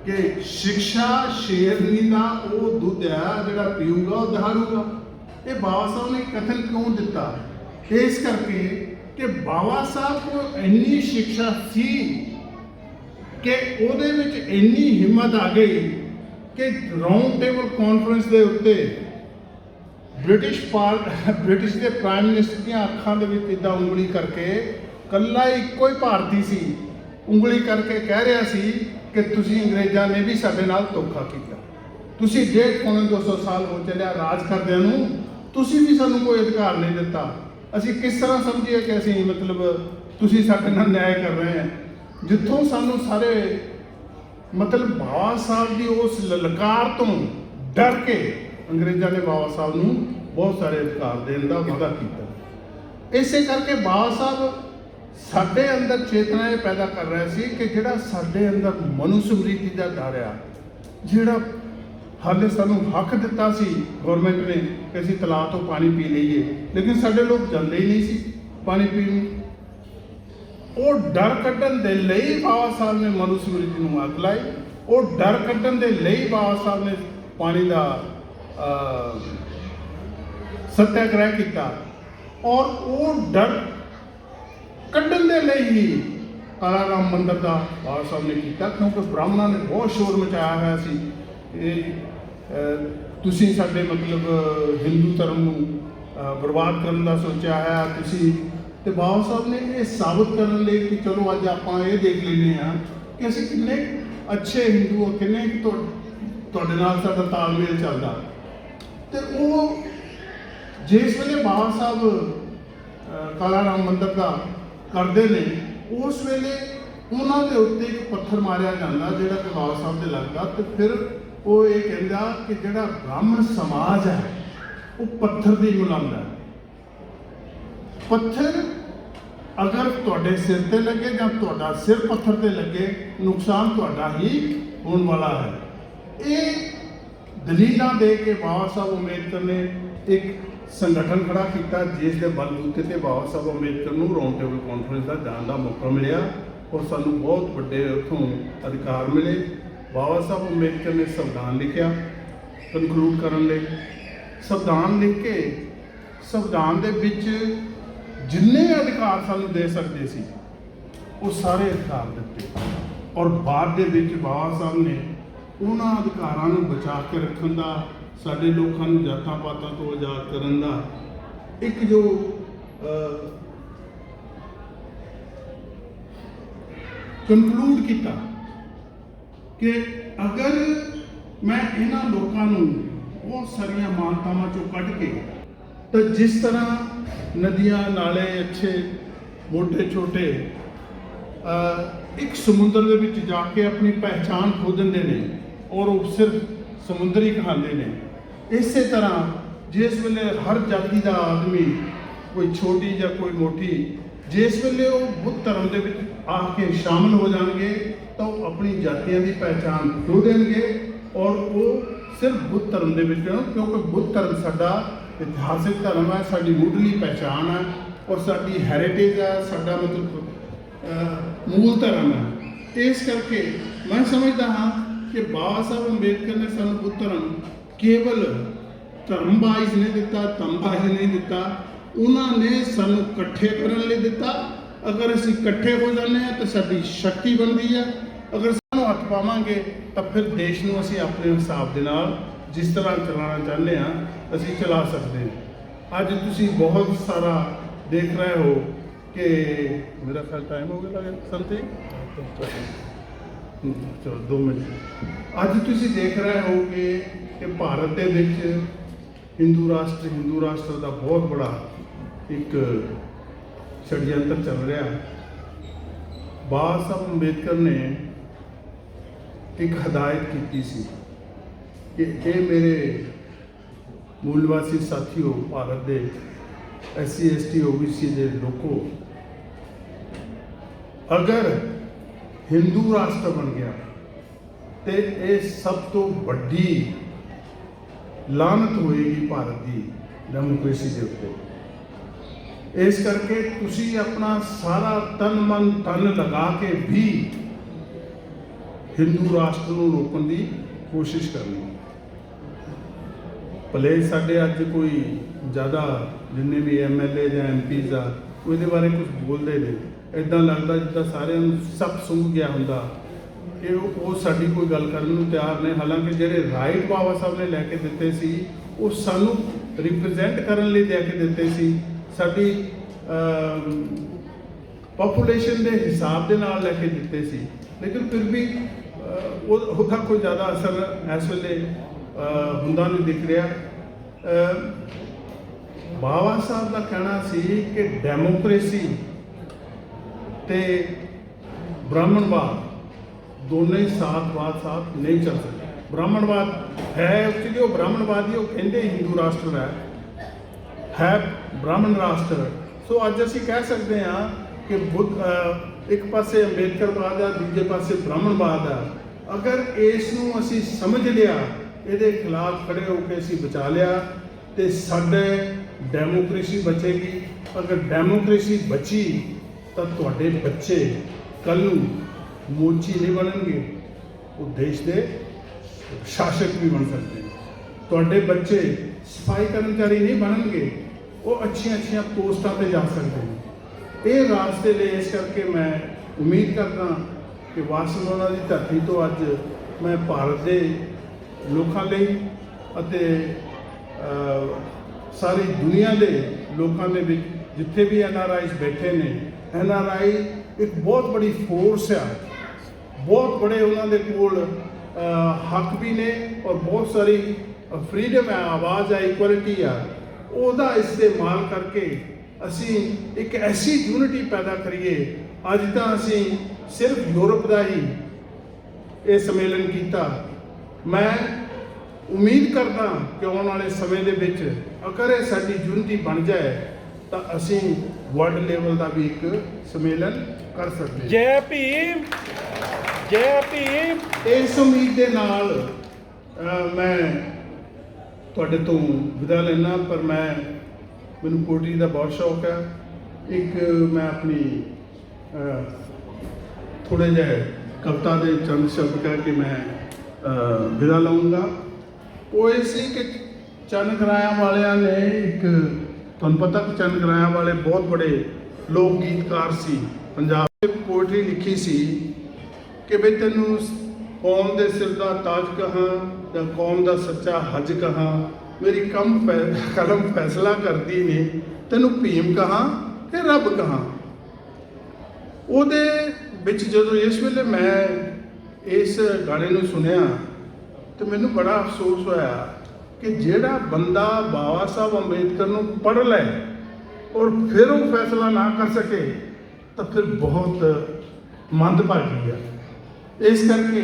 ਕਿ ਸਿੱਖਿਆ ਸ਼ੇਰਨੀ ਦਾ ਉਹ ਦੁੱਧ ਹੈ ਜਿਹੜਾ ਪੀਊਗਾ ਉਹ ਦਹਾੜੂਗਾ। ਇਹ ਬਾਬਾ ਸਾਹਿਬ ਨੇ ਕਥਨ ਕਿਉਂ ਦਿੱਤਾ? ਇਸ ਕਰਕੇ ਕਿ ਬਾਬਾ ਸਾਹਿਬ ਕੋਲ ਇੰਨੀ ਸਿੱਖਿਆ ਸੀ ਕਿ ਉਹਦੇ ਵਿੱਚ ਇੰਨੀ ਹਿੰਮਤ ਆ ਗਈ ਕਿ ਰਾਉਂਡ ਟੇਬਲ ਕਾਨਫਰੰਸ ਦੇ ਉੱਤੇ ਬ੍ਰਿਟਿਸ਼ ਦੇ ਪ੍ਰਾਈਮ ਮਿਨਿਸਟਰ ਦੀਆਂ ਅੱਖਾਂ ਦੇ ਵਿੱਚ ਇੱਦਾਂ ਉਂਗਲੀ ਕਰਕੇ, ਕੱਲਾ ਇੱਕੋ ਹੀ ਭਾਰਤੀ ਸੀ, ਉਂਗਲੀ ਕਰਕੇ ਕਹਿ ਰਿਹਾ ਸੀ ਕਿ ਤੁਸੀਂ ਅੰਗਰੇਜ਼ਾਂ ਨੇ ਵੀ ਸਾਡੇ ਨਾਲ ਧੋਖਾ ਕੀਤਾ, ਤੁਸੀਂ 150-200 ਸਾਲ ਹੋ ਚੱਲਿਆ ਰਾਜ ਕਰਦਿਆਂ ਨੂੰ, ਤੁਸੀਂ ਵੀ ਸਾਨੂੰ ਕੋਈ ਅਧਿਕਾਰ ਨਹੀਂ ਦਿੱਤਾ। ਅਸੀਂ ਕਿਸ ਤਰ੍ਹਾਂ ਸਮਝੀਏ ਕਿ ਅਸੀਂ ਮਤਲਬ ਤੁਸੀਂ ਸਾਡੇ ਨਾਲ ਨਿਆਂ ਕਰ ਰਹੇ ਹੈ। ਜਿੱਥੋਂ ਸਾਨੂੰ ਸਾਰੇ ਮਤਲਬ ਬਾਬਾ ਸਾਹਿਬ ਦੀ ਉਸ ਲਲਕਾਰ ਤੋਂ ਡਰ ਕੇ ਅੰਗਰੇਜ਼ਾਂ ਨੇ ਬਾਬਾ ਸਾਹਿਬ ਨੂੰ ਬਹੁਤ ਸਾਰੇ ਅਧਿਕਾਰ ਦੇਣ ਦਾ ਵਾਅਦਾ ਕੀਤਾ। ਇਸੇ ਕਰਕੇ ਬਾਬਾ ਸਾਹਿਬ ਸਾਡੇ ਅੰਦਰ ਚੇਤਨਾ ਇਹ ਪੈਦਾ ਕਰ ਰਿਹਾ ਸੀ ਕਿ ਜਿਹੜਾ ਸਾਡੇ ਅੰਦਰ ਮਨੁ ਸਮ੍ਰਿਤੀ ਦਾ ਡਰ ਆ, ਜਿਹੜਾ ਹਾਲੇ ਸਾਨੂੰ ਹੱਕ ਦਿੱਤਾ ਸੀ ਗਵਰਨਮੈਂਟ ਨੇ ਕਿ ਅਸੀਂ ਤਲਾਅ ਤੋਂ ਪਾਣੀ ਪੀ ਲਈਏ, ਲੇਕਿਨ ਸਾਡੇ ਲੋਕ ਜਾਂਦੇ ਹੀ ਨਹੀਂ ਸੀ ਪਾਣੀ ਪੀਣ ਨੂੰ। ਉਹ ਡਰ ਕੱਢਣ ਦੇ ਲਈ ਬਾਬਾ ਸਾਹਿਬ ਨੇ ਮਨੁ ਸਮ੍ਰਿਤੀ ਨੂੰ ਅੱਗ ਲਾਈ। ਉਹ ਡਰ ਕੱਢਣ ਦੇ ਲਈ ਬਾਬਾ ਸਾਹਿਬ ਨੇ ਪਾਣੀ ਦਾ ਸੱਤਿਆਗ੍ਰਹਿ ਕੀਤਾ, ਔਰ ਉਹ ਡਰ ਕੱਢਣ ਦੇ ਲਈ ਹੀ ਕਾਲਾ ਰਾਮ ਮੰਦਰ ਦਾ ਬਾਬਾ ਸਾਹਿਬ ਨੇ ਕੀਤਾ, ਕਿਉਂਕਿ ਬ੍ਰਾਹਮਣਾਂ ਨੇ ਬਹੁਤ ਸ਼ੋਰ ਮਚਾਇਆ ਹੋਇਆ ਸੀ ਇਹ ਤੁਸੀਂ ਸਾਡੇ ਮਤਲਬ ਹਿੰਦੂ ਧਰਮ ਨੂੰ ਬਰਬਾਦ ਕਰਨ ਦਾ ਸੋਚਿਆ ਹੈ ਤੁਸੀਂ। ਤੇ ਬਾਬਾ ਸਾਹਿਬ ਨੇ ਇਹ ਸਾਬਤ ਕਰਨ ਲਈ ਕਿ ਚਲੋ ਅੱਜ ਆਪਾਂ ਇਹ ਦੇਖ ਲੈਂਦੇ ਹਾਂ ਕਿ ਅਸੀਂ ਕਿੰਨੇ ਅੱਛੇ ਹਿੰਦੂ ਹਾਂ, ਕਿੰਨੇ ਤੁਹਾਡੇ ਨਾਲ ਸਾਡਾ ਤਾਲਮੇਲ ਚੱਲਦਾ। ਤੇ ਉਹ ਜਿਸ ਵੇਲੇ ਬਾਬਾ ਸਾਹਿਬ ਕਾਲਾ ਰਾਮ ਮੰਦਰ ਦਾ ਕਰਦੇ ਨੇ, ਉਸ ਵੇਲੇ ਉਹਨਾਂ ਦੇ ਉੱਤੇ ਇੱਕ ਪੱਥਰ ਮਾਰਿਆ ਜਾਂਦਾ ਜਿਹੜਾ ਕਿ ਬਾਬਾ ਸਾਹਿਬ ਦੇ ਲੱਗਦਾ, ਤੇ ਫਿਰ ਉਹ ਇਹ ਕਹਿੰਦਾ ਕਿ ਜਿਹੜਾ ਬ੍ਰਾਹਮਣ ਸਮਾਜ ਹੈ ਉਹ ਪੱਥਰ ਦੀ ਗੁਲਾਮ ਹੈ। ਪੱਥਰ ਅਗਰ ਤੁਹਾਡੇ ਸਿਰ ਤੇ ਲੱਗੇ ਜਾਂ ਤੁਹਾਡਾ ਸਿਰ ਪੱਥਰ ਤੇ ਲੱਗੇ, ਨੁਕਸਾਨ ਤੁਹਾਡਾ ਹੀ ਹੋਣ ਵਾਲਾ ਹੈ। ਇਹ ਦਲੀਲਾਂ ਦੇ ਕੇ ਬਾਬਾ ਸਾਹਿਬ ਅੰਬੇਦਕਰ ਨੇ ਇੱਕ ਸੰਗਠਨ ਖੜਾ ਕੀਤਾ, ਜਿਸ ਦੇ ਬਲਬੂਤੇ ਤੇ ਬਾਬਾ ਸਾਹਿਬ ਅੰਬੇਦਕਰ ਨੂੰ ਰਾਉਂਡ ਟੇਬਲ ਕਾਨਫਰੰਸ ਦਾ ਜਾਣ ਦਾ ਮੌਕਾ ਮਿਲਿਆ, ਔਰ ਸਾਨੂੰ ਬਹੁਤ ਵੱਡੇ ਉੱਥੋਂ ਅਧਿਕਾਰ ਮਿਲੇ। ਬਾਬਾ ਸਾਹਿਬ ਅੰਬੇਦਕਰ ਨੇ ਸੰਵਿਧਾਨ ਲਿਖਿਆ ਕਨਕਲੂਡ ਕਰਨ ਲਈ। ਸੰਵਿਧਾਨ ਲਿਖ ਕੇ ਸੰਵਿਧਾਨ ਦੇ ਵਿੱਚ ਜਿੰਨੇ ਅਧਿਕਾਰ ਸਾਨੂੰ ਦੇ ਸਕਦੇ ਸੀ ਉਹ ਸਾਰੇ ਅਧਿਕਾਰ ਦਿੱਤੇ, ਔਰ ਬਾਅਦ ਦੇ ਵਿੱਚ ਬਾਬਾ ਸਾਹਿਬ ਨੇ ਉਹਨਾਂ ਅਧਿਕਾਰਾਂ ਨੂੰ ਬਚਾ ਕੇ ਰੱਖਣ ਦਾ, ਸਾਡੇ ਲੋਕਾਂ ਨੂੰ ਜਾਤਾਂ ਪਾਤਾਂ ਤੋਂ ਆਜ਼ਾਦ ਕਰਨ ਦਾ ਇੱਕ ਜੋ ਕਨਕਲੂਡ ਕੀਤਾ ਕਿ ਅਗਰ ਮੈਂ ਇਹਨਾਂ ਲੋਕਾਂ ਨੂੰ ਬਹੁਤ ਸਾਰੀਆਂ ਮਾਨਤਾਵਾਂ ਚੋਂ ਕੱਢ ਕੇ, ਤਾਂ ਜਿਸ ਤਰ੍ਹਾਂ ਨਦੀਆਂ ਨਾਲੇ ਅੱਛੇ ਮੋਟੇ ਛੋਟੇ ਇੱਕ ਸਮੁੰਦਰ ਦੇ ਵਿੱਚ ਜਾ ਕੇ ਆਪਣੀ ਪਹਿਚਾਣ ਖੋ ਦਿੰਦੇ ਨੇ ਔਰ ਉਹ ਸਿਰਫ ਸਮੁੰਦਰ ਹੀ ਕਹਾਉਂਦੇ ਨੇ, ਇਸੇ ਤਰ੍ਹਾਂ ਜਿਸ ਵੇਲੇ ਹਰ ਜਾਤੀ ਦਾ ਆਦਮੀ, ਕੋਈ ਛੋਟੀ ਜਾਂ ਕੋਈ ਮੋਟੀ, ਜਿਸ ਵੇਲੇ ਉਹ ਬੁੱਧ ਧਰਮ ਦੇ ਵਿੱਚ ਆ ਕੇ ਸ਼ਾਮਲ ਹੋ ਜਾਣਗੇ ਤਾਂ ਉਹ ਆਪਣੀ ਜਾਤੀਆਂ ਦੀ ਪਹਿਚਾਣ ਖੋ ਦੇਣਗੇ ਔਰ ਉਹ ਸਿਰਫ ਬੁੱਧ ਧਰਮ ਦੇ ਵਿੱਚ, ਕਿਉਂਕਿ ਬੁੱਧ ਧਰਮ ਸਾਡਾ ਇਤਿਹਾਸਿਕ ਧਰਮ ਹੈ, ਸਾਡੀ ਮੁੱਢਲੀ ਪਹਿਚਾਣ ਹੈ ਔਰ ਸਾਡੀ ਹੈਰੀਟੇਜ ਹੈ, ਸਾਡਾ ਮਤਲਬ ਮੂਲ ਧਰਮ ਹੈ। ਇਸ ਕਰਕੇ ਮੈਂ ਸਮਝਦਾ ਹਾਂ ਕਿ ਬਾਬਾ ਸਾਹਿਬ ਅੰਬੇਦਕਰ ਨੇ ਸਾਨੂੰ ਬੁੱਧ ਧਰਮ ਕੇਵਲ ਧਰਮ ਵਾਈਜ਼ ਨਹੀਂ ਦਿੱਤਾ, ਧੰਮ ਵਾਈਜ਼ ਨਹੀਂ ਦਿੱਤਾ, ਉਹਨਾਂ ਨੇ ਸਾਨੂੰ ਇਕੱਠੇ ਕਰਨ ਲਈ ਦਿੱਤਾ। ਅਗਰ ਅਸੀਂ ਇਕੱਠੇ ਹੋ ਜਾਂਦੇ ਹਾਂ ਤਾਂ ਸਾਡੀ ਸ਼ਕਤੀ ਬਣਦੀ ਹੈ। ਅਗਰ ਸਾਨੂੰ ਹੱਥ ਪਾਵਾਂਗੇ ਤਾਂ ਫਿਰ ਦੇਸ਼ ਨੂੰ ਅਸੀਂ ਆਪਣੇ ਹਿਸਾਬ ਦੇ ਨਾਲ ਜਿਸ ਤਰ੍ਹਾਂ ਚਲਾਉਣਾ ਚਾਹੁੰਦੇ ਹਾਂ ਅਸੀਂ ਚਲਾ ਸਕਦੇ ਹਾਂ। ਅੱਜ ਤੁਸੀਂ ਬਹੁਤ ਸਾਰਾ ਦੇਖ ਰਹੇ ਹੋ ਕਿ ਮੇਰਾ ਖਿਆਲ ਟਾਈਮ ਹੋ ਗਿਆ ਸੰਤੀ, ਚਲੋ 2 ਮਿੰਟ। ਅੱਜ ਤੁਸੀਂ ਦੇਖ ਰਹੇ ਹੋਗੇ ਕਿ ਭਾਰਤ ਦੇ ਵਿੱਚ ਹਿੰਦੂ ਰਾਸ਼ਟਰ ਦਾ ਬਹੁਤ ਬੜਾ ਇੱਕ षडयंत्र चल रहा। बाबा साहब अंबेडकर ने एक हदायत की सी कि ये मेरे मूलवासी साथियों, भारत के SC ST OBC के लोगों, अगर हिंदू राष्ट्र बन गया तो ये सब तो वड्डी लानत होएगी भारत की डेमोक्रेसी के उत्ते। इस करके तुसी अपना सारा तन मन धन लगा के भी हिंदू राष्ट्र को रोकने की कोशिश करनी। भले साढ़े अज कोई ज़्यादा जिन्ने भी MLA या MPs आ उसदे बारे कुछ बोलते हैं, इदा लगता जिदा सारे सब सूंघ गया होंदा कि वो साडी कोई गल करने को तैयार नहीं। हालांकि ਜਿਹੜੇ राइट बाबा साहब ने लैके दिते सी वो सानू रिप्रजेंट करने लिए लैके दिते सी, साडी पॉपूलेशन के हिसाब के नाल लैके दिते सी, लेकिन फिर भी उसका कोई ज़्यादा असर इस वेले हुंदा नहीं दिख रहा। बाबा साहब का कहना सी कि डेमोक्रेसी ते ब्राह्मणवाद दोनों ही साथ नहीं चल सकते। ब्राह्मणवाद है उसके वो ब्राह्मणवादी वो कहते हिंदू राष्ट्र है ब्राह्मण राष्ट्र। सो अज असी कह सकते हैं कि बुद्ध एक पासे अंबेडकरवाद है, दूजे पासे ब्राह्मणवाद है। अगर इसनूं असी समझ लिया, ये खिलाफ खड़े होकर असी बचा लिया तो साडे डेमोक्रेसी बचेगी। अगर डेमोक्रेसी बची तो तुहाडे बच्चे कल मोची नहीं बननगे, वो देश के शासक भी बन सकते हैं। तुहाडे बच्चे सफाई कर्मचारी नहीं बननगे, वो अच्छी पोस्टां पर जा सकते हैं। ये रास्ते ले इस करके मैं उम्मीद करता कि बार्सिलोना की धरती तो अज मैं भारत के लोगों लिए अते सारी दुनिया के लोगों के विच जिथे भी NRIs बैठे ने, NRI एक बहुत बड़ी फोर्स है, बहुत बड़े उन्होंने कोल हक भी ने और बहुत सारी फ्रीडम है, आवाज़ है, इक्वलिटी है। उसका इस्तेमाल करके असी एक ऐसी यूनिटी पैदा करिए। अज तो असी सिर्फ यूरोप का ही ये सम्मेलन किया। मैं उम्मीद करता कि आने वाले समय के विच अगर ये साडी यूनिटी बन जाए तो असी वर्ल्ड लेवल का भी एक सम्मेलन कर सकते हैं। जय भीम, जय भीम। इस उम्मीद के नाल मैं तुहाडे तो विदा लेना, पर मैनू पोइट्री का बहुत शौक है। एक मैं अपनी थोड़े जे कविता के चंद शब्द कह के मैं विदा लाऊंगा। वो इसी कि चंद कराया वालिया ने एक तुहानू पता कि चंद कराया वाले बहुत बड़े लोक गीतकार सी, पंजाब में पोइट्री लिखी सी कि बई तैनू कौम के सिर का ताज कहाँ या कौम का सच्चा हज कहाँ, मेरी कलम फैसला करती ने, तैनू भीम कहाँ कि रब कहाँ। ਉਹਦੇ ਵਿੱਚ ਜਦੋਂ ਇਸ ਵੇਲੇ ਮੈਂ ਇਸ ਗਾਣੇ ਨੂੰ ਸੁਣਿਆ ਤੇ ਮੈਨੂੰ ਬੜਾ ਅਫਸੋਸ ਹੋਇਆ ਕਿ ਜਿਹੜਾ ਬੰਦਾ ਬਾਬਾ ਸਾਹਿਬ ਅੰਬੇਦਕਰ ਨੂੰ ਪੜ੍ਹ ਲੈ ਔਰ ਫਿਰ ਉਹ ਫੈਸਲਾ ਨਾ ਕਰ ਸਕੇ ਤਾਂ ਫਿਰ ਬਹੁਤ ਮੰਦਭਾਗੀ ਹੈ। ਇਸ ਕਰਕੇ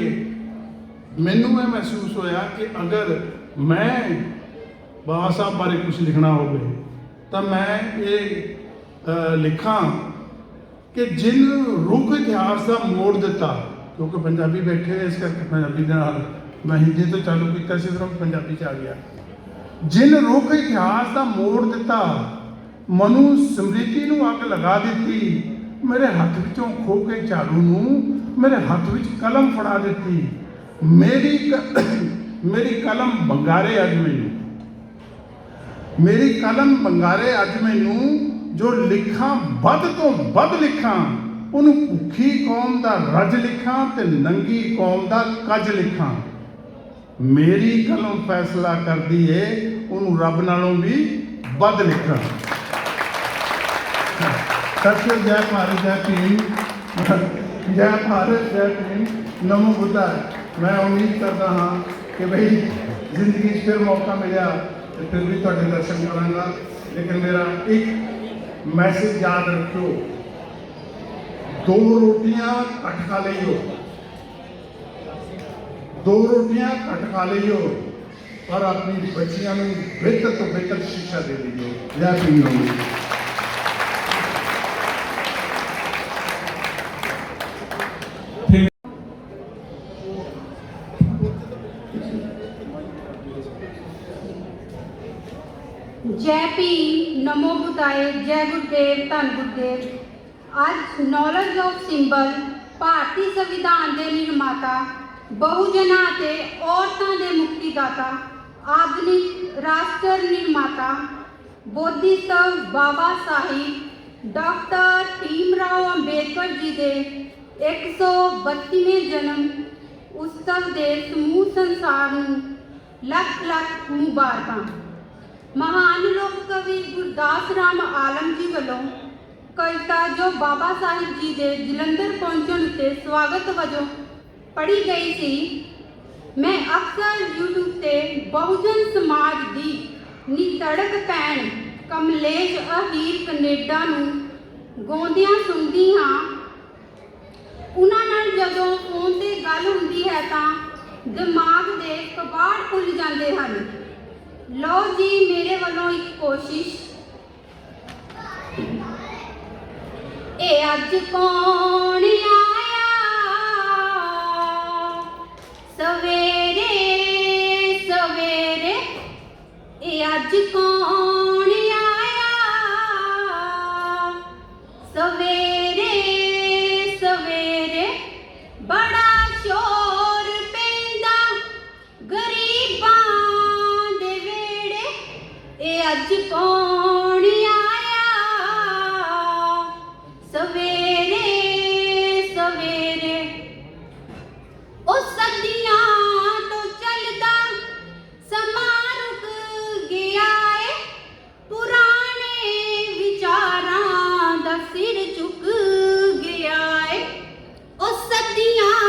ਮੈਨੂੰ ਇਹ ਮਹਿਸੂਸ ਹੋਇਆ ਕਿ ਅਗਰ ਮੈਂ ਬਾਬਾ ਸਾਹਿਬ ਬਾਰੇ ਕੁਝ ਲਿਖਣਾ ਹੋਵੇ ਤਾਂ ਮੈਂ ਇਹ ਲਿਖਾਂ कि जिन रुख इतिहास का मोड़ दिता, क्योंकि पंजाबी बैठे इस करके पंजाबी के नाल मैं हिंदी तो चालू किया सी, फिर पंजाबी च आ गया। जिन रुख इतिहास का मोड़ दिता, मनु स्मृति नूं अग लगा दी, मेरे हथ विचों खो के झाड़ू नूं मेरे हथ विच कलम फड़ा दी, मेरी कलम बंगारे अज मैनू, मेरी कलम बंगारे अज मैनू, जो लिखा बद तो बद लिखा, उन्हों भुखी कौम का रज लिखा ते नंगी कौम का कज लिखा, मेरी कलम फैसला करती है उन्होंने रब नालों भी बद लिखा। सत्य जय भारत जय भीम, जय भारत जय भीम, नमो बुद्धा। मैं उम्मीद करता हाँ कि भाई जिंदगी फिर मौका मिला तो फिर भी थोड़े दर्शन करांगा, लेकिन मेरा एक मैसेज याद रखियो, 2 रोटियां घट खा लियो, 2 रोटियां घट खा लियो, पर अपनी बच्चियां नूं बेहतर तो बेहतर शिक्षा दे दियो। जय भीम राव। जय भीम, नमो बुद्धाय, जय गुरुदेव, धन गुरुदेव। आज नॉलेज ऑफ सिंबल भारतीय संविधान के निर्माता, बहुजनां ते औरतां दे मुक्तिदाता, आधुनिक राष्ट्र निर्माता, बोधिसत्व बाबा साहिब डॉक्टर भीमराव अंबेडकर जी के 132वें जन्म उत्सव के समूह संसार नूं लख लख मुबारकां। महान लोक कवि गुरदास राम आलम जी वालों कविता जो बाबा साहिब जी के जलंधर पहुंचने उत्ते स्वागत वजों पढ़ी गई सी, मैं अक्सर यूट्यूब ते बहुजन समाज की नितड़क भैन कमलेश अहीर कनेडा नूं गाउंदियां सुनदी हाँ। उन्हां नाल जदों फोन ते गल हुंदी है तां दिमाग दे कबाड़ खुल जांदे हन। लो जी मेरे वालों एक कोशिश। ए अज कौन आया सवेरे सवेरे, ए अज कौन आया सवेरे सवेरे, बड़ा शोर पैंदा गरीबां दे वेड़े, ए अज कौन आया सवेरे सवेरे। ओ सदियां तो चलदा समां रुक गया है, पुराने विचारां दा सिर झुक गया है। ओ सदियां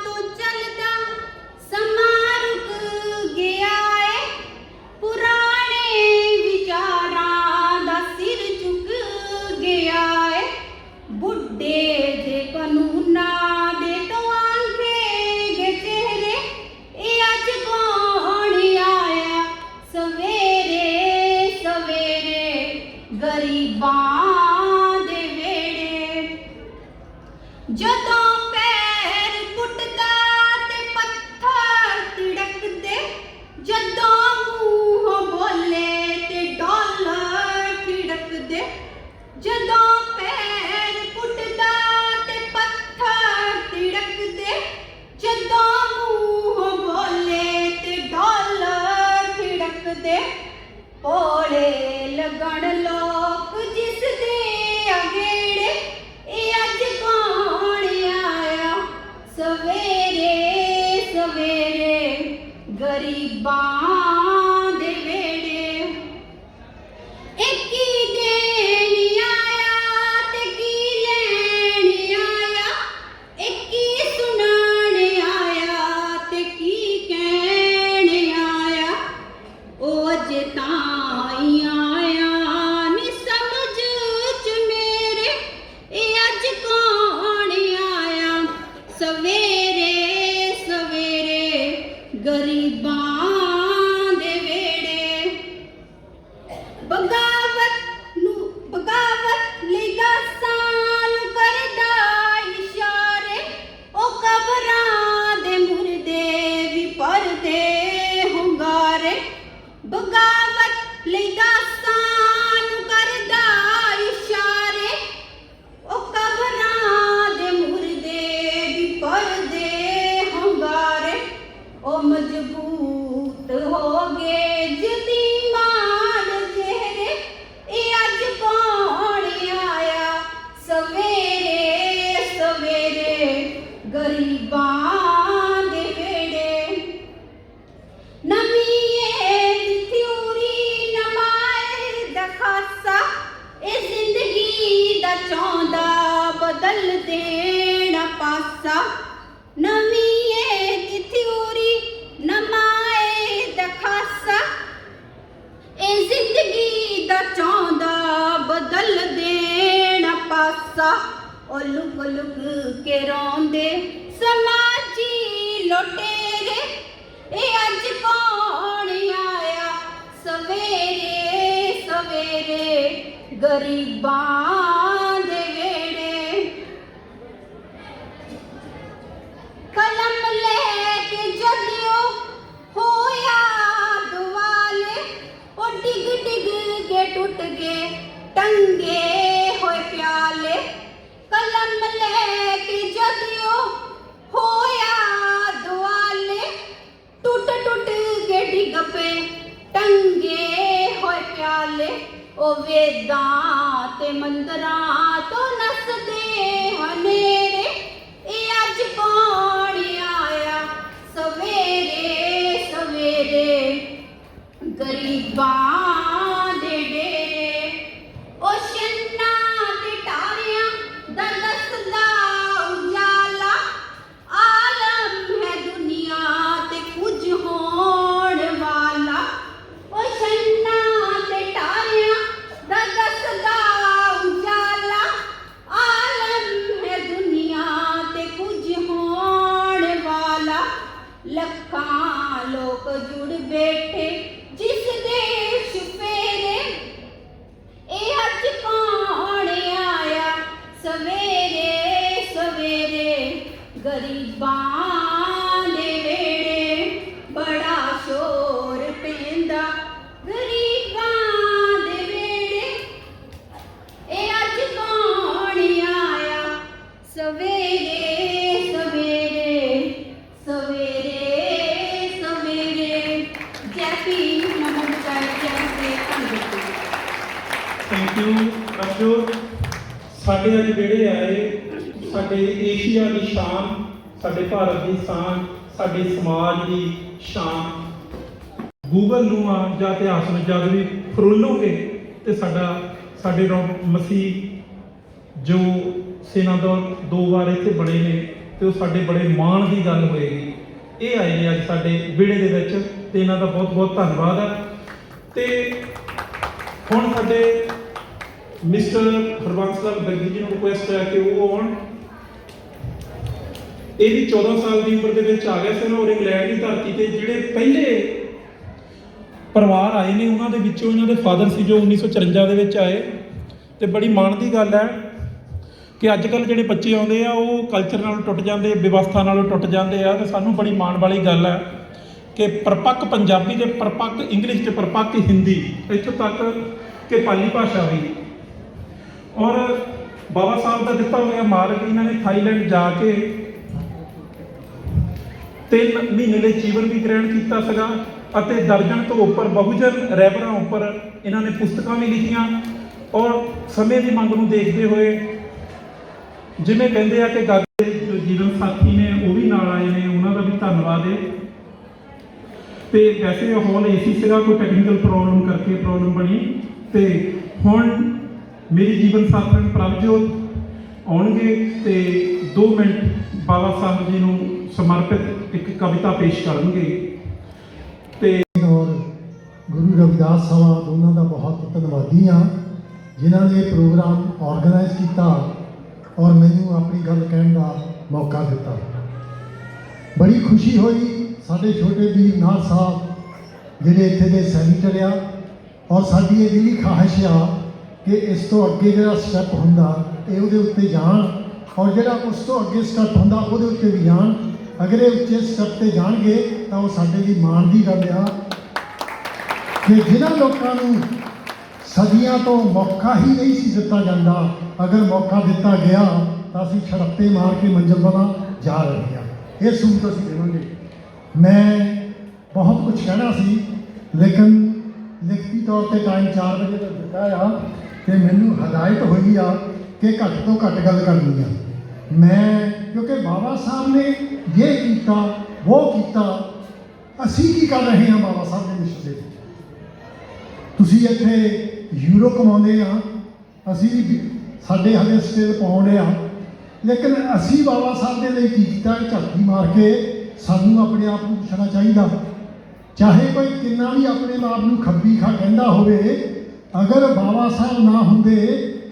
तो चलदा समां रुक गया है, पुराने विचारां दा सिर झुक गया है। बुढ़े जे कानूनां दे तो आंखे गे चेहरे, ए अज कौन आया सवेरे सवेरे, गरीबां दे वेड़े। जदों पैर पुटदा ते पत्थर तिड़कदे, जदों मूंह बोले ते डॉलर खिड़कदे, जदों पैर पुटदा ते पत्थर तिड़कदे, जदों मूंह बोले ते डॉलर खिड़कदे। भोले लगन लोक जिस दे अगेड़े, ए अज कौन आया सवेरे सवेरे, गरीबां दे वेड़े। एक की देन आया ते की लैन आया, एक की सुनान आया ते की कहन आया। ओ अज ताई आया नी समझ च मेरे, ए अज कौन आया सवेरे सवेरे, गरीबां दे वेड़े। बगावत लई गासां नूं करदा इशारे, ओ कबरां दे मुर्दे भी भरदे हुंगारे। बगावत लई गासां नूं करदा इशारे, ओ कबरां दे मुर्दे भी भरदे हुंगारे। ओ मजबूत हो गए यतीमां दे चेहरे, ए अज कौन आया सवेरे सवेरे, गरीबां दे वेड़े। नवीं एज थ्योरी नमाए दा खासा, ए जिंदगी दा चाहुंदा बदल देना पासा। नवीं एज थ्योरी नमाए दा खासा, ए जिंदगी दा चाहुंदा बदल बदल देना पासा ओ लुक लुक के रोंदे समाजी लुटेरे ए अज कौन आया सवेरे सवेरे गरीबां दे वेड़े कलम लेके जदियो होया दुआले ओ डिग डिग के टूट गए टंगे होए प्याले कलम लेके जदियो होया दुआले टूट टूट के डिग पे टंगे होए प्याले ओ वेदां ते मंदरां तो नसदे हनेरे ए अज कौन आया सवेरे सवेरे गरीबां दे डेरे ओ शन्ना ते टारियां दा दसदा उजाला आलम है दुनिया ते कुछ होण वाला ओ शन्ना ते टारियां दा दसदा उजाला आलम है दुनिया ते कुछ होण वाला लखां लोक जुड़ बैठे जिस देश फेरे ए अज कौन आया सवेरे सवेरे गरीबां दे वेड़े बड़ा शोर पैंदा गरीबां दे वेड़े ए अज कौन आया सवेरे सवेरे सवेरे सवेरे जय भीम नमो बुद्धाय जय श्री कृष्ण। Thank you Arjun. ਸਾਡੇ ਅੱਜ ਜਿਹੜੇ ਆਏ ਸਾਡੇ ਏਸ਼ੀਆ ਦੀ ਸ਼ਾਨ, ਸਾਡੇ ਭਾਰਤ ਦੀ ਸ਼ਾਨ, ਸਾਡੇ ਸਮਾਜ ਦੀ ਸ਼ਾਨ। ਗੂਗਲ ਨੂੰ ਆ ਜਾਂ ਇਤਿਹਾਸ ਨੂੰ ਜਦ ਵੀ ਫਰੋਲੋਗੇ ਤੇ ਸਾਡੇ ਮਸੀਹ ਜੋ ਸੈਨਾ ਦਾ 2 ਵਾਰ ਇੱਥੇ ਬਣੇ ਨੇ ਤੇ ਉਹ ਸਾਡੇ ਬੜੇ ਮਾਣ ਦੀ ਗੱਲ ਹੋਏਗੀ। ਇਹ ਆਏ ਨੇ ਅੱਜ ਸਾਡੇ ਵਿਹੜੇ ਦੇ ਵਿੱਚ ਤੇ ਇਹਨਾਂ ਦਾ ਬਹੁਤ ਬਹੁਤ ਧੰਨਵਾਦ ਹੈ। ਤੇ ਹੁਣ ਸਾਡੇ ਮਿਸਟਰ ਹਰਬੰਸ ਲਾਲ ਬੱਗੀ ਜੀ ਨੂੰ ਰਿਕੁਐਸਟ ਹੈ ਕਿ ਉਹ ਆਉਣ। ਇਹ ਵੀ 14 ਸਾਲ ਦੀ ਉਮਰ ਦੇ ਵਿੱਚ ਆ ਗਏ ਸਨ ਔਰ ਇੰਗਲੈਂਡ ਦੀ ਧਰਤੀ ਤੇ ਜਿਹੜੇ ਪਹਿਲੇ ਪਰਿਵਾਰ ਆਏ ਨੇ ਉਹਨਾਂ ਦੇ ਵਿੱਚੋਂ ਇਹਨਾਂ ਦੇ ਫਾਦਰ ਸੀ ਜੋ 1954 ਦੇ ਵਿੱਚ ਆਏ। ਤੇ ਬੜੀ ਮਾਣ ਦੀ ਗੱਲ ਹੈ ਕਿ ਅੱਜ ਕੱਲ੍ਹ ਜਿਹੜੇ ਬੱਚੇ ਆਉਂਦੇ ਆ ਉਹ ਕਲਚਰ ਨਾਲੋਂ ਟੁੱਟ ਜਾਂਦੇ, ਵਿਵਸਥਾ ਨਾਲੋਂ ਟੁੱਟ ਜਾਂਦੇ ਆ। ਤੇ ਸਾਨੂੰ ਬੜੀ ਮਾਣ ਵਾਲੀ ਗੱਲ ਹੈ ਕਿ ਪਰਪੱਕ ਪੰਜਾਬੀ ਤੇ ਪਰਪੱਕ ਇੰਗਲਿਸ਼ ਤੇ ਪਰਪੱਕ ਹਿੰਦੀ, ਇੱਥੋਂ ਤੱਕ ਕਿ ਪਾਲੀ ਭਾਸ਼ਾ ਵੀ। ਔਰ ਬਾਬਾ ਸਾਹਿਬ ਦਾ ਦਿੱਤਾ ਹੋਇਆ ਮਾਰਗ ਇਹਨਾਂ ਨੇ ਥਾਈਲੈਂਡ ਜਾ ਕੇ 3 ਮਹੀਨੇ ਲਈ ਜੀਵਨ ਵੀ ਗ੍ਰਹਿਣ ਕੀਤਾ ਸੀਗਾ ਅਤੇ ਦਰਜਨ ਤੋਂ ਉੱਪਰ ਬਹੁਜਨ ਰਹਿਬਰਾਂ ਉੱਪਰ ਇਹਨਾਂ ਨੇ ਪੁਸਤਕਾਂ ਵੀ ਲਿਖੀਆਂ। ਔਰ ਸਮੇਂ ਦੀ ਮੰਗ ਨੂੰ ਦੇਖਦੇ ਹੋਏ ਜਿਵੇਂ ਕਹਿੰਦੇ ਆ ਕਿ ਗਾਗੇ ਜੋ ਜੀਵਨ ਸਾਥੀ ਨੇ ਉਹ ਵੀ ਨਾਲ ਆਏ ਨੇ, ਉਹਨਾਂ ਦਾ ਵੀ ਧੰਨਵਾਦ ਹੈ। ਤੇ ਵੈਸੇ ਹਾਲ ਏਸੀ ਸੀਗਾ, ਕੋਈ ਟੈਕਨੀਕਲ ਪ੍ਰੋਬਲਮ ਬਣੀ ਤੇ ਹੁਣ ਮੇਰੀ ਜੀਵਨ ਸਾਥਣ ਪ੍ਰਭਜੋਤ ਆਉਣਗੇ ਤੇ 2 ਮਿੰਟ ਬਾਬਾ ਸਾਹਿਬ ਜੀ ਨੂੰ ਸਮਰਪਿਤ ਇੱਕ ਕਵਿਤਾ ਪੇਸ਼ ਕਰਨਗੇ। ਤੇ ਔਰ ਗੁਰੂ ਰਵਿਦਾਸ ਸਭਾ ਦੋਨਾਂ ਦਾ ਬਹੁਤ ਧੰਨਵਾਦੀ ਹਾਂ ਜਿਨ੍ਹਾਂ ਨੇ ਪ੍ਰੋਗਰਾਮ ਆਰਗੇਨਾਈਜ਼ ਕੀਤਾ ਔਰ ਮੈਨੂੰ ਆਪਣੀ ਗੱਲ ਕਹਿਣ ਦਾ ਮੌਕਾ ਦਿੱਤਾ। ਬੜੀ ਖੁਸ਼ੀ ਹੋਈ ਸਾਡੇ ਛੋਟੇ ਵੀਰ ਨਾਥ ਸਾਹਿਬ ਜਿਹੜੇ ਇੱਥੇ ਦੇ ਸੈਨੇਟਰ ਆ ਔਰ ਸਾਡੀ ਇਹ ਦਿਲੀ ਖਾਹਿਸ਼ ਆ ਕਿ ਇਸ ਤੋਂ ਅੱਗੇ ਜਿਹੜਾ ਸਟੈਪ ਹੁੰਦਾ ਇਹ ਉਹਦੇ ਉੱਤੇ ਜਾਣ ਔਰ ਜਿਹੜਾ ਉਸ ਤੋਂ ਅੱਗੇ ਸਟੈਪ ਹੁੰਦਾ ਉਹਦੇ ਉੱਤੇ ਵੀ ਜਾਣ। ਅਗਰ ਇਹ ਉੱਚੇ ਸਟੈਪ ਤੇ ਜਾਣਗੇ ਤਾਂ ਉਹ ਸਾਡੇ ਲਈ ਮਾਣ ਦੀ ਗੱਲ ਆ ਕਿ ਜਿਨ੍ਹਾਂ ਲੋਕਾਂ ਨੂੰ ਸਦੀਆਂ ਤੋਂ ਮੌਕਾ ਹੀ ਨਹੀਂ ਸੀ ਦਿੱਤਾ ਜਾਂਦਾ, ਅਗਰ ਮੌਕਾ ਦਿੱਤਾ ਗਿਆ ਤਾਂ ਅਸੀਂ ਛੜੱਪੇ ਮਾਰ ਕੇ ਮੰਜ਼ਿਲ ਵੱਲ ਜਾ ਰਹੇ ਹਾਂ। ਇਹ ਸੂਤ ਅਸੀਂ ਦੇਵਾਂਗੇ। ਮੈਂ ਬਹੁਤ ਕੁਝ ਕਹਿਣਾ ਸੀ ਲੇਕਿਨ ਲਿਖਤੀ ਤੌਰ ਤੇ ਟਾਈਮ 4 ਵਜੇ ਤੱਕ ਦਿੱਤਾ ਆ ਕਿ ਮੈਨੂੰ ਹਦਾਇਤ ਹੋਈ ਆ ਕਿ ਘੱਟ ਤੋਂ ਘੱਟ ਗੱਲ ਕਰਨੀ ਆ ਮੈਂ, ਕਿਉਂਕਿ ਬਾਬਾ ਸਾਹਿਬ ਨੇ ਇਹ ਕੀਤਾ ਉਹ ਕੀਤਾ। ਅਸੀਂ ਕੀ ਕਰ ਰਹੇ ਹਾਂ ਬਾਬਾ ਸਾਹਿਬ ਦੇ ਮਿਸ਼ਨ ਦੇ ਵਿੱਚ? ਤੁਸੀਂ ਇੱਥੇ ਯੂਰੋ ਕਮਾਉਂਦੇ ਆ, ਅਸੀਂ ਵੀ ਸਾਡੇ ਹਲੇ ਸਟੇਲ ਪਾਉਂਦੇ ਆ, ਲੇਕਿਨ ਅਸੀਂ ਬਾਬਾ ਸਾਹਿਬ ਦੇ ਲਈ ਕੀ ਕੀਤਾ? ਝਾਤੀ ਮਾਰ ਕੇ ਸਾਨੂੰ ਆਪਣੇ ਆਪ ਨੂੰ ਪੁੱਛਣਾ ਚਾਹੀਦਾ। ਚਾਹੇ ਕੋਈ ਕਿੰਨਾ ਵੀ ਆਪਣੇ ਆਪ ਨੂੰ ਖੱਬੀ ਖਾ ਕਹਿੰਦਾ ਹੋਵੇ, ਅਗਰ ਬਾਬਾ ਸਾਹਿਬ ਨਾ ਹੁੰਦੇ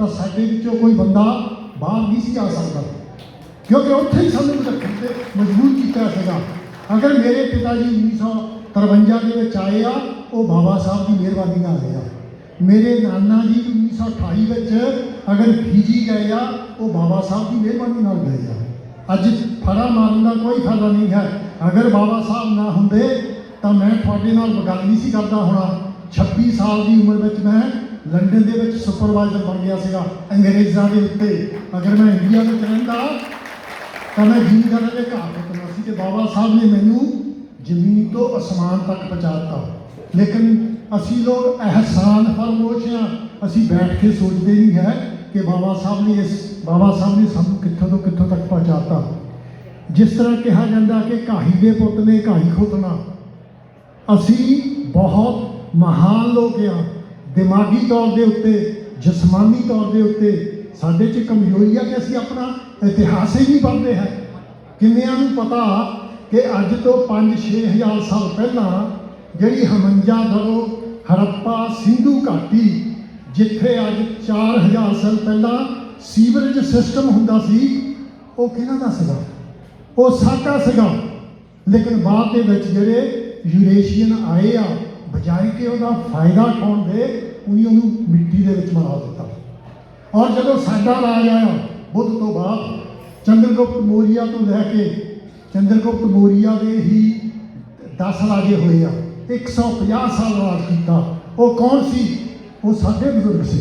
ਤਾਂ ਸਾਡੇ ਵਿੱਚੋਂ ਕੋਈ ਬੰਦਾ ਬਾਹਰ ਨਹੀਂ ਸੀ ਆ ਸਕਦਾ, ਕਿਉਂਕਿ ਉੱਥੇ ਹੀ ਸਾਨੂੰ ਰੱਖਣ ਤੇ ਮਜਬੂਰ ਕੀਤਾ ਸੀਗਾ। ਅਗਰ ਮੇਰੇ ਪਿਤਾ ਜੀ 1953 ਦੇ ਵਿੱਚ ਆਏ ਆ, ਉਹ ਬਾਬਾ ਸਾਹਿਬ ਦੀ ਮਿਹਰਬਾਨੀ ਨਾਲ ਆਏ ਆ। ਮੇਰੇ ਨਾਨਾ ਜੀ 1928 ਵਿੱਚ ਅਗਰ ਫੀਜੀ ਗਏ ਆ, ਉਹ ਬਾਬਾ ਸਾਹਿਬ ਦੀ ਮਿਹਰਬਾਨੀ ਨਾਲ ਗਏ ਆ। ਅੱਜ ਫੜਾ ਮਾਰਨ ਦਾ ਕੋਈ ਫਾਇਦਾ ਨਹੀਂ ਹੈ। ਅਗਰ ਬਾਬਾ ਸਾਹਿਬ ਨਾ ਹੁੰਦੇ ਤਾਂ ਮੈਂ ਤੁਹਾਡੇ ਨਾਲ ਗੱਲ ਨਹੀਂ ਸੀ ਕਰਦਾ ਹੋਣਾ। 26 ਸਾਲ ਦੀ ਉਮਰ ਵਿੱਚ ਮੈਂ ਲੰਡਨ ਦੇ ਵਿੱਚ ਸੁਪਰਵਾਈਜ਼ਰ ਬਣ ਗਿਆ ਸੀਗਾ ਅੰਗਰੇਜ਼ਾਂ ਦੇ ਉੱਤੇ। ਅਗਰ ਮੈਂ ਇੰਡੀਆ ਵਿੱਚ ਰਹਿੰਦਾ ਤਾਂ ਮੈਂ ਜ਼ਿਮੀਂਦਾਰਾਂ ਦੇ ਘਰ ਰੁਕਣਾ ਸੀ ਤੇ ਬਾਬਾ ਸਾਹਿਬ ਨੇ ਮੈਨੂੰ ਜ਼ਮੀਨ ਤੋਂ ਅਸਮਾਨ ਤੱਕ ਪਹੁੰਚਾਤਾ। ਲੇਕਿਨ ਅਸੀਂ ਲੋਕ ਅਹਿਸਾਨ ਫਰਮੋਸ਼ ਹਾਂ, ਅਸੀਂ ਬੈਠ ਕੇ ਸੋਚਦੇ ਨਹੀਂ ਹੈ ਕਿ ਬਾਬਾ ਸਾਹਿਬ ਨੇ ਸਾਨੂੰ ਕਿੱਥੋਂ ਤੋਂ ਕਿੱਥੋਂ ਤੱਕ ਪਹੁੰਚਾਤਾ। ਜਿਸ ਤਰ੍ਹਾਂ ਕਿਹਾ ਜਾਂਦਾ ਕਿ ਘਾਹੀ ਦੇ ਪੁੱਤ ਨੇ ਘਾਹੀ ਖੋਤਣਾ, ਅਸੀਂ ਬਹੁਤ ਮਹਾਨ ਲੋਕ ਹਾਂ। ਦਿਮਾਗੀ ਤੌਰ ਦੇ ਉੱਤੇ, ਜਿਸਮਾਨੀ ਤੌਰ ਦੇ ਉੱਤੇ ਸਾਡੇ 'ਚ ਕਮਜ਼ੋਰੀ ਆ ਕਿ ਅਸੀਂ ਆਪਣਾ ਇਤਿਹਾਸ ਹੀ ਨਹੀਂ ਪੜ੍ਹਦੇ ਹੈ। ਕਿੰਨਿਆਂ ਨੂੰ ਪਤਾ ਕਿ ਅੱਜ ਤੋਂ 5-6 ਹਜ਼ਾਰ ਸਾਲ ਪਹਿਲਾਂ ਜਿਹੜੀ ਹਮੰਜਾ-ਦੜੋ, ਹੜੱਪਾ, ਸਿੰਧੂ ਘਾਟੀ, ਜਿੱਥੇ ਅੱਜ 4000 ਸਾਲ ਪਹਿਲਾਂ ਸੀਵਰੇਜ ਸਿਸਟਮ ਹੁੰਦਾ ਸੀ, ਉਹ ਕਿਹਨਾਂ ਦਾ ਸੀਗਾ? ਉਹ ਸਾਡਾ ਸੀਗਾ। ਲੇਕਿਨ ਬਾਅਦ ਦੇ ਵਿੱਚ ਜਿਹੜੇ ਯੂਰੇਸ਼ੀਅਨ ਆਏ ਆ, ਬਜਾਏ ਕਿ ਉਹਦਾ ਫਾਇਦਾ ਉਠਾਉਣ ਦੇ, ਉਹਨੂੰ ਮਿੱਟੀ ਦੇ ਵਿੱਚ ਮਿਲਾ ਦਿੱਤਾ। ਔਰ ਜਦੋਂ ਸਾਡਾ ਰਾਜ ਆਇਆ ਬੁੱਧ ਤੋਂ ਬਾਅਦ, ਚੰਦਰਗੁਪਤ ਮੌਰੀਆ ਤੋਂ ਲੈ ਕੇ ਚੰਦਰਗੁਪਤ ਮੌਰੀਆ ਦੇ ਹੀ 10 ਰਾਜੇ ਹੋਏ ਆ, 150 ਸਾਲ ਰਾਜ ਕੀਤਾ। ਉਹ ਕੌਣ ਸੀ? ਉਹ ਸਾਡੇ ਬਜ਼ੁਰਗ ਸੀ।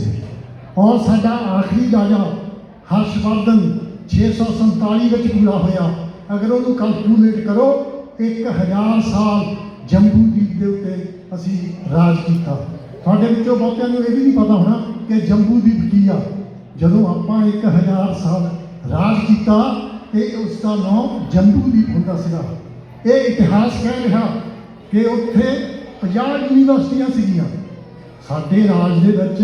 ਔਰ ਸਾਡਾ ਆਖਰੀ ਰਾਜਾ ਹਰਸ਼ਵਰਧਨ 647 ਵਿੱਚ ਪੂਰਾ ਹੋਇਆ। ਅਗਰ ਉਹਨੂੰ ਕੈਲਕੂਲੇਟ ਕਰੋ, 1000 ਸਾਲ ਜੰਬੂਦੀਪ ਦੇ ਉੱਤੇ ਅਸੀਂ ਰਾਜ ਕੀਤਾ। ਤੁਹਾਡੇ ਵਿੱਚੋਂ ਬਹੁਤਿਆਂ ਨੂੰ ਇਹ ਵੀ ਨਹੀਂ ਪਤਾ ਹੋਣਾ ਕਿ ਜੰਬੂਦੀਪ ਕੀ ਆ। ਜਦੋਂ ਆਪਾਂ 1000 ਸਾਲ ਰਾਜ ਕੀਤਾ ਤੇ ਉਸ ਦਾ ਨਾਮ ਜੰਬੂਦੀਪ ਹੁੰਦਾ ਸੀਗਾ। ਇਹ ਇਤਿਹਾਸ ਕਹਿ ਰਿਹਾ ਕਿ ਉੱਥੇ 50 ਯੂਨੀਵਰਸਿਟੀਆਂ ਸੀਗੀਆਂ। ਸਾਡੇ ਰਾਜ ਦੇ ਵਿੱਚ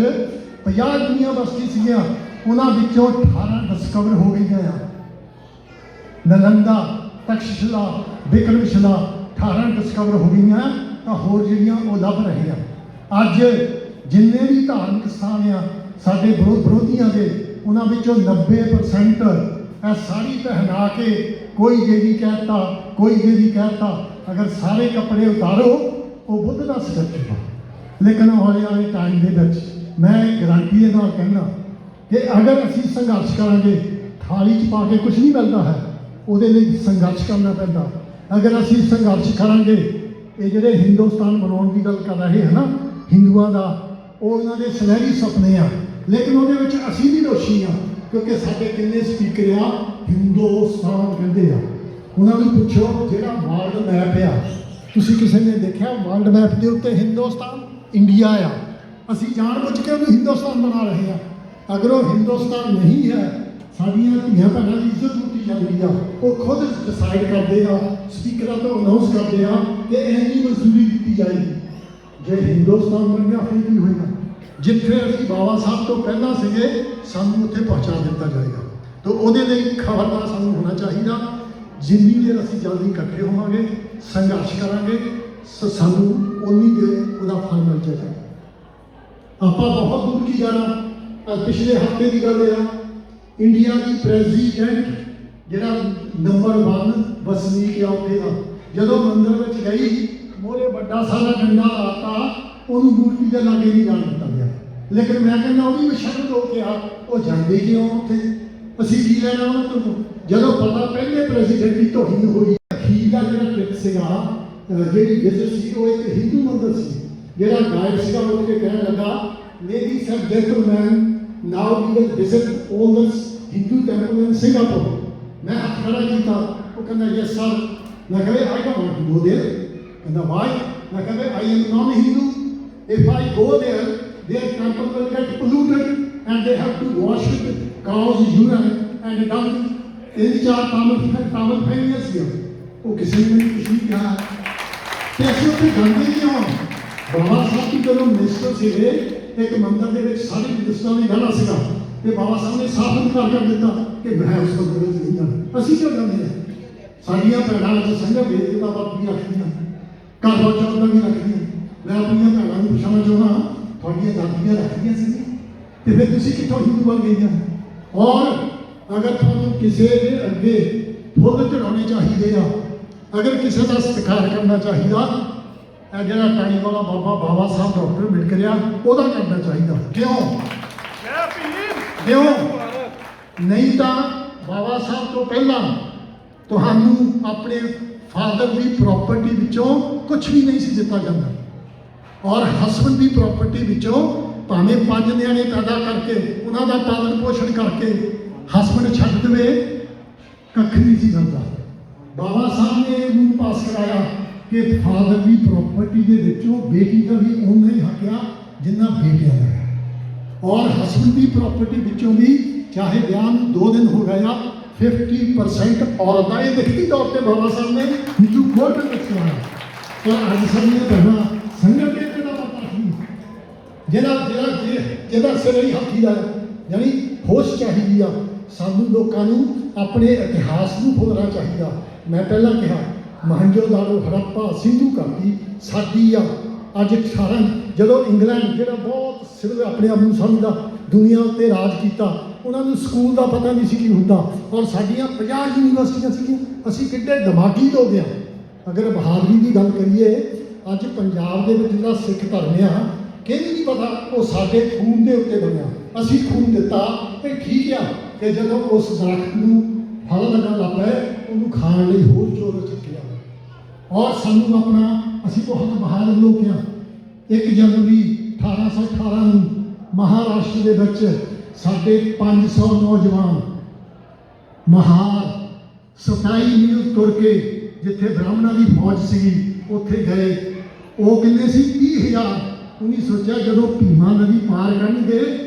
50 ਯੂਨੀਵਰਸਿਟੀ ਸੀਗੀਆਂ, ਉਹਨਾਂ ਵਿੱਚੋਂ 18 ਡਿਸਕਵਰ ਹੋ ਗਈਆਂ ਆ। ਨਾਲੰਦਾ, ਤਕਸ਼ਸ਼ਿਲਾ, ਬਿਕਰਮਸ਼ਿਲਾ 18 ਡਿਸਕਵਰ ਹੋ ਗਈਆਂ, ਤਾਂ ਹੋਰ ਜਿਹੜੀਆਂ ਉਹ ਲੱਭ ਰਹੇ ਆ। ਅੱਜ ਜਿੰਨੇ ਵੀ ਧਾਰਮਿਕ ਸਥਾਨ ਆ ਸਾਡੇ ਵਿਰੋਧੀਆਂ ਦੇ, ਉਹਨਾਂ ਵਿੱਚੋਂ 90% ਇਹ ਸਾੜੀ ਪਹਿਨਾ ਕੇ ਕੋਈ ਦੇਵੀ ਕਹਿਤਾ, ਕੋਈ ਦੇਵੀ ਕਹਿਤਾ। ਅਗਰ ਸਾਰੇ ਕੱਪੜੇ ਉਤਾਰੋ, ਉਹ ਬੁੱਧ ਦਾ ਸਿੱਖ। ਲੇਕਿਨ ਆਉਣ ਵਾਲੇ ਟਾਈਮ ਦੇ ਵਿੱਚ ਮੈਂ ਗਰੰਟੀ ਦੇ ਨਾਲ ਕਹਿਣਾ ਕਿ ਅਗਰ ਅਸੀਂ ਸੰਘਰਸ਼ ਕਰਾਂਗੇ, ਥਾਲੀ 'ਚ ਪਾ ਕੇ ਕੁਝ ਨਹੀਂ ਮਿਲਦਾ ਹੈ, ਉਹਦੇ ਲਈ ਸੰਘਰਸ਼ ਕਰਨਾ ਪੈਂਦਾ। ਅਗਰ ਅਸੀਂ ਸੰਘਰਸ਼ ਕਰਾਂਗੇ, ਇਹ ਜਿਹੜੇ ਹਿੰਦੁਸਤਾਨ ਬਣਾਉਣ ਦੀ ਗੱਲ ਕਰ ਰਹੇ ਹਨ ਨਾ ਹਿੰਦੂਆਂ ਦਾ, ਉਹ ਉਹਨਾਂ ਦੇ ਸੁਨਹਿਰੀ ਸੁਪਨੇ ਆ। ਲੇਕਿਨ ਉਹਦੇ ਵਿੱਚ ਅਸੀਂ ਵੀ ਦੋਸ਼ੀ ਆ, ਕਿਉਂਕਿ ਸਾਡੇ ਕਿੰਨੇ ਸਪੀਕਰ ਆ ਹਿੰਦੁਸਤਾਨ ਕਹਿੰਦੇ ਆ। ਉਹਨਾਂ ਨੂੰ ਪੁੱਛੋ ਜਿਹੜਾ ਵਰਲਡ ਮੈਪ ਆ, ਤੁਸੀਂ ਕਿਸੇ ਨੇ ਦੇਖਿਆ ਵਰਲਡ ਮੈਪ ਦੇ ਉੱਤੇ ਹਿੰਦੁਸਤਾਨ, ਇੰਡੀਆ ਆ? ਅਸੀਂ ਜਾਣਬੁੱਝ ਕੇ ਉਹਨੂੰ ਹਿੰਦੁਸਤਾਨ ਬਣਾ ਰਹੇ ਆ। ਅਗਰ ਉਹ ਹਿੰਦੁਸਤਾਨ ਨਹੀਂ ਹੈ, ਸਾਡੀਆਂ ਧੀਆਂ ਭੈਣਾਂ ਦੀ ਇੱਜ਼ਤ ਲੁੱਟੀ ਜਾਂਦੀ ਆ। ਉਹ ਖੁਦ ਡਿਸਾਈਡ ਕਰਦੇ ਆ, ਸਪੀਕਰਾਂ ਤੋਂ ਅਨਾਉਂਸ ਕਰਦੇ ਆ ਕਿ ਇੰਨੀ ਮਨਜ਼ੂਰੀ ਦਿੱਤੀ ਜਾਏਗੀ। ਜੇ ਹਿੰਦੁਸਤਾਨ ਬਣ ਗਿਆ ਫਿਰ ਕੀ ਹੋਏਗਾ? ਜਿੱਥੇ ਅਸੀਂ ਬਾਬਾ ਸਾਹਿਬ ਤੋਂ ਪਹਿਲਾਂ ਸੀਗੇ, ਸਾਨੂੰ ਉੱਥੇ ਪਹੁੰਚਾ ਦਿੱਤਾ ਜਾਏਗਾ। ਤਾਂ ਉਹਦੇ ਲਈ ਖਬਰਦਾਰ ਸਾਨੂੰ ਹੋਣਾ ਚਾਹੀਦਾ। ਜਿੰਨੀ ਦੇਰ ਅਸੀਂ ਜਲਦੀ ਇਕੱਠੇ ਹੋਵਾਂਗੇ, ਸੰਘਰਸ਼ ਕਰਾਂਗੇ, ਸਾਨੂੰ ਉਨੀ ਦੇਰ ਉਹਦਾ ਫਲ ਮਿਲ ਜਾਏਗਾ। ਆਪਾਂ ਬਹੁਤ ਦੂਰ ਕੀ ਜਾਣਾ। ਪਿਛਲੇ ਹਫ਼ਤੇ ਦੀ ਗੱਲ ਆ, ਇੰਡੀਆ ਦੀ ਪ੍ਰੈਜ਼ੀਡੈਂਟ ਜਿਹੜਾ ਨੰਬਰ 1 ਵਸਨੀਕ ਆ ਉੱਥੇ ਦਾ, ਜਦੋਂ ਮੰਦਰ ਵਿੱਚ ਗਈ, ਮੋਰੇ ਵੱਡਾ ਸਾਰਾ ਡੰਡਾ ਲਾਤਾ, ਉਹਨੂੰ ਮੂਰਤੀ ਦੇ ਲਾਗੇ ਨਹੀਂ ਜਾਣ ਦਿੱਤਾ ਗਿਆ। ਲੇਕਿਨ ਮੈਂ ਕਹਿੰਦਾ ਉਹ ਵੀ ਸ਼ਬਦ ਹੋ ਕੇ ਆ, ਉਹ ਜਾਂਦੇ ਕਿਉਂ ਉੱਥੇ? ਅਸੀਂ ਕੀ ਲੈਣਾ ਉਹਨਾਂ ਤੋਂ? ਜਦੋਂ ਪਤਾ ਪਹਿਲੇ ਪ੍ਰੈਜ਼ੀਡੈਂਟ ਦੀ ਤੋਹੀਨ ਹੋਈ। ਅਖੀਰ ਦਾ ਜਿਹੜਾ ਟ੍ਰਿਪ ਸੀਗਾ, ਜਿਹੜੀ ਵਿਜ਼ਿਟ ਸੀ, ਉਹ ਇੱਕ ਹਿੰਦੂ ਮੰਦਰ ਸੀ। ਜਿਹੜਾ ਗਾਇਡ ਸੀਗਾ ਉਹ ਉੱਥੇ ਕਹਿਣ ਲੱਗਾ, ladies and gentleman, now we will visit all this Hindu temple in Singapore. ਮੈਂ ਹੱਥ ਖੜਾ ਕੀਤਾ, ਉਹ ਕਹਿੰਦਾ ਯੈਸ ਸਰ। ਮੈਂ ਕਹਿੰਦਾ I don't want to go there. ਕਹਿੰਦਾ ਵਾਈ? ਮੈਂ ਕਹਿੰਦਾ I am non Hindu. If I go there, their temple will get polluted and they have to wash with cows' urine and dump in Tamil famous here. ਉਹ ਕਿਸੇ ਨੇ ਮੈਨੂੰ ਕੁਛ ਨਹੀਂ ਕਿਹਾ। ਤੇ ਅਸੀਂ ਉੱਥੇ ਜਾਂਦੇ ਕਿਉਂ? ਬਾਬਾ ਸਾਹਿਬ ਦੀ ਜਦੋਂ ਮਿਨਿਸਟਰ ਸੀਗੇ, ਇੱਕ ਮੰਦਰ ਦੇ ਵਿੱਚ ਸਾਰੇ ਮਿਨਿਸਟਰਾਂ ਨੇ ਜਾਣਾ ਸੀਗਾ, ਤੇ ਬਾਬਾ ਸਾਹਿਬ ਨੇ ਸਾਫ਼ ਇਨਕਾਰ ਕਰ ਦਿੱਤਾ ਕਿ ਮੈਂ ਉਸ ਮੰਦਰ ਵਿੱਚ ਨਹੀਂ ਜਾਣਾ। ਅਸੀਂ ਕਿਉਂ ਜਾਂਦੇ ਹਾਂ? ਸਾਡੀਆਂ ਭੈਣਾਂ ਅੱਜ ਸੰਗਤ ਵੇਦ ਦਾ ਵਰਤ ਵੀ ਰੱਖਦੀਆਂ, ਘਰ ਚੌਥ ਦਾ ਵੀ ਰੱਖਦੀਆਂ। ਮੈਂ ਆਪਣੀਆਂ ਭੈਣਾਂ ਨੂੰ ਪੁੱਛਣਾ ਚਾਹੁੰਦਾ, ਤੁਹਾਡੀਆਂ ਦਾਦੀਆਂ ਰੱਖਦੀਆਂ ਸੀ? ਤੇ ਫਿਰ ਤੁਸੀਂ ਕਿੱਥੋਂ ਹਿੰਦੂ ਬਣ ਗਈਆਂ? ਔਰ ਅਗਰ ਤੁਹਾਨੂੰ ਕਿਸੇ ਦੇ ਅੱਗੇ ਫੁੱਲ ਚੜਾਉਣੇ ਚਾਹੀਦੇ ਆ, ਅਗਰ ਕਿਸੇ ਦਾ ਸਤਿਕਾਰ ਕਰਨਾ ਚਾਹੀਦਾ, ਇਹ ਜਿਹੜਾ ਟਾਣੀ ਵਾਲਾ ਬਾਬਾ ਸਾਹਿਬ ਡਾਕਟਰ ਅੰਬੇਡਕਰ ਆ, ਉਹਦਾ ਕਰਨਾ ਚਾਹੀਦਾ। ਕਿਉਂ? ਨਹੀਂ ਤਾਂ ਬਾਬਾ ਸਾਹਿਬ ਤੋਂ ਪਹਿਲਾਂ ਤੁਹਾਨੂੰ ਆਪਣੇ ਫਾਦਰ ਦੀ ਪ੍ਰਾਪਰਟੀ ਵਿੱਚੋਂ ਕੁਝ ਵੀ ਨਹੀਂ ਸੀ ਦਿੱਤਾ ਜਾਂਦਾ, ਔਰ ਹਸਬੈਂਡ ਦੀ ਪ੍ਰਾਪਰਟੀ ਵਿੱਚੋਂ ਭਾਵੇਂ 5 ਨਿਆਣੇ ਪੈਦਾ ਕਰਕੇ ਉਹਨਾਂ ਦਾ ਪਾਲਣ ਪੋਸ਼ਣ ਕਰਕੇ ਹਸਬੈਂਡ ਛੱਡ ਦੇਵੇ, ਕੱਖ ਨਹੀਂ ਸੀ ਕਰਦਾ। ਬਾਬਾ ਸਾਹਿਬ ਨੇ ਇਹ ਰੂਲ ਪਾਸ ਕਰਾਇਆ ਕਿ ਫਾਦਰ ਦੀ ਪ੍ਰਾਪਰਟੀ ਦੇ ਵਿੱਚੋਂ ਬੇਟੀ ਦਾ ਵੀ ਉਨਾ ਹੀ ਹੱਕ ਆ ਜਿੰਨਾ ਬੇਟਿਆਂ ਦਾ ਹੈ, ਔਰ ਹਸਬੈਂਡ ਦੀ ਪ੍ਰਾਪਰਟੀ ਵਿੱਚੋਂ ਵੀ ਚਾਹੇ ਵਿਆਹ ਨੂੰ 2 ਦਿਨ ਹੋ ਗਏ ਆ 50% ਔਰਤ ਦਾ, ਇਹ ਲਿਖਤੀ ਤੌਰ ਤੇ ਬਾਬਾ ਸਾਹਿਬ ਨੇ ਹਿੰਦੂ ਕੋਰਟ ਵਿੱਚ ਕਰਾਇਆ। ਪਰ ਅੱਜ ਸਭ ਨੇ ਪਹਿਲਾਂ ਸੰਗਤ ਦੇ ਦਾ ਪਤਾ ਸੀ ਜਿਹਦਾ ਸਿਰ ਹੀ ਹੱਥੀ ਦਾ, ਯਾਨੀ ਹੋਸ਼ ਚਾਹੀਦੀ ਆ। ਸਾਨੂੰ ਲੋਕਾਂ ਨੂੰ ਆਪਣੇ ਇਤਿਹਾਸ ਨੂੰ ਭੁੱਲਣਾ ਚਾਹੀਦਾ। ਮੈਂ ਪਹਿਲਾਂ ਕਿਹਾ ਮਹੰਜੋਦਾੜੋ, ਹੜੱਪਾ, ਸਿੰਧੂ ਘਾਟੀ ਸਾਡੀ ਆ। ਅੱਜ 18 ਜਦੋਂ ਇੰਗਲੈਂਡ ਜਿਹੜਾ ਬਹੁਤ ਸਿਰ ਆਪਣੇ ਆਪ ਨੂੰ ਸਮਝਦਾ ਦੁਨੀਆ ਉੱਤੇ ਰਾਜ ਕੀਤਾ, ਉਹਨਾਂ ਨੂੰ ਸਕੂਲ ਦਾ ਪਤਾ ਨਹੀਂ ਸੀ ਕੀ ਹੁੰਦਾ, ਔਰ ਸਾਡੀਆਂ 50 ਯੂਨੀਵਰਸਿਟੀਆਂ ਸੀਗੀਆਂ। ਅਸੀਂ ਕਿੱਡੇ ਦਿਮਾਗੀ ਲੋਕ ਆ। ਅਗਰ ਬਹਾਦਰੀ ਦੀ ਗੱਲ ਕਰੀਏ, ਅੱਜ ਪੰਜਾਬ ਦੇ ਵਿੱਚ ਜਿਹੜਾ ਸਿੱਖ ਧਰਮ ਆ, ਕਿਹਨੂੰ ਨਹੀਂ ਪਤਾ ਉਹ ਸਾਡੇ ਖੂਨ ਦੇ ਉੱਤੇ ਬਣਿਆ। ਅਸੀਂ ਖੂਨ ਦਿੱਤਾ ਤੇ ਠੀਕ ਆ ਕਿ ਜਦੋਂ ਉਸ ਦਰਖਤ ਨੂੰ ਫਲ ਲੱਗਣ ਲੱਗ ਪਏ, ਉਹਨੂੰ ਖਾਣ ਲਈ ਹੋਰ ਜ਼ੋਰ ਚੱਕਿਆ। ਔਰ ਸਾਨੂੰ ਆਪਣਾ, ਅਸੀਂ ਬਹੁਤ ਬਹਾਦਰ ਲੋਕ ਆ। 1 ਜਨਵਰੀ 1818 ਨੂੰ ਮਹਾਰਾਸ਼ਟਰ ਦੇ ਵਿੱਚ ਸਾਡੇ 500 ਨੌਜਵਾਨ ਮਹਾਰ 27 ਮੀਲ ਤੁਰ ਕੇ ਜਿੱਥੇ ਬ੍ਰਾਹਮਣਾਂ ਦੀ ਫੌਜ ਸੀ ਉੱਥੇ ਗਏ। ਉਹ ਕਿੰਨੇ ਸੀ? 30,000। ਉਹਨੇ ਸੋਚਿਆ ਜਦੋਂ ਭੀਮਾ ਨਦੀ ਪਾਰ ਕਰਨਗੇ,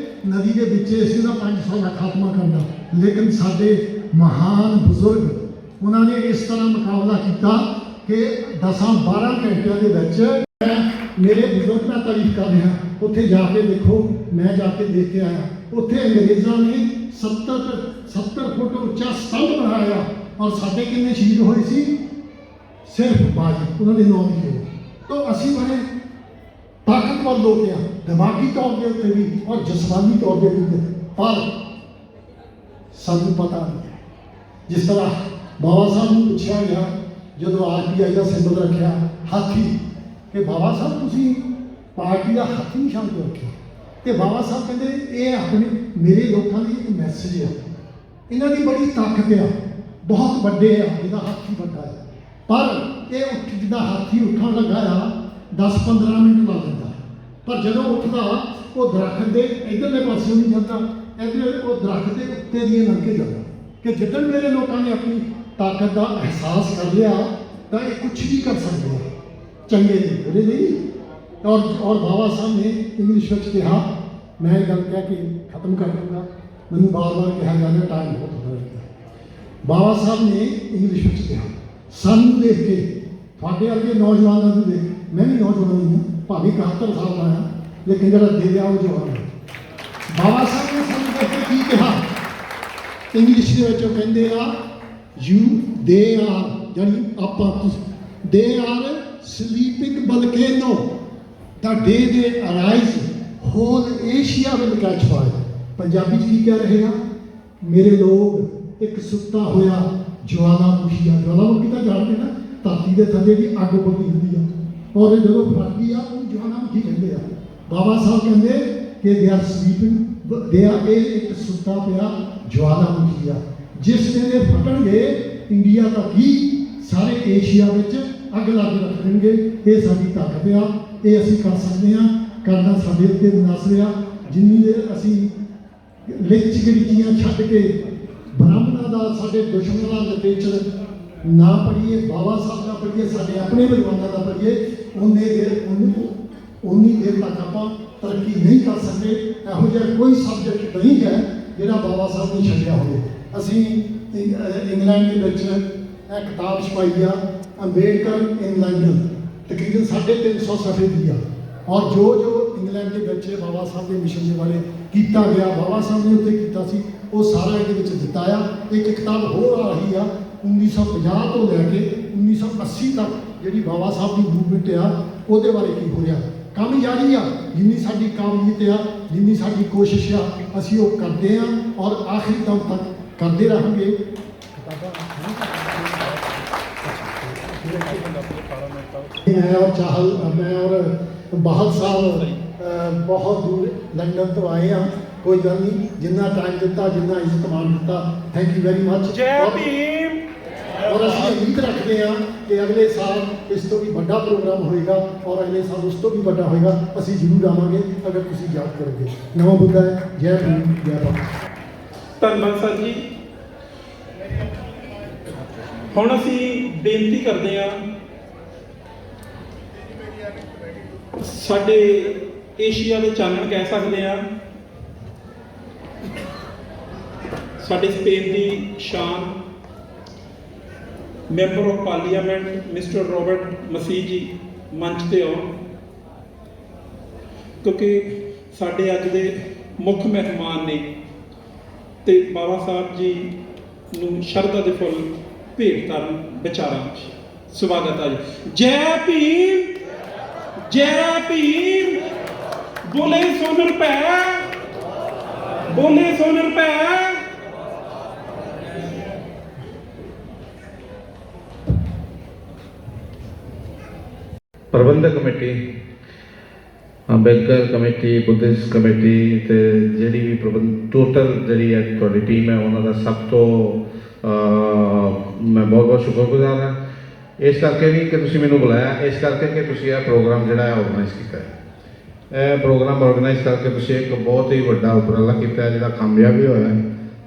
ਨਦੀ ਦੇ ਵਿੱਚ ਅਸੀਂ ਉਹਦਾ 500 ਦਾ ਖਾਤਮਾ ਕਰਨਾ। ਲੇਕਿਨ ਸਾਡੇ ਮਹਾਨ ਬਜ਼ੁਰਗ, ਉਹਨਾਂ ਨੇ ਇਸ ਤਰ੍ਹਾਂ ਮੁਕਾਬਲਾ ਕੀਤਾ ਕਿ 10-12 ਘੰਟਿਆਂ ਦੇ ਵਿੱਚ, ਮੇਰੇ ਬਜ਼ੁਰਗ ਦਾ ਤਾਰੀਫ ਕਰ ਰਿਹਾ, ਉੱਥੇ ਜਾ ਕੇ ਦੇਖੋ, ਮੈਂ ਜਾ ਕੇ ਦੇਖ ਕੇ ਆਇਆ। ਉੱਥੇ ਅੰਗਰੇਜ਼ਾਂ ਨੇ 70 ਫੁੱਟ ਉੱਚਾ ਸਤੰਭ ਬਣਾਇਆ, ਔਰ ਸਾਡੇ ਕਿੰਨੇ ਸ਼ਹੀਦ ਹੋਏ ਸੀ? ਸਿਰਫ 22 ਉਹਨਾਂ ਦੇ ਨਾਮ ਲਿਖੇ। ਤਾਂ ਅਸੀਂ ਬੜੇ ਤਾਕਤਵਰ ਲੋਕ ਆ, ਦਿਮਾਗੀ ਤੌਰ ਦੇ ਉੱਤੇ ਵੀ ਔਰ ਜਿਸਮਾਨੀ ਤੌਰ ਦੇ ਉੱਤੇ। ਪਰ ਸਾਨੂੰ ਪਤਾ ਨਹੀਂ ਹੈ। ਜਿਸ ਤਰ੍ਹਾਂ ਬਾਬਾ ਸਾਹਿਬ ਨੂੰ ਪੁੱਛਿਆ ਗਿਆ ਜਦੋਂ RBI ਦਾ ਸਿੰਬਲ ਰੱਖਿਆ ਹਾਥੀ, ਕਿ ਬਾਬਾ ਸਾਹਿਬ ਤੁਸੀਂ ਪਾਰਟੀ ਦਾ ਹਾਥੀ ਨਿਸ਼ਾਨ ਕਿਉਂ ਰੱਖਿਆ? ਤੇ ਬਾਬਾ ਸਾਹਿਬ ਕਹਿੰਦੇ ਇਹ ਆਪਣੇ ਮੇਰੇ ਲੋਕਾਂ ਲਈ ਇੱਕ ਮੈਸੇਜ ਆ, ਇਹਨਾਂ ਦੀ ਬੜੀ ਤਾਕਤ ਆ, ਬਹੁਤ ਵੱਡੇ ਆ, ਜਿਹਦਾ ਹਾਥੀ ਵੱਡਾ ਹੈ, ਪਰ ਇਹ ਜਿੱਦਾਂ ਹਾਥੀ ਉੱਠਣ ਲੱਗਾ ਆ 10-15 ਮਿੰਟ ਲੱਗ ਜਾਂਦਾ, ਪਰ ਜਦੋਂ ਉੱਠਦਾ ਉਹ ਦਰਖਤ ਦੇ ਇੱਧਰਲੇ ਪਾਸੇ ਨਹੀਂ ਜਾਂਦਾ, ਇੱਧਰ ਉਹ ਦਰਖਤ ਦੇ ਉੱਤੇ ਦੀ ਲੰਘ ਕੇ ਜਾਂਦਾ। ਕਿ ਜਿੱਦਣ ਮੇਰੇ ਲੋਕਾਂ ਨੇ ਆਪਣੀ ਤਾਕਤ ਦਾ ਅਹਿਸਾਸ ਕਰ ਲਿਆ ਤਾਂ ਇਹ ਕੁਛ ਵੀ ਕਰ ਸਕਦੇ ਆ ਚੰਗੇ ਲਈ, ਬੁਰੇ ਲਈ। ਔਰ ਬਾਬਾ ਸਾਹਿਬ ਨੇ ਇੰਗਲਿਸ਼ ਵਿੱਚ ਕਿਹਾ, ਮੈਂ ਇਹ ਗੱਲ ਕਹਿ ਕੇ ਖਤਮ ਕਰ ਦੂੰਗਾ, ਮੈਨੂੰ ਬਾਰ-ਬਾਰ ਕਿਹਾ ਜਾਂਦਾ ਟਾਈਮ ਬਹੁਤ ਹੋ ਰਿਹਾ। ਬਾਬਾ ਸਾਹਿਬ ਨੇ ਇੰਗਲਿਸ਼ ਵਿੱਚ ਕਿਹਾ, ਸਾਨੂੰ ਦੇਖ ਕੇ, ਤੁਹਾਡੇ ਵਰਗੇ ਨੌਜਵਾਨਾਂ ਨੂੰ ਦੇਖ, ਮੈਂ ਵੀ ਨੌਜਵਾਨ ਨਹੀਂ ਹਾਂ, ਭਾਵੇਂ 71 ਸਾਲ ਦਾ ਹਾਂ, ਲੇਕਿਨ ਜਿਹੜਾ ਦੇ ਦਿਆ ਉਹ ਜਵਾਨ ਹੈ। ਬਾਬਾ ਸਾਹਿਬ ਨੇ ਸਾਨੂੰ ਦੇਖ ਕੇ ਕੀ ਕਿਹਾ? ਇੰਗਲਿਸ਼ ਦੇ ਵਿੱਚ ਉਹ ਕਹਿੰਦੇ ਆ, ਦੇ ਆਰ, ਯਾਨੀ ਆਪਾਂ, they are sleeping volcano, the day they arise whole Asia will catch fire। Punjabi ਚ ਕੀ ਕਹਿ ਰਹੇ ਆ? ਮੇਰੇ ਲੋਕ ਇੱਕ ਸੁੱਤਾ ਹੋਇਆ ਜਵਾਲਾਮੁਖੀ ਆ। ਜਵਾਲਾਮੁਖੀ ਤਾਂ ਜਾਣਦੇ ਨਾ, ਧਰਤੀ ਦੇ ਥੱਲੇ ਦੀ ਅੱਗ ਬਲਦੀ ਹੁੰਦੀ ਆ, ਔਰ ਜਦੋਂ ਫਟਦੀ ਆ ਉਹਨੂੰ ਜਵਾਲਾਮੁਖੀ ਕਹਿੰਦੇ ਆ। ਬਾਬਾ ਸਾਹਿਬ ਕਹਿੰਦੇ ਕਿ they are sleeping, they are, ਇਹ ਇੱਕ ਸੁੱਤਾ ਪਿਆ ਜਵਾਲਾਮੁਖੀ ਆ, ਜਿਸ ਵੇਲੇ ਫਟਣਗੇ ਇੰਡੀਆ ਦਾ ਕੀ ਸਾਰੇ ਏਸ਼ੀਆ ਵਿੱਚ ਅੱਗ ਲਾ ਕੇ ਰੱਖ ਦੇਣਗੇ। ਇਹ ਸਾਡੀ ਤਾਕਤ ਆ, ਇਹ ਅਸੀਂ ਕਰ ਸਕਦੇ ਹਾਂ, ਕਰਨਾ ਸਾਡੇ ਉੱਤੇ ਮੁਨਾਸਿਬ ਆ। ਜਿੰਨੀ ਦੇਰ ਅਸੀਂ ਲਿਚ ਗਿਣਤੀਆਂ ਛੱਡ ਕੇ ਬ੍ਰਾਹਮਣਾਂ ਦਾ, ਸਾਡੇ ਦੁਸ਼ਮਣਾਂ ਦਾ ਲਿਟਰੇਚਰ ਨਾ ਪੜ੍ਹੀਏ, ਬਾਬਾ ਸਾਹਿਬ ਦਾ ਪੜ੍ਹੀਏ, ਸਾਡੇ ਆਪਣੇ ਵਿਦਵਾਨਾਂ ਦਾ ਪੜ੍ਹੀਏ, ਉਨੀ ਦੇਰ ਤੱਕ ਆਪਾਂ ਤਰੱਕੀ ਨਹੀਂ ਕਰ ਸਕਦੇ। ਇਹੋ ਜਿਹਾ ਕੋਈ ਸਬਜੈਕਟ ਨਹੀਂ ਹੈ ਜਿਹੜਾ ਬਾਬਾ ਸਾਹਿਬ ਨੇ ਛੱਡਿਆ ਹੋਵੇ। ਅਸੀਂ ਇੰਗਲੈਂਡ ਦੇ ਵਿੱਚ ਇਹ ਕਿਤਾਬ ਛਪਾਈ ਆ, ਅੰਬੇਡਕਰ ਇਨ ਲੰਡਨ, ਤਕਰੀਬਨ 350 ਸਫ਼ੇ ਦੀ ਆ, ਔਰ ਜੋ ਇੰਗਲੈਂਡ ਦੇ ਵਿੱਚ ਬਾਬਾ ਸਾਹਿਬ ਦੇ ਮਿਸ਼ਨ ਦੇ ਬਾਰੇ ਕੀਤਾ ਗਿਆ, ਬਾਬਾ ਸਾਹਿਬ ਨੇ ਉੱਥੇ ਕੀਤਾ ਸੀ, ਉਹ ਸਾਰਾ ਇਹਦੇ ਵਿੱਚ ਦਿੱਤਾ ਆ। ਇੱਕ ਕਿਤਾਬ ਹੋਰ ਆ ਰਹੀ ਆ 1950 ਤੋਂ ਲੈ ਕੇ 1980 ਤੱਕ, ਜਿਹੜੀ ਬਾਬਾ ਸਾਹਿਬ ਦੀ ਮੂਵਮੈਂਟ ਆ, ਉਹਦੇ ਬਾਰੇ ਕੀ ਹੋ ਰਿਹਾ। ਕੰਮ ਜਾਰੀ ਆ, ਜਿੰਨੀ ਸਾਡੀ ਕਾਬਲੀਅਤ ਆ, ਜਿੰਨੀ ਸਾਡੀ ਕੋਸ਼ਿਸ਼ ਆ, ਅਸੀਂ ਉਹ ਕਰਦੇ ਆ ਔਰ ਆਖਰੀ ਦਮ ਤੱਕ ਕਰਦੇ ਰਹਾਂਗੇ। मैं और चाहल मैं और बहुत साल बहुत दूर लंदन तो आए हाँ, कोई गल नहीं, जिन्ना टाइम दिता, जिन्ना इज्जत मान दिता, थैंक यू वेरी मच। जय भीम। और ਅਸੀਂ उम्मीद रखते हैं कि अगले साल इस तो भी बड़ा प्रोग्राम होएगा और अगले साल उस तो भी बड़ा होएगा, ਅਸੀਂ ਜ਼ਰੂਰ ਆਵਾਂਗੇ अगर ਤੁਸੀਂ याद करोगे। नमो बुद्धाय, जय भीम, जय भारत। ਧੰਨਵਾਦ ਸਰ ਜੀ। ਹੁਣ ਅਸੀਂ ਬੇਨਤੀ ਕਰਦੇ ਹਾਂ ਸਾਡੇ ਏਸ਼ੀਆ ਦੇ ਚਾਨਣ ਕਹਿ ਸਕਦੇ ਆ, ਸਾਡੇ ਸਪੇਨ ਦੀ ਸ਼ਾਨ member of parliament mister Robert Masih ji ਮੰਚ ਤੇ ਆਉਣ, ਕਿਉਂਕਿ ਸਾਡੇ ਅੱਜ ਦੇ ਮੁੱਖ ਮਹਿਮਾਨ ਨੇ ਤੇ ਬਾਬਾ ਸਾਹਿਬ ਜੀ ਨੂੰ ਸ਼ਰਧਾ ਦੇ ਫੁੱਲ ਭੇਟ ਕਰਨ ਵਿਚਾਰਾਂ ਵਿੱਚ ਸਵਾਗਤ ਹੈ ਜੀ। ਜੈ ਭੀਮ, ਜੈ ਭੀਮ। ਬੋਲੇ ਸੋ ਨਿਰਭੈ, ਬੋਲੇ ਸੋ ਨਿਰਭੈ। ਪ੍ਰਬੰਧਕ committee, Ambedkar committee, Buddhist committee ਤੇ ਜਿਹੜੀ ਵੀ ਟੋਟਲ ਜਿਹੜੀ ਹੈ ਤੁਹਾਡੀ ਟੀਮ ਹੈ, ਉਹਨਾਂ ਦਾ ਸਭ ਤੋਂ ਮੈਂ ਬਹੁਤ ਬਹੁਤ ਸ਼ੁਕਰਗੁਜ਼ਾਰ ਹਾਂ। ਇਸ ਕਰਕੇ ਨਹੀਂ ਕਿ ਤੁਸੀਂ ਮੈਨੂੰ ਬੁਲਾਇਆ, ਇਸ ਕਰਕੇ ਕਿ ਤੁਸੀਂ ਇਹ ਪ੍ਰੋਗਰਾਮ ਜਿਹੜਾ ਹੈ ਆਰਗੇਨਾਈਜ਼ ਕੀਤਾ ਹੈ। ਇਹ ਪ੍ਰੋਗਰਾਮ ਆਰਗੇਨਾਈਜ਼ ਕਰਕੇ ਤੁਸੀਂ ਇੱਕ ਬਹੁਤ ਹੀ ਵੱਡਾ ਉਪਰਾਲਾ ਕੀਤਾ ਹੈ ਜਿਹੜਾ ਕਾਮਯਾਬ ਵੀ ਹੋਇਆ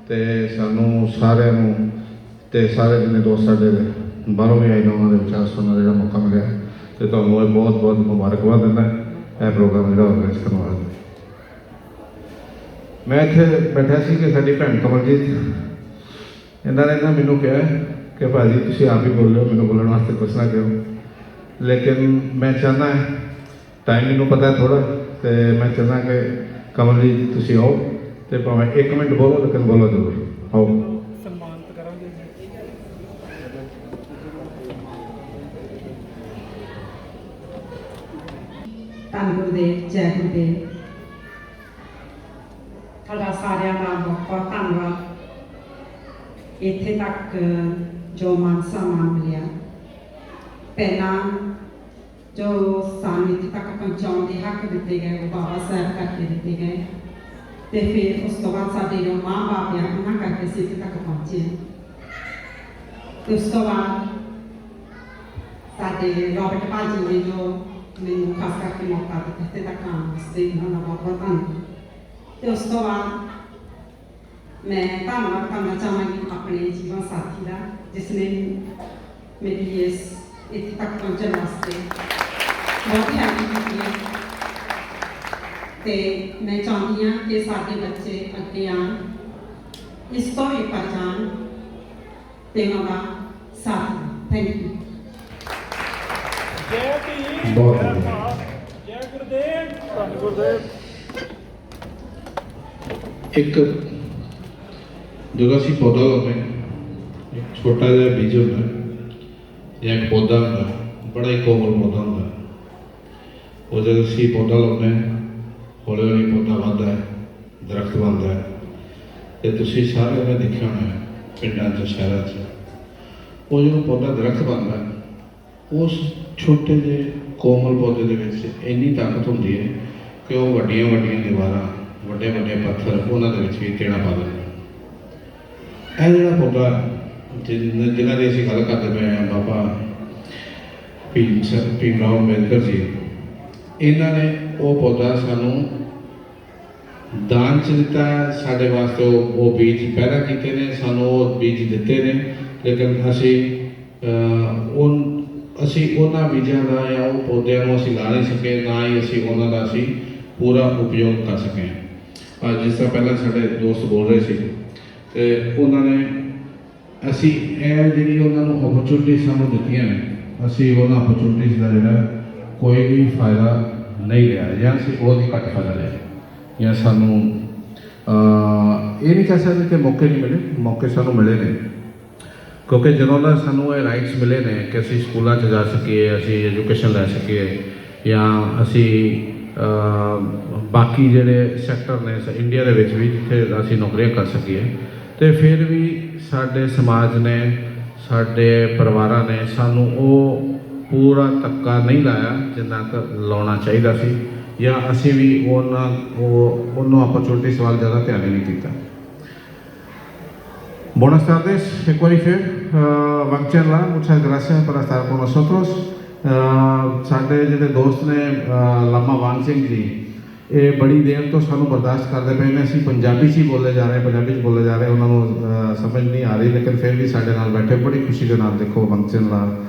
ਤੇ ਸਾਨੂੰ ਸਾਰਿਆਂ ਨੂੰ ਤੇ ਸਾਰੇ ਜਿੰਨੇ ਦੋਸਤ ਸਾਡੇ ਬਾਹਰੋਂ ਵੀ ਆਏ ਨੇ ਉਹਨਾਂ ਦੇ ਵਿਚਾਰ ਸੁਣਨ ਦਾ ਜਿਹੜਾ ਮੌਕਾ ਮਿਲਿਆ ਤੇ ਤੁਹਾਨੂੰ ਇਹ ਬਹੁਤ ਬਹੁਤ ਮੁਬਾਰਕਬਾਦ ਦਿੰਦਾ ਇਹ ਪ੍ਰੋਗਰਾਮ ਜਿਹੜਾ ਆਰਗੇਨਾਈਜ਼ ਕਰਨ ਵਾਸਤੇ। ਮੈਂ ਇੱਥੇ ਬੈਠਾ ਸੀ ਕਿ ਸਾਡੀ ਭੈਣ ਕਮਲਜੀਤ ਇਹਨਾਂ ਨੇ ਨਾ ਮੈਨੂੰ ਕਿਹਾ ਕਿ ਭਾਜੀ ਤੁਸੀਂ ਆਪ ਹੀ ਬੋਲ ਰਹੇ ਹੋ, ਮੈਨੂੰ ਬੋਲਣ ਵਾਸਤੇ ਕੁਛ ਨਾ ਕਹੋ, ਲੇਕਿਨ ਮੈਂ ਚਾਹੁੰਦਾ ਟਾਈਮ ਮੈਨੂੰ ਪਤਾ ਥੋੜ੍ਹਾ ਤੇ ਮੈਂ ਚਾਹੁੰਦਾ ਕਿ ਕਮਲਜੀਤ ਤੁਸੀਂ ਆਓ ਤੇ ਭਾਵੇਂ 1 ਮਿੰਟ ਬੋਲੋ ਲੇਕਿਨ ਬੋਲੋ ਜ਼ਰੂਰ, ਆਓ। ਸਨਮਾਨਿਤ ਕਰਾਂਗੇ। ਧੰਨ ਗੁਰਦੇਵ, ਜੈ ਗੁਰਦੇਵ। ਤੁਹਾਡਾ ਸਾਰਿਆਂ ਦਾ ਬਹੁਤ ਬਹੁਤ ਧੰਨਵਾਦ। ਇੱਥੇ ਤੱਕ ਜੋ ਮਾਨ ਸਨਮਾਨ ਮਿਲਿਆ, ਪਹਿਲਾਂ ਜੋ ਸਾਨੂੰ ਇੱਥੇ ਤੱਕ ਪਹੁੰਚਾਉਣ ਦੇ ਹੱਕ ਦਿੱਤੇ ਗਏ ਉਹ ਬਾਬਾ ਸਾਹਿਬ ਕਰਕੇ ਦਿੱਤੇ ਗਏ ਤੇ ਫਿਰ ਉਸ ਤੋਂ ਬਾਅਦ ਸਾਡੇ ਜੋ ਮਾਂ ਬਾਪ ਆ ਉਹਨਾਂ ਕਰਕੇ ਅਸੀਂ ਇੱਥੇ ਤੱਕ ਪਹੁੰਚੇ ਤੇ ਉਸ ਤੋਂ ਬਾਅਦ ਸਾਡੇ ਰੋਬਰਟ ਭਾਜੀ ਨੇ ਜੋ ਮੈਨੂੰ ਖਾਸ ਕਰਕੇ ਮੌਕਾ ਦਿੱਤਾ ਇੱਥੇ ਤੱਕ ਆਉਣ ਵਾਸਤੇ, ਉਹਨਾਂ ਦਾ ਬਹੁਤ ਬਹੁਤ ਧੰਨਵਾਦ। ਤੇ ਉਸ ਤੋਂ ਬਾਅਦ ਮੈਂ ਧੰਨਵਾਦ ਕਰਨਾ ਚਾਹਾਂਗੀ ਆਪਣੇ ਜੀਵਨ ਸਾਥੀ ਦਾ ਜਿਸ ਨੇ ਮੇਰੀ ਇਸ ਇੱਥੇ ਤੱਕ ਪਹੁੰਚਣ ਵਾਸਤੇ ਬਹੁਤ ਹੈਲਪ ਕੀਤੀ ਹੈ ਤੇ ਮੈਂ ਚਾਹੁੰਦੀ ਹਾਂ ਕਿ ਸਾਡੇ ਬੱਚੇ ਅੱਗੇ ਆਉਣ, ਇਸ ਤੋਂ ਵੀ ਉੱਪਰ ਜਾਣ ਤੇ ਉਹਨਾਂ ਦਾ ਸਾਥ ਦੇਣ। Thank you. ਜੈ ਭੀਮ, ਬਹੁਤ ਜੈ ਵਧੀਆ। ਭਾਰਤ, ਜੈ ਗੁਰਦੇਵ, ਧੰਨ ਗੁਰਦੇਵ। ਇੱਕ ਜਦੋਂ ਅਸੀਂ ਪੌਦਾ ਲਾਉਂਦੇ ਇੱਕ ਛੋਟਾ ਜਿਹਾ ਬੀਜ ਹੁੰਦਾ ਜਾਂ ਇੱਕ ਪੌਦਾ ਹੁੰਦਾ, ਬੜਾ ਹੀ ਕੋਮਲ ਪੌਦਾ ਹੁੰਦਾ, ਉਹ ਜਦੋਂ ਅਸੀਂ ਪੌਦਾ ਲਾਉਂਦੇ ਹੌਲੀ ਹੌਲੀ ਪੌਦਾ ਵੱਧਦਾ ਹੈ, ਦਰਖਤ ਬਣਦਾ ਹੈ ਤੇ ਤੁਸੀਂ ਸਾਰਿਆਂ ਨੇ ਦੇਖਿਆ ਹੋਣਾ ਪਿੰਡਾਂ 'ਚ ਸ਼ਹਿਰਾਂ 'ਚ ਉਹ ਜਦੋਂ ਪੌਦਾ ਦਰਖਤ ਬਣਦਾ ਉਸ ਛੋਟੇ ਜਿਹੇ ਕੋਮਲ ਪੌਦੇ ਦੇ ਵਿੱਚ ਇੰਨੀ ਤਾਕਤ ਹੁੰਦੀ ਹੈ ਕਿ ਉਹ ਵੱਡੀਆਂ ਵੱਡੀਆਂ ਦੀਵਾਰਾਂ, ਵੱਡੇ ਵੱਡੇ ਪੱਥਰ ਉਹਨਾਂ ਦੇ ਵਿੱਚ ਵੀ ਤੇੜਾ ਪਾ ਦਿੰਦਾ। ਇਹ ਜਿਹੜਾ ਪੌਦਾ ਜਿਨ੍ਹਾਂ ਦੀ ਅਸੀਂ ਗੱਲ ਕਰਦੇ ਪਏ ਹਾਂ ਬਾਬਾ ਭੀਮ ਰਾਓ ਅੰਬੇਦਕਰ ਜੀ, ਇਹਨਾਂ ਨੇ ਉਹ ਪੌਦਾ ਸਾਨੂੰ ਦਾਨ 'ਚ ਦਿੱਤਾ ਹੈ। ਸਾਡੇ ਵਾਸਤੇ ਉਹ ਬੀਜ ਪੈਦਾ ਕੀਤੇ ਨੇ, ਸਾਨੂੰ ਉਹ ਬੀਜ ਦਿੱਤੇ ਨੇ, ਲੇਕਿਨ ਅਸੀਂ ਉਹਨਾਂ ਬੀਜਾਂ ਦਾ ਜਾਂ ਉਹ ਪੌਦਿਆਂ ਨੂੰ ਅਸੀਂ ਲਾ ਨਹੀਂ ਸਕੇ, ਨਾ ਹੀ ਅਸੀਂ ਉਹਨਾਂ ਦਾ ਅਸੀਂ ਪੂਰਾ ਉਪਯੋਗ ਕਰ ਸਕੇ। ਜਿਸ ਤਰ੍ਹਾਂ ਪਹਿਲਾਂ ਸਾਡੇ ਦੋਸਤ ਬੋਲ ਰਹੇ ਸੀ ਤੇ ਉਹਨਾਂ ਨੇ ਅਸੀਂ ਇਹ ਜਿਹੜੀ ਉਹਨਾਂ ਨੂੰ ਓਪਰਚੁਨਿਟੀ ਸਾਨੂੰ ਦਿੱਤੀਆਂ ਨੇ, ਅਸੀਂ ਉਹਨਾਂ ਓਪਰਚੁਨਿਟੀਜ਼ ਦਾ ਜਿਹੜਾ ਕੋਈ ਵੀ ਫਾਇਦਾ ਨਹੀਂ ਲਿਆ ਜਾਂ ਅਸੀਂ ਬਹੁਤ ਹੀ ਘੱਟ ਫਾਇਦਾ ਲਿਆ ਜਾਂ ਸਾਨੂੰ ਇਹ ਨਹੀਂ ਕਹਿ ਸਕਦੇ ਕਿ ਮੌਕੇ ਨਹੀਂ ਮਿਲੇ, ਮੌਕੇ ਸਾਨੂੰ ਮਿਲੇ ਨੇ ਕਿਉਂਕਿ ਜਦੋਂ ਦਾ ਸਾਨੂੰ ਇਹ ਰਾਈਟਸ ਮਿਲੇ ਨੇ ਕਿ ਅਸੀਂ ਸਕੂਲਾਂ 'ਚ ਜਾ ਸਕੀਏ, ਅਸੀਂ ਐਜੂਕੇਸ਼ਨ ਲੈ ਸਕੀਏ ਜਾਂ ਅਸੀਂ ਬਾਕੀ ਜਿਹੜੇ ਸੈਕਟਰ ਨੇ ਇੰਡੀਆ ਦੇ ਵਿੱਚ ਵੀ ਜਿੱਥੇ ਅਸੀਂ ਨੌਕਰੀਆਂ ਕਰ ਸਕੀਏ, ਤੇ ਫਿਰ ਵੀ ਸਾਡੇ ਸਮਾਜ ਨੇ, ਸਾਡੇ ਪਰਿਵਾਰਾਂ ਨੇ ਸਾਨੂੰ ਉਹ ਪੂਰਾ ਧੱਕਾ ਨਹੀਂ ਲਾਇਆ ਜਿੰਨਾ ਕੁ ਲਾਉਣਾ ਚਾਹੀਦਾ ਸੀ, ਜਾਂ ਅਸੀਂ ਵੀ ਉਹਨੂੰ opportunity ਵੱਲ ਜ਼ਿਆਦਾ ਧਿਆਨ ਹੀ ਨਹੀਂ ਕੀਤਾ। Buenas tardes, Ecuarifer, Wangchenla, muchas gracias por estar con nosotros। ਸਾਡੇ ਜਿਹੜੇ ਦੋਸਤ ਨੇ ਲਾਮਾ ਵਾਂਗ ਸਿੰਘ ਜੀ, ਇਹ ਬੜੀ ਦੇਰ ਤੋਂ ਸਾਨੂੰ ਬਰਦਾਸ਼ਤ ਕਰਦੇ ਪਏ ਨੇ। ਅਸੀਂ ਪੰਜਾਬੀ 'ਚ ਹੀ ਬੋਲੇ ਜਾ ਰਹੇ, ਉਹਨਾਂ ਨੂੰ ਸਮਝ ਨਹੀਂ ਆ ਰਹੀ, ਲੇਕਿਨ ਫਿਰ ਵੀ ਸਾਡੇ ਨਾਲ ਬੈਠੇ ਬੜੀ ਖੁਸ਼ੀ ਦੇ ਨਾਲ। ਦੇਖੋ ਵੰਗਚਨ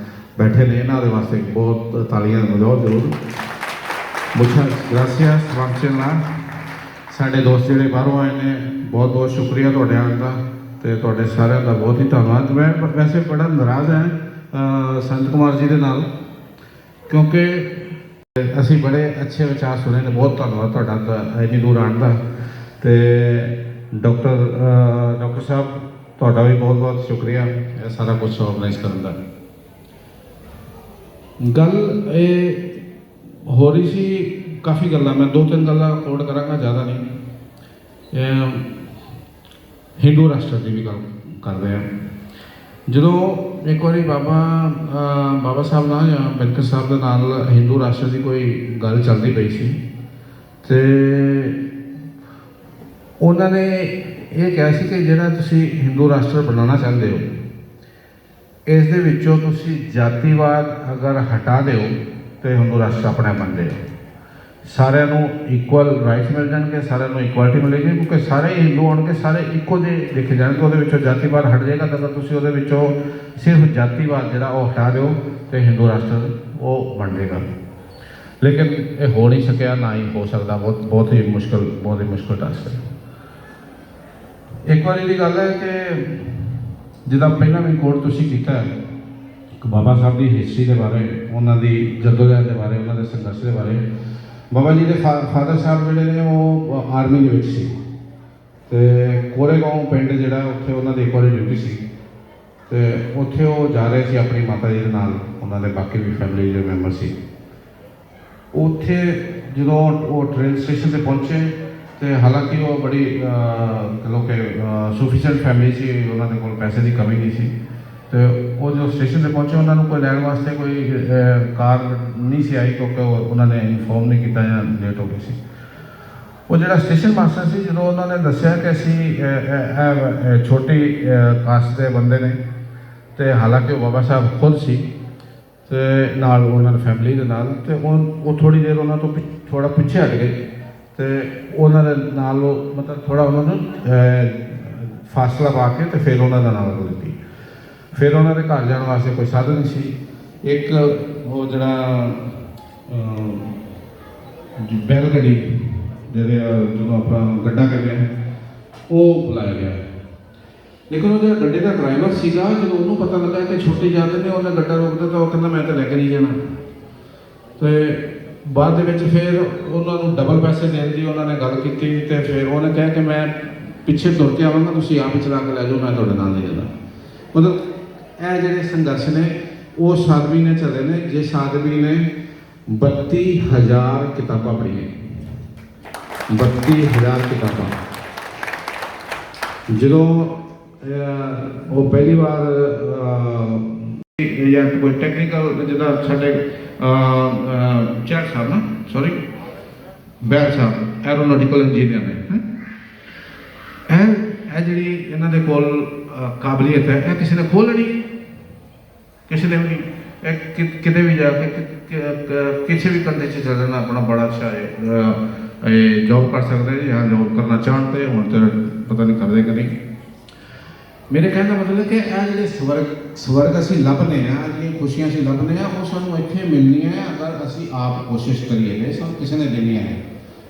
ਬੈਠੇ ਨੇ, ਇਹਨਾਂ ਦੇ ਵਾਸਤੇ ਬਹੁਤ ਤਾਲੀਆਂ ਵਜਾਓ ਜ਼ਰੂਰ। ਮੁੱਛਾਂ ਗ੍ਰਾਸੀਆਸ ਵੰਗਚਨ। ਸਾਡੇ ਦੋਸਤ ਜਿਹੜੇ ਬਾਹਰੋਂ ਆਏ ਨੇ, ਬਹੁਤ ਬਹੁਤ ਸ਼ੁਕਰੀਆ ਤੁਹਾਡੇ ਆਉਣ ਦਾ, ਤੇ ਤੁਹਾਡੇ ਸਾਰਿਆਂ ਦਾ ਬਹੁਤ ਹੀ ਧੰਨਵਾਦ। ਮੈਂ ਵੈਸੇ ਬੜਾ ਨਾਰਾਜ਼ ਹਾਂ ਸੰਤ ਕੁਮਾਰ ਜੀ ਦੇ ਨਾਲ, ਕਿਉਂਕਿ ਅਸੀਂ ਬੜੇ ਅੱਛੇ ਵਿਚਾਰ ਸੁਣੇ ਨੇ। ਬਹੁਤ ਧੰਨਵਾਦ ਤੁਹਾਡਾ ਇੰਨੀ ਦੂਰ ਆਉਣ ਦਾ। ਤੇ ਡਾਕਟਰ ਸਾਹਿਬ ਤੁਹਾਡਾ ਵੀ ਬਹੁਤ ਬਹੁਤ ਸ਼ੁਕਰੀਆ ਇਹ ਸਾਰਾ ਕੁਝ ਆਰਗੇਨਾਈਜ਼ ਕਰਨ ਦਾ। ਗੱਲ ਇਹ ਹੋ ਰਹੀ ਸੀ, ਕਾਫੀ ਗੱਲਾਂ, ਮੈਂ 2-3 ਗੱਲਾਂ ਕੋਡ ਕਰਾਂਗਾ, ਜ਼ਿਆਦਾ ਨਹੀਂ। ਹਿੰਦੂ ਰਾਸ਼ਟਰ ਦੀ ਵੀ ਗੱਲ ਕਰਦੇ ਹਾਂ। ਜਦੋਂ ਇੱਕ ਵਾਰੀ ਬਾਬਾ ਸਾਹਿਬ ਨਾਲ ਜਾਂ ਅੰਬੇਦਕਰ ਸਾਹਿਬ ਦੇ ਨਾਲ ਹਿੰਦੂ ਰਾਸ਼ਟਰ ਦੀ ਕੋਈ ਗੱਲ ਚੱਲਦੀ ਪਈ ਸੀ, ਤੇ ਉਹਨਾਂ ਨੇ ਇਹ ਕਿਹਾ ਸੀ ਕਿ ਜਿਹੜਾ ਤੁਸੀਂ ਹਿੰਦੂ ਰਾਸ਼ਟਰ ਬਣਾਉਣਾ ਚਾਹੁੰਦੇ ਹੋ, ਇਸ ਦੇ ਵਿੱਚੋਂ ਤੁਸੀਂ ਜਾਤੀਵਾਦ ਅਗਰ ਹਟਾ ਦਿਓ ਤੇ ਹਿੰਦੂ ਰਾਸ਼ਟਰ ਆਪਣੇ ਬਣਦੇ ਹੋ। ਸਾਰਿਆਂ ਨੂੰ ਇਕੁਅਲ ਰਾਈਟਸ ਮਿਲ ਜਾਣਗੇ, ਸਾਰਿਆਂ ਨੂੰ ਇਕੁਐਲਿਟੀ ਮਿਲੇਗੀ, ਕਿਉਂਕਿ ਸਾਰੇ ਹਿੰਦੂ ਹੋਣਗੇ, ਸਾਰੇ ਇੱਕੋ ਜਿਹੇ ਦੇਖੇ ਜਾਣਗੇ। ਉਹਦੇ ਵਿੱਚੋਂ ਜਾਤੀਵਾਦ ਹਟ ਜਾਏਗਾ, ਤਾਂ ਤੁਸੀਂ ਉਹਦੇ ਵਿੱਚੋਂ ਸਿਰਫ ਜਾਤੀਵਾਦ ਜਿਹੜਾ ਉਹ ਹਟਾ ਦਿਓ ਤੇ ਹਿੰਦੂ ਰਾਸ਼ਟਰ ਉਹ ਬਣ ਜਾਏਗਾ। ਲੇਕਿਨ ਇਹ ਹੋ ਨਹੀਂ ਸਕਿਆ, ਨਾ ਹੀ ਹੋ ਸਕਦਾ। ਬਹੁਤ ਹੀ ਮੁਸ਼ਕਲ ਟਾਸਕ ਹੈ। ਇੱਕ ਵਾਰੀ ਦੀ ਗੱਲ ਹੈ ਕਿ ਜਿੱਦਾਂ ਪਹਿਲਾਂ ਵੀ ਕੋਟ ਤੁਸੀਂ ਕੀਤਾ ਹੈ, ਬਾਬਾ ਸਾਹਿਬ ਦੀ ਹਿਸਟਰੀ ਦੇ ਬਾਰੇ, ਉਹਨਾਂ ਦੀ ਜਦੋਜਹਿਦ ਦੇ ਬਾਰੇ, ਉਹਨਾਂ ਦੇ ਸੰਘਰਸ਼ ਦੇ ਬਾਰੇ। ਬਾਬਾ ਜੀ ਦੇ ਫਾਦਰ ਸਾਹਿਬ ਜਿਹੜੇ ਨੇ ਉਹ ਆਰਮੀ ਦੇ ਵਿੱਚ ਸੀ, ਅਤੇ ਕੋਰੇਗਾঁव ਪਿੰਡ ਜਿਹੜਾ ਉੱਥੇ ਉਹਨਾਂ ਦੀ ਇੱਕ ਵਾਰੀ ਡਿਊਟੀ ਸੀ, ਅਤੇ ਉੱਥੇ ਉਹ ਜਾ ਰਹੇ ਸੀ ਆਪਣੀ ਮਾਤਾ ਜੀ ਦੇ ਨਾਲ, ਉਹਨਾਂ ਦੇ ਬਾਕੀ ਵੀ ਫੈਮਿਲੀ ਦੇ ਮੈਂਬਰ ਸੀ। ਉੱਥੇ ਜਦੋਂ ਉਹ ਟ੍ਰੇਨ ਸਟੇਸ਼ਨ 'ਤੇ ਪਹੁੰਚੇ, ਅਤੇ ਹਾਲਾਂਕਿ ਉਹ ਬੜੀ ਕਹੋ ਕਿ ਸਫੀਸ਼ੀਐਂਟ ਫੈਮਿਲੀ ਸੀ, ਉਹਨਾਂ ਦੇ ਕੋਲ ਪੈਸੇ ਦੀ ਕਮੀ ਨਹੀਂ ਸੀ, ਅਤੇ ਉਹ ਜਦੋਂ ਸਟੇਸ਼ਨ 'ਤੇ ਪਹੁੰਚੇ, ਉਹਨਾਂ ਨੂੰ ਕੋਈ ਲੈਣ ਵਾਸਤੇ ਕੋਈ ਕਾਰ ਨਹੀਂ ਸੀ ਆਈ, ਕਿਉਂਕਿ ਉਹਨਾਂ ਨੇ ਇਨਫੋਰਮ ਨਹੀਂ ਕੀਤਾ ਜਾਂ ਲੇਟ ਹੋ ਗਈ ਸੀ। ਉਹ ਜਿਹੜਾ ਸਟੇਸ਼ਨ ਮਾਸਟਰ ਸੀ, ਜਦੋਂ ਉਹਨਾਂ ਨੇ ਦੱਸਿਆ ਕਿ ਅਸੀਂ ਛੋਟੀ ਕਾਸਟ ਦੇ ਬੰਦੇ ਨੇ, ਅਤੇ ਹਾਲਾਂਕਿ ਉਹ ਬਾਬਾ ਸਾਹਿਬ ਖੁਦ ਸੀ ਅਤੇ ਨਾਲ ਉਹਨਾਂ ਦੀ ਫੈਮਿਲੀ ਦੇ ਨਾਲ, ਅਤੇ ਉਹ ਥੋੜ੍ਹੀ ਦੇਰ ਉਹਨਾਂ ਤੋਂ ਥੋੜ੍ਹਾ ਪਿੱਛੇ ਹਟ ਗਏ, ਅਤੇ ਉਹਨਾਂ ਦੇ ਨਾਲ ਉਹ ਮਤਲਬ ਥੋੜ੍ਹਾ ਉਹਨਾਂ ਨੂੰ ਫਾਸਲਾ ਪਾ ਕੇ ਅਤੇ ਫਿਰ ਉਹਨਾਂ ਦਾ ਨਾਲ ਦਿੱਤੀ। ਫਿਰ ਉਹਨਾਂ ਦੇ ਘਰ ਜਾਣ ਵਾਸਤੇ ਕੋਈ ਸਾਧਨ ਨਹੀਂ ਸੀ। ਇੱਕ ਉਹ ਜਿਹੜਾ ਬੈਲ ਗੱਡੀ ਜਦੋਂ ਆਪਾਂ ਗੱਡਾ ਕਰਦੇ ਹਾਂ, ਉਹ ਬੁਲਾਇਆ ਗਿਆ। ਲੇਕਿਨ ਉਹ ਜਿਹੜਾ ਗੱਡੇ ਦਾ ਡਰਾਈਵਰ ਸੀਗਾ, ਜਦੋਂ ਉਹਨੂੰ ਪਤਾ ਲੱਗਾ ਕਿ ਛੁੱਟੀ ਜਾਂਦੇ ਨੇ, ਉਹਨੇ ਗੱਡਾ ਰੋਕਦਾ, ਤਾਂ ਉਹ ਕਹਿੰਦਾ ਮੈਂ ਤਾਂ ਲੈ ਕੇ ਨਹੀਂ ਜਾਣਾ। ਅਤੇ ਬਾਅਦ ਦੇ ਵਿੱਚ ਫਿਰ ਉਹਨਾਂ ਨੂੰ ਡਬਲ ਪੈਸੇ ਦੇਣ ਦੀ ਉਹਨਾਂ ਨੇ ਗੱਲ ਕੀਤੀ, ਅਤੇ ਫਿਰ ਉਹਨੇ ਕਿਹਾ ਕਿ ਮੈਂ ਪਿੱਛੇ ਤੁਰ ਕੇ ਆਵਾਂਗਾ, ਤੁਸੀਂ ਆਪ ਹੀ ਚਲਾ ਕੇ ਲੈ ਜਾਓ, ਮੈਂ ਤੁਹਾਡੇ ਨਾਲ ਨਹੀਂ ਜਾਂਦਾ। ਮਤਲਬ ਇਹ ਜਿਹੜੇ ਸੰਘਰਸ਼ ਨੇ ਉਹ ਆਦਮੀ ਨੇ ਚੱਲੇ ਨੇ, ਜਿਸ ਆਦਮੀ ਨੇ 32,000 ਕਿਤਾਬਾਂ ਪੜ੍ਹੀਆਂ। 32,000 ਕਿਤਾਬਾਂ। ਜਦੋਂ ਉਹ ਪਹਿਲੀ ਵਾਰ ਜਾਂ ਕੋਈ ਟੈਕਨੀਕਲ, ਜਿੱਦਾਂ ਸਾਡੇ ਚੈਰ ਸਾਹਿਬ ਨਾ ਬੈਲ ਸਾਹਿਬ ਐਰੋਨੋਟੀਕਲ ਇੰਜੀਨੀਅਰ ਨੇ, ਇਹ ਜਿਹੜੀ ਇਹਨਾਂ ਦੇ ਕੋਲ ਕਾਬਲੀਅਤ ਹੈ, ਇਹ ਕਿਸੇ ਨੇ ਖੋਲ੍ਹ ਲੈਣੀ ਹੈ, ਕਿਸੇ ਨੇ ਵੀ ਨਹੀਂ। ਇਹ ਕਿਤੇ ਵੀ ਜਾ ਕੇ ਕਿਸੇ ਵੀ ਕੰਟਰੀ 'ਚ ਚੱਲ ਜਾਣਾ, ਆਪਣਾ ਬੜਾ ਅੱਛਾ ਜੋਬ ਕਰ ਸਕਦੇ ਜਾਂ ਜੋਬ ਕਰਨਾ ਚਾਹੁੰਦੇ ਹੁਣ ਤਾਂ ਪਤਾ ਨਹੀਂ ਕਰਦੇ ਕਿ ਨਹੀਂ। ਮੇਰੇ ਕਹਿਣ ਦਾ ਮਤਲਬ ਹੈ ਕਿ ਇਹ ਜਿਹੜੇ ਸਵਰਗ ਅਸੀਂ ਲੱਭਦੇ ਹਾਂ, ਜਿਹੜੀਆਂ ਖੁਸ਼ੀਆਂ ਅਸੀਂ ਲੱਭਦੇ ਹਾਂ, ਉਹ ਸਾਨੂੰ ਇੱਥੇ ਮਿਲਣੀਆਂ ਹੈ ਅਗਰ ਅਸੀਂ ਆਪ ਕੋਸ਼ਿਸ਼ ਕਰੀਏ। ਸਾਨੂੰ ਕਿਸੇ ਨੇ ਦੇਣੀਆਂ ਹੈ।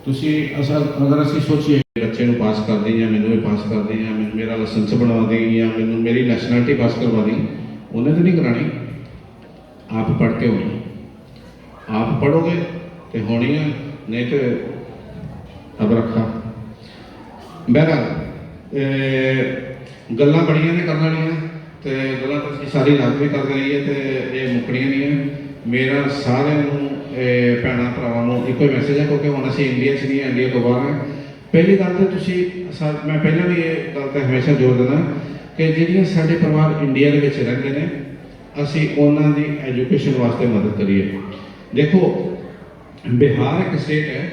ਤੁਸੀਂ ਅਗਰ ਅਸੀਂ ਸੋਚੀਏ ਬੱਚੇ ਨੂੰ ਪਾਸ ਕਰ ਦੇਂ ਜਾਂ ਮੈਨੂੰ ਵੀ ਪਾਸ ਕਰ ਦੇਂ ਜਾਂ ਮੇਰਾ ਲਾਇਸੈਂਸ ਬਣਵਾ ਦੇਂ ਜਾਂ ਮੈਨੂੰ ਮੇਰੀ ਨੈਸ਼ਨੈਲਿਟੀ ਪਾਸ ਕਰਵਾ ਦੇਂ, ਉਹਨੇ ਤਾਂ ਨਹੀਂ ਕਰਾਣੀ। ਆਪ ਪੜ੍ਹ ਕੇ ਹੋਣੀ, ਆਪ ਪੜ੍ਹੋਗੇ ਤੇ ਹੋਣੀ ਹੈ, ਨਹੀਂ ਤੇ ਅਬ ਰੱਖਾ। ਬਹਿਰਹਾਲ ਗੱਲਾਂ ਬੜੀਆਂ ਨੇ ਕਰਨ ਵਾਲੀਆਂ, ਤੇ ਗੱਲਾਂ ਤਾਂ ਅਸੀਂ ਸਾਰੀ ਰਾਤ ਵੀ ਕਰਦੇ ਰਹੀਏ ਤੇ ਇਹ ਮੁੱਕਣੀਆਂ ਨਹੀਂ ਹੈ। ਮੇਰਾ ਸਾਰਿਆਂ ਨੂੰ ਭੈਣਾਂ ਭਰਾਵਾਂ ਨੂੰ ਇੱਕੋ ਹੀ ਮੈਸੇਜ ਹੈ, ਕਿਉਂਕਿ ਹੁਣ ਅਸੀਂ ਇੰਡੀਆ 'ਚ ਨਹੀਂ, ਇੰਡੀਆ ਤੋਂ ਬਾਹਰ ਹਾਂ। ਪਹਿਲੀ ਗੱਲ ਤਾਂ ਤੁਸੀਂ ਮੈਂ ਪਹਿਲਾਂ ਵੀ ਇਹ ਗੱਲ ਤੇ ਹਮੇਸ਼ਾ ਜ਼ੋਰ ਦਿੰਦਾ ਕਿ ਜਿਹੜੀਆਂ ਸਾਡੇ ਪਰਿਵਾਰ ਇੰਡੀਆ ਦੇ ਵਿੱਚ ਰਹਿੰਦੇ ਨੇ, ਅਸੀਂ ਉਹਨਾਂ ਦੀ ਐਜੂਕੇਸ਼ਨ ਵਾਸਤੇ ਮਦਦ ਕਰੀਏ। ਦੇਖੋ, ਬਿਹਾਰ ਇੱਕ ਸਟੇਟ ਹੈ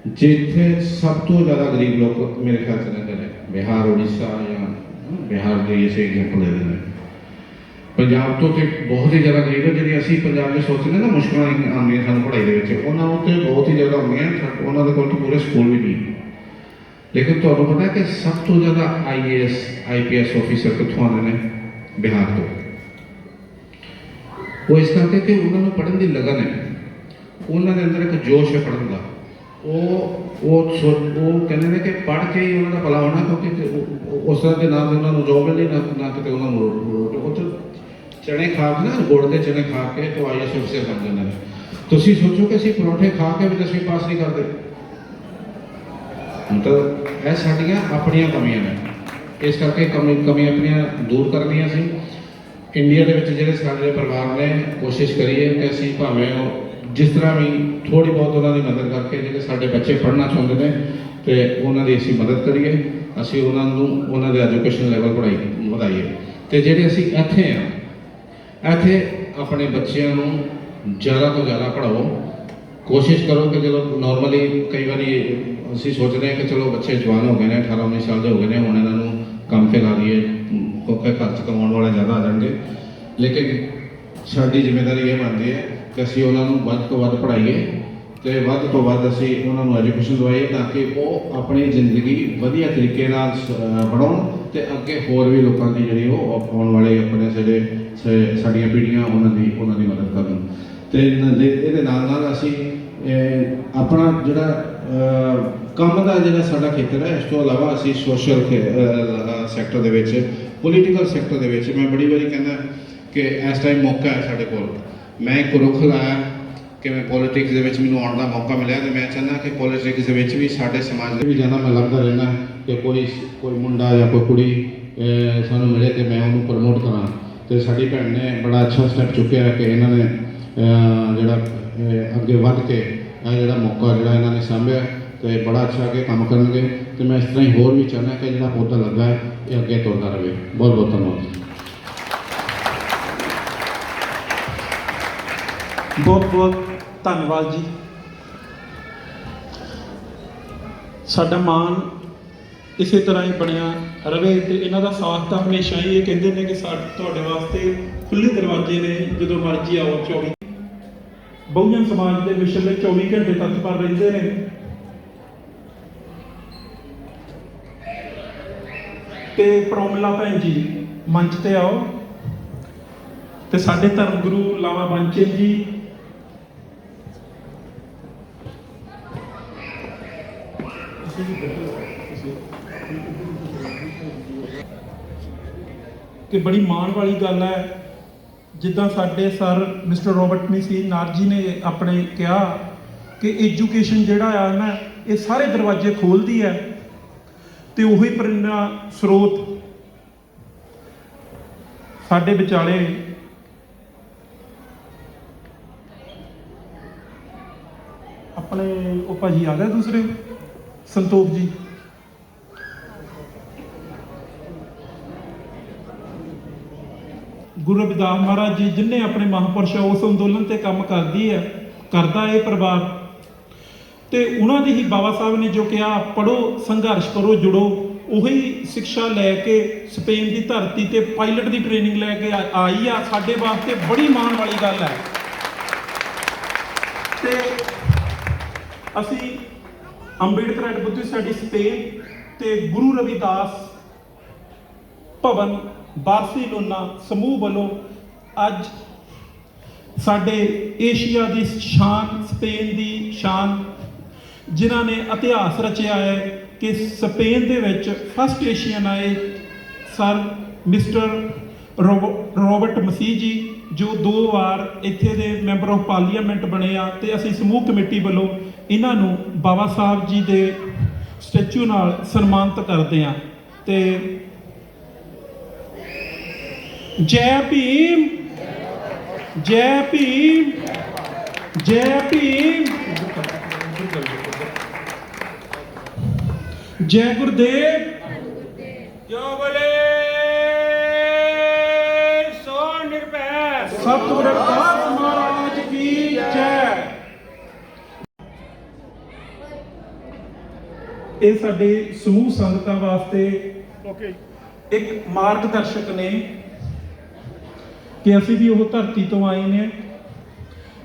ਜਿੱਥੇ ਸਭ ਤੋਂ ਜ਼ਿਆਦਾ ਗਰੀਬ ਲੋਕ ਮੇਰੇ ਖਿਆਲ 'ਚ ਰਹਿੰਦੇ ਨੇ। ਬਿਹਾਰ, ਉੜੀਸਾ ਜਾਂ ਬਿਹਾਰ ਦੇ ਇਸੇ ਐਗਜ਼ਾਮਪਲ ਦੇ ਦਿੰਦੇ ਨੇ। ਪੰਜਾਬ ਤੋਂ ਤੇ ਬਹੁਤ ਹੀ ਜ਼ਿਆਦਾ ਗਰੀਬ ਹੈ। ਜਿਹੜੀ ਅਸੀਂ ਪੰਜਾਬ 'ਚ ਸੋਚਦੇ ਨਾ ਮੁਸ਼ਕਲਾਂ ਆਉਂਦੀਆਂ ਸਾਨੂੰ ਪੜ੍ਹਾਈ ਦੇ ਵਿੱਚ, ਉਹਨਾਂ ਨੂੰ ਤੇ ਬਹੁਤ ਹੀ ਜ਼ਿਆਦਾ ਹੁੰਦੀਆਂ। ਉਹਨਾਂ ਦੇ ਕੋਲ ਤਾਂ ਪੂਰੇ ਸਕੂਲ ਵੀ ਨਹੀਂ। ਲੇਕਿਨ ਤੁਹਾਨੂੰ ਪਤਾ ਹੈ ਕਿ ਸਭ ਤੋਂ ਜ਼ਿਆਦਾ IAS IPS ਆਫੀਸਰ ਕਿੱਥੋਂ ਆਉਂਦੇ ਨੇ? ਬਿਹਾਰ ਤੋਂ। ਉਹ ਇਸ ਕਰਕੇ ਕਿ ਉਹਨਾਂ ਨੂੰ ਪੜ੍ਹਨ ਦੀ ਲਗਨ ਹੈ, ਉਹਨਾਂ ਦੇ ਅੰਦਰ ਇੱਕ ਜੋਸ਼ ਹੈ ਪੜ੍ਹਨ ਦਾ। ਉਹ ਕਹਿੰਦੇ ਨੇ ਕਿ ਪੜ੍ਹ ਕੇ ਹੀ ਉਹਨਾਂ ਦਾ ਭਲਾ ਹੋਣਾ, ਕਿਉਂਕਿ ਉਸ ਤਰ੍ਹਾਂ ਦੇ ਨਾ ਉਹਨਾਂ ਨੂੰ ਜੋਬ ਮਿਲਣੀ ਨਾ ਕਿਤੇ ਉਹਨਾਂ ਨੂੰ ਉਹ ਚਣੇ ਖਾ ਕੇ ਨਾ, ਗੁੜ ਦੇ ਚਣੇ ਖਾ ਕੇ ਤੋਂ IAS ਅਫਸਰ ਬਣ ਜਾਂਦੇ ਨੇ। ਤੁਸੀਂ ਸੋਚੋ ਕਿ ਅਸੀਂ ਪਰੌਂਠੇ ਖਾ ਕੇ ਵੀ 10ਵੀਂ ਪਾਸ ਨਹੀਂ ਕਰਦੇ। ਮਤਲਬ ਇਹ ਸਾਡੀਆਂ ਆਪਣੀਆਂ ਕਮੀਆਂ ਨੇ, ਇਸ ਕਰਕੇ ਕਮੀਆਂ ਆਪਣੀਆਂ ਦੂਰ ਕਰਨੀਆਂ ਸੀ। ਇੰਡੀਆ ਦੇ ਵਿੱਚ ਜਿਹੜੇ ਸਾਡੇ ਪਰਿਵਾਰ ਨੇ, ਕੋਸ਼ਿਸ਼ ਕਰੀਏ ਕਿ ਅਸੀਂ ਭਾਵੇਂ ਜਿਸ ਤਰ੍ਹਾਂ ਵੀ ਥੋੜ੍ਹੀ ਬਹੁਤ ਉਹਨਾਂ ਦੀ ਮਦਦ ਕਰਕੇ, ਜਿਹੜੇ ਸਾਡੇ ਬੱਚੇ ਪੜ੍ਹਨਾ ਚਾਹੁੰਦੇ ਨੇ ਤੇ ਉਹਨਾਂ ਦੀ ਅਸੀਂ ਮਦਦ ਕਰੀਏ, ਅਸੀਂ ਉਹਨਾਂ ਨੂੰ ਉਹਨਾਂ ਦੇ ਐਜੂਕੇਸ਼ਨ ਲੈਵਲ ਵਧਾਈਏ। ਤੇ ਜਿਹੜੇ ਅਸੀਂ ਇੱਥੇ ਆਪਣੇ ਬੱਚਿਆਂ ਨੂੰ ਜ਼ਿਆਦਾ ਤੋਂ ਜ਼ਿਆਦਾ ਪੜ੍ਹਾਓ। ਕੋਸ਼ਿਸ਼ ਕਰੋ ਕਿ ਜਦੋਂ ਨੋਰਮਲੀ ਕਈ ਵਾਰੀ ਅਸੀਂ ਸੋਚਦੇ ਹਾਂ ਕਿ ਚਲੋ ਬੱਚੇ ਜਵਾਨ ਹੋ ਗਏ ਨੇ, 18-19 ਸਾਲ ਦੇ ਹੋ ਗਏ ਨੇ, ਹੁਣ ਇਹਨਾਂ ਨੂੰ ਕੰਮ ਤੇ ਲਾ ਲਈਏ ਕਿਉਂਕਿ ਘਰ 'ਚ ਕਮਾਉਣ ਵਾਲੇ ਜ਼ਿਆਦਾ ਆ ਜਾਣਗੇ। ਲੇਕਿਨ ਸਾਡੀ ਜ਼ਿੰਮੇਵਾਰੀ ਇਹ ਬਣਦੀ ਹੈ ਕਿ ਅਸੀਂ ਉਹਨਾਂ ਨੂੰ ਵੱਧ ਤੋਂ ਵੱਧ ਪੜ੍ਹਾਈਏ ਤੇ ਵੱਧ ਤੋਂ ਵੱਧ ਅਸੀਂ ਉਹਨਾਂ ਨੂੰ ਐਜੂਕੇਸ਼ਨ ਦਵਾਈਏ, ਤਾਂ ਕਿ ਉਹ ਆਪਣੀ ਜ਼ਿੰਦਗੀ ਵਧੀਆ ਤਰੀਕੇ ਨਾਲ ਬਣਾਉਣ ਤੇ ਅੱਗੇ ਹੋਰ ਵੀ ਲੋਕਾਂ ਦੀ ਜਿਹੜੀ ਉਹ ਆਉਣ ਵਾਲੇ ਆਪਣੇ ਸਾਡੀਆਂ ਪੀੜ੍ਹੀਆਂ ਉਹਨਾਂ ਦੀ ਮਦਦ ਕਰਨ। ਤੇ ਇਹਦੇ ਨਾਲ ਅਸੀਂ ਆਪਣਾ ਜਿਹੜਾ ਕੰਮ ਦਾ ਜਿਹੜਾ ਸਾਡਾ ਖੇਤਰ ਹੈ, ਇਸ ਤੋਂ ਇਲਾਵਾ ਅਸੀਂ ਸੋਸ਼ਲ ਸੈਕਟਰ ਦੇ ਵਿੱਚ, ਪੋਲੀਟੀਕਲ ਸੈਕਟਰ ਦੇ ਵਿੱਚ, ਮੈਂ ਬੜੀ ਵਾਰੀ ਕਹਿੰਦਾ ਕਿ ਇਸ ਟਾਈਮ ਮੌਕਾ ਹੈ ਸਾਡੇ ਕੋਲ। ਮੈਂ ਇੱਕ ਰੁੱਖ ਲਾਇਆ ਕਿ ਮੈਂ ਪੋਲੀਟਿਕਸ ਦੇ ਵਿੱਚ ਮੈਨੂੰ ਆਉਣ ਦਾ ਮੌਕਾ ਮਿਲਿਆ, ਤੇ ਮੈਂ ਚਾਹੁੰਦਾ ਕਿ ਪੋਲੀਟਿਕਸ ਦੇ ਵਿੱਚ ਵੀ ਸਾਡੇ ਸਮਾਜ ਦੇ ਵੀ ਜ਼ਿਆਦਾ ਮੈਂ ਲੱਭਦਾ ਰਹਿੰਦਾ ਕਿ ਕੋਈ ਮੁੰਡਾ ਜਾਂ ਕੋਈ ਕੁੜੀ ਸਾਨੂੰ ਮਿਲੇ ਤੇ ਮੈਂ ਉਹਨੂੰ ਪ੍ਰਮੋਟ ਕਰਾਂ। ਤੇ ਸਾਡੀ ਭੈਣ ਨੇ ਬੜਾ ਅੱਛਾ ਸਟੈਪ ਚੁੱਕਿਆ ਕਿ ਇਹਨਾਂ ਨੇ ਜਿਹੜਾ ਅੱਗੇ ਵੱਧ ਕੇ ਇਹ ਜਿਹੜਾ ਮੌਕਾ ਜਿਹੜਾ ਇਹਨਾਂ ਨੇ ਸਾਂਭਿਆ ਤੇ ਬੜਾ ਅੱਛਾ ਅੱਗੇ ਕੰਮ ਕਰਨਗੇ। ਤੇ ਮੈਂ ਇਸ ਤਰ੍ਹਾਂ ਹੀ ਹੋਰ ਵੀ ਚਾਹੁੰਦਾ ਕਿ ਜਿਹੜਾ ਪੌਦਾ ਲੱਗਾ ਹੈ ਇਹ ਅੱਗੇ ਤੁਰਦਾ ਰਹੇ। ਬਹੁਤ ਬਹੁਤ ਧੰਨਵਾਦ। ਬਹੁਤ ਬਹੁਤ ਧੰਨਵਾਦ ਜੀ। ਸਾਡਾ ਮਾਣ ਇਸੇ ਤਰ੍ਹਾਂ ਹੀ ਬਣਿਆ ਰਵੇ ਤੇ ਇਹਨਾਂ ਦਾ ਸਾਥ ਤਾਂ ਹਮੇਸ਼ਾ ਹੀ, ਇਹ ਕਹਿੰਦੇ ਨੇ ਕਿ ਤੁਹਾਡੇ ਵਾਸਤੇ ਖੁੱਲ੍ਹੇ ਦਰਵਾਜ਼ੇ ਨੇ, ਜਦੋਂ ਮਰਜ਼ੀ ਆਓ। 24 ਬਹੁਜਨ ਸਮਾਜ ਦੇ ਮਿਸ਼ਨ ਲਈ 24 ਘੰਟੇ ਤਤਪਰ ਰਹਿੰਦੇ ਨੇ। ਤੇ ਪ੍ਰੋਮਿਲਾ ਭੈਣ ਜੀ ਮੰਚ ਤੇ ਆਓ, ਤੇ ਸਾਡੇ ਧਰਮ ਗੁਰੂ ਲਾਵਾ ਬੰਚਨ ਜੀ, ਕਿ ਬੜੀ ਮਾਣ ਵਾਲੀ ਗੱਲ ਹੈ, ਜਿੱਦਾਂ ਸਾਡੇ ਸਰ ਮਿਸਟਰ ਰੋਬਰਟ ਨਾਰ ਜੀ ਨੇ ਆਪਣੇ ਕਿਹਾ ਕਿ ਐਜੂਕੇਸ਼ਨ ਜਿਹੜਾ ਆ ਨਾ, ਇਹ ਸਾਰੇ ਦਰਵਾਜ਼ੇ ਖੋਲ੍ਹਦੀ ਹੈ ਤੇ ਉਹੀ ਪ੍ਰੇਰਨਾ ਸਰੋਤ ਸਾਡੇ ਵਿਚਾਲੇ ਆਪਣੇ ਉਹ ਭਾਜੀ ਆ ਗਏ ਦੂਸਰੇ ਸੰਤੋਖ ਜੀ। ਗੁਰੂ ਰਵਿਦਾਸ ਮਹਾਰਾਜ ਜੀ ਜਿਨ੍ਹਾਂ ਨੇ ਆਪਣੇ ਮਹਾਂਪੁਰਸ਼ ਉਸ ਅੰਦੋਲਨ ਤੇ ਕੰਮ ਕਰਦਾ ਇਹ ਪਰਿਵਾਰ, ਤੇ ਉਹਨਾਂ ਦੀ ਹੀ ਬਾਬਾ ਸਾਹਿਬ ਨੇ ਜੋ ਕਿਹਾ, ਪੜ੍ਹੋ, ਸੰਘਰਸ਼ ਕਰੋ, ਜੁੜੋ, ਉਹੀ ਸਿੱਖਿਆ ਲੈ ਕੇ ਸਪੇਨ ਦੀ ਧਰਤੀ ਤੇ ਪਾਇਲਟ ਦੀ ਟ੍ਰੇਨਿੰਗ ਲੈ ਕੇ ਆਈ ਆ। ਸਾਡੇ ਵਾਸਤੇ ਬੜੀ ਮਾਣ ਵਾਲੀ ਗੱਲ ਹੈ। ਤੇ ਅਸੀਂ ਅੰਬੇਡਕਰ ਐਟ ਬੁੱਧੀ ਸਾਡੀ ਸਪੇਨ ਤੇ ਗੁਰੂ ਰਵਿਦਾਸ ਭਵਨ ਬਾਰਸੀਲੋਨਾ ਸਮੂਹ ਵੱਲੋਂ ਅੱਜ ਸਾਡੇ ਏਸ਼ੀਆ ਦੀ ਸ਼ਾਨ, ਸਪੇਨ ਦੀ ਸ਼ਾਨ, ਜਿਨ੍ਹਾਂ ਨੇ ਇਤਿਹਾਸ ਰਚਿਆ ਹੈ ਕਿ ਸਪੇਨ ਦੇ ਵਿੱਚ ਫਸਟ ਏਸ਼ੀਅਨ ਆਏ ਸਰ ਮਿਸਟਰ ਰੋਬਰਟ ਮਸੀਹ ਜੀ, ਜੋ 2 ਵਾਰ ਇੱਥੇ ਦੇ ਮੈਂਬਰ ਆਫ ਪਾਰਲੀਮੈਂਟ ਬਣੇ ਆ। ਤੇ ਅਸੀਂ ਸਮੂਹ ਕਮੇਟੀ ਵੱਲੋਂ ਇਹਨਾਂ ਨੂੰ ਬਾਬਾ ਸਾਹਿਬ ਜੀ ਦੇ ਸਟੈਚੂ ਨਾਲ ਸਨਮਾਨਿਤ ਕਰਦੇ ਆ। ਤੇ ਜੈ ਭੀਮ, ਜੈ ਭੀਮ, ਜੈ ਭੀਮ, ਜੈ ਗੁਰਦੇਵ, ਜੋ ਬੋਲੇ ਸੋ ਨਿਰਭੈ। ਸਤਿਗੁਰ ਰਵਿਦਾਸ ਮਹਾਰਾਜ ਕੀ ਜੈ। ਇਹ ਸਾਡੇ ਸਮੂਹ ਸੰਗਤਾਂ ਵਾਸਤੇ ਇੱਕ ਮਾਰਗਦਰਸ਼ਕ ਨੇ ਕਿ ਅਸੀਂ ਵੀ ਉਹ ਧਰਤੀ ਤੋਂ ਆਏ ਨੇ।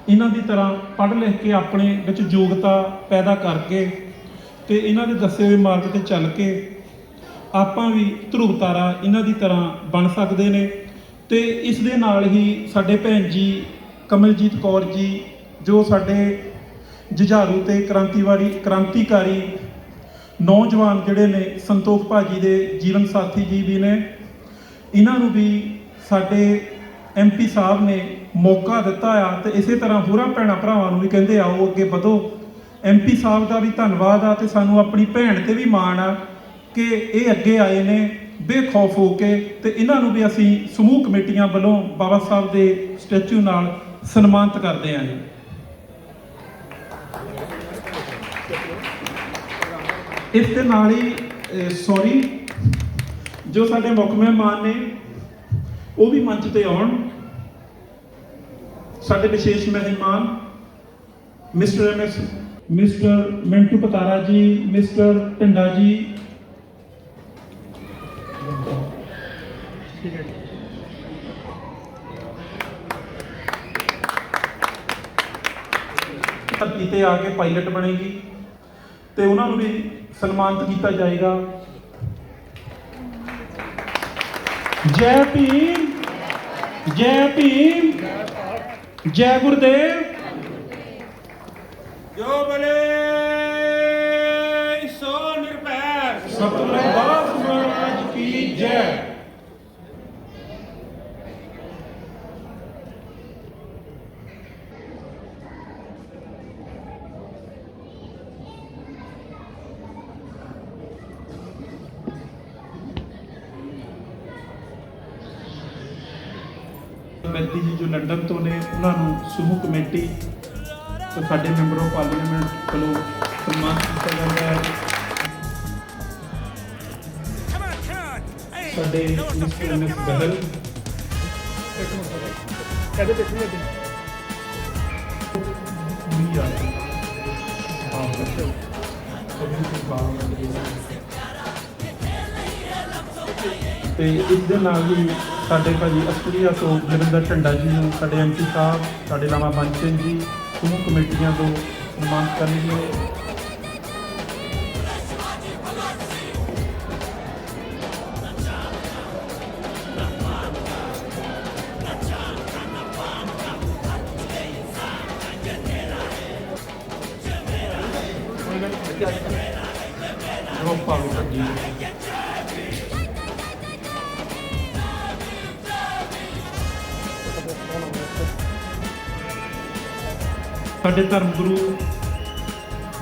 ਇਹਨਾਂ ਦੀ ਤਰ੍ਹਾਂ ਪੜ੍ਹ ਲਿਖ ਕੇ ਆਪਣੇ ਵਿੱਚ ਯੋਗਤਾ ਪੈਦਾ ਕਰਕੇ ਤੇ ਇਹਨਾਂ ਦੇ ਦੱਸੇ ਹੋਏ ਮਾਰਗ ਤੇ ਚੱਲ ਕੇ ਆਪਾਂ ਵੀ ਧਰੁਵ ਤਾਰਾ ਇਹਨਾਂ ਦੀ ਤਰ੍ਹਾਂ ਬਣ ਸਕਦੇ ਨੇ। ਤੇ ਇਸ ਦੇ ਨਾਲ ਹੀ ਸਾਡੇ ਭੈਣ ਜੀ ਕਮਲਜੀਤ ਕੌਰ ਜੀ, ਜੋ ਸਾਡੇ ਜੁਝਾਰੂ ਤੇ ਕ੍ਰਾਂਤੀਕਾਰੀ ਨੌਜਵਾਨ ਜਿਹੜੇ ਨੇ, ਸੰਤੋਖ ਭਾਜੀ ਦੇ ਜੀਵਨ ਸਾਥੀ ਜੀ ਵੀ ਨੇ। ਇਹਨਾਂ ਨੂੰ ਵੀ ਸਾਡੇ MP ਸਾਹਿਬ ਨੇ ਮੌਕਾ ਦਿੱਤਾ ਆ ਤੇ ਇਸੇ ਤਰ੍ਹਾਂ ਹੋਰਾਂ ਭੈਣਾਂ ਭਰਾਵਾਂ ਨੂੰ ਵੀ ਕਹਿੰਦੇ ਆਓ ਅੱਗੇ ਵਧੋ। MP ਸਾਹਿਬ ਦਾ ਵੀ ਧੰਨਵਾਦ ਆ ਤੇ ਸਾਨੂੰ ਆਪਣੀ ਭੈਣ ਤੇ ਵੀ ਮਾਣ ਆ ਕਿ ਇਹ ਅੱਗੇ ਆਏ ਨੇ ਬੇਖੌਫ ਹੋ ਕੇ, ਤੇ ਇਹਨਾਂ ਨੂੰ ਵੀ ਅਸੀਂ ਸਮੂਹ ਕਮੇਟੀਆਂ ਵੱਲੋਂ ਬਾਬਾ ਸਾਹਿਬ ਦੇ ਸਟੈਚੂ ਨਾਲ ਸਨਮਾਨਿਤ ਕਰਦੇ ਹਾਂ ਜੀ। ਇਸ ਦੇ ਨਾਲ ਹੀ ਜੋ ਸਾਡੇ ਮੁੱਖ ਮਹਿਮਾਨ ਨੇ ਉਹ ਵੀ ਮੰਚ ਤੇ ਆਉਣ। ਸਾਡੇ ਵਿਸ਼ੇਸ਼ ਮਹਿਮਾਨ ਮਿਸਟਰ ਮਿੰਟੂ ਪਤਾਰਾ ਜੀ, ਮਿਸਟਰ ਢਿੰਡਾ ਜੀ, ਧਰਤੀ ਤੇ ਆ ਕੇ ਪਾਇਲਟ ਬਣੇਗੀ ਤੇ ਉਹਨਾਂ ਨੂੰ ਵੀ ਸਨਮਾਨਿਤ ਕੀਤਾ ਜਾਏਗਾ। ਜੈ ਭੀਮ, ਜੈ ਭੀਮ, ਜੈ ਗੁਰਦੇਵ। ਜੋ ਬੋਲੇ ਸੋ ਨਿਰਭੈ। ਸਤਿਗੁਰ ਰਵਿਦਾਸ ਮਹਾਰਾਜ ਕੀ ਜੈ। ਮੈਤੀ ਜੀ ਜੋ ਲੰਡਨ ਤੋਂ ਨੇ, ਉਹਨਾਂ ਨੂੰ ਸਮੂਹ ਕਮੇਟੀ ਤੇ ਸਾਡੇ ਮੈਂਬਰ ਆਫ ਪਾਰਲੀਮੈਂਟ ਵੱਲੋਂ ਸਨਮਾਨ ਕੀਤਾ ਜਾਂਦਾ ਹੈ। ਸਾਡੇ ਮਿਸਟਰ MS ਬਹਿਲ, ਤੇ ਇਸ ਦੇ ਨਾਲ ਹੀ ਸਾਡੇ ਭਾਜੀ ਆਸਟ੍ਰੇਲੀਆ ਤੋਂ ਜਲੰਧਰ ਢੰਡਾ ਜੀ ਨੂੰ, ਸਾਡੇ MP ਸਾਹਿਬ, ਸਾਡੇ ਲਾਮਾ ਬੰਚ ਸਿੰਘ ਜੀ ਸਮੂਹ ਕਮੇਟੀਆਂ ਤੋਂ ਸਨਮਾਨਿਤ ਕਰਨਗੇ। ਸਾਡੇ ਧਰਮ ਗੁਰੂ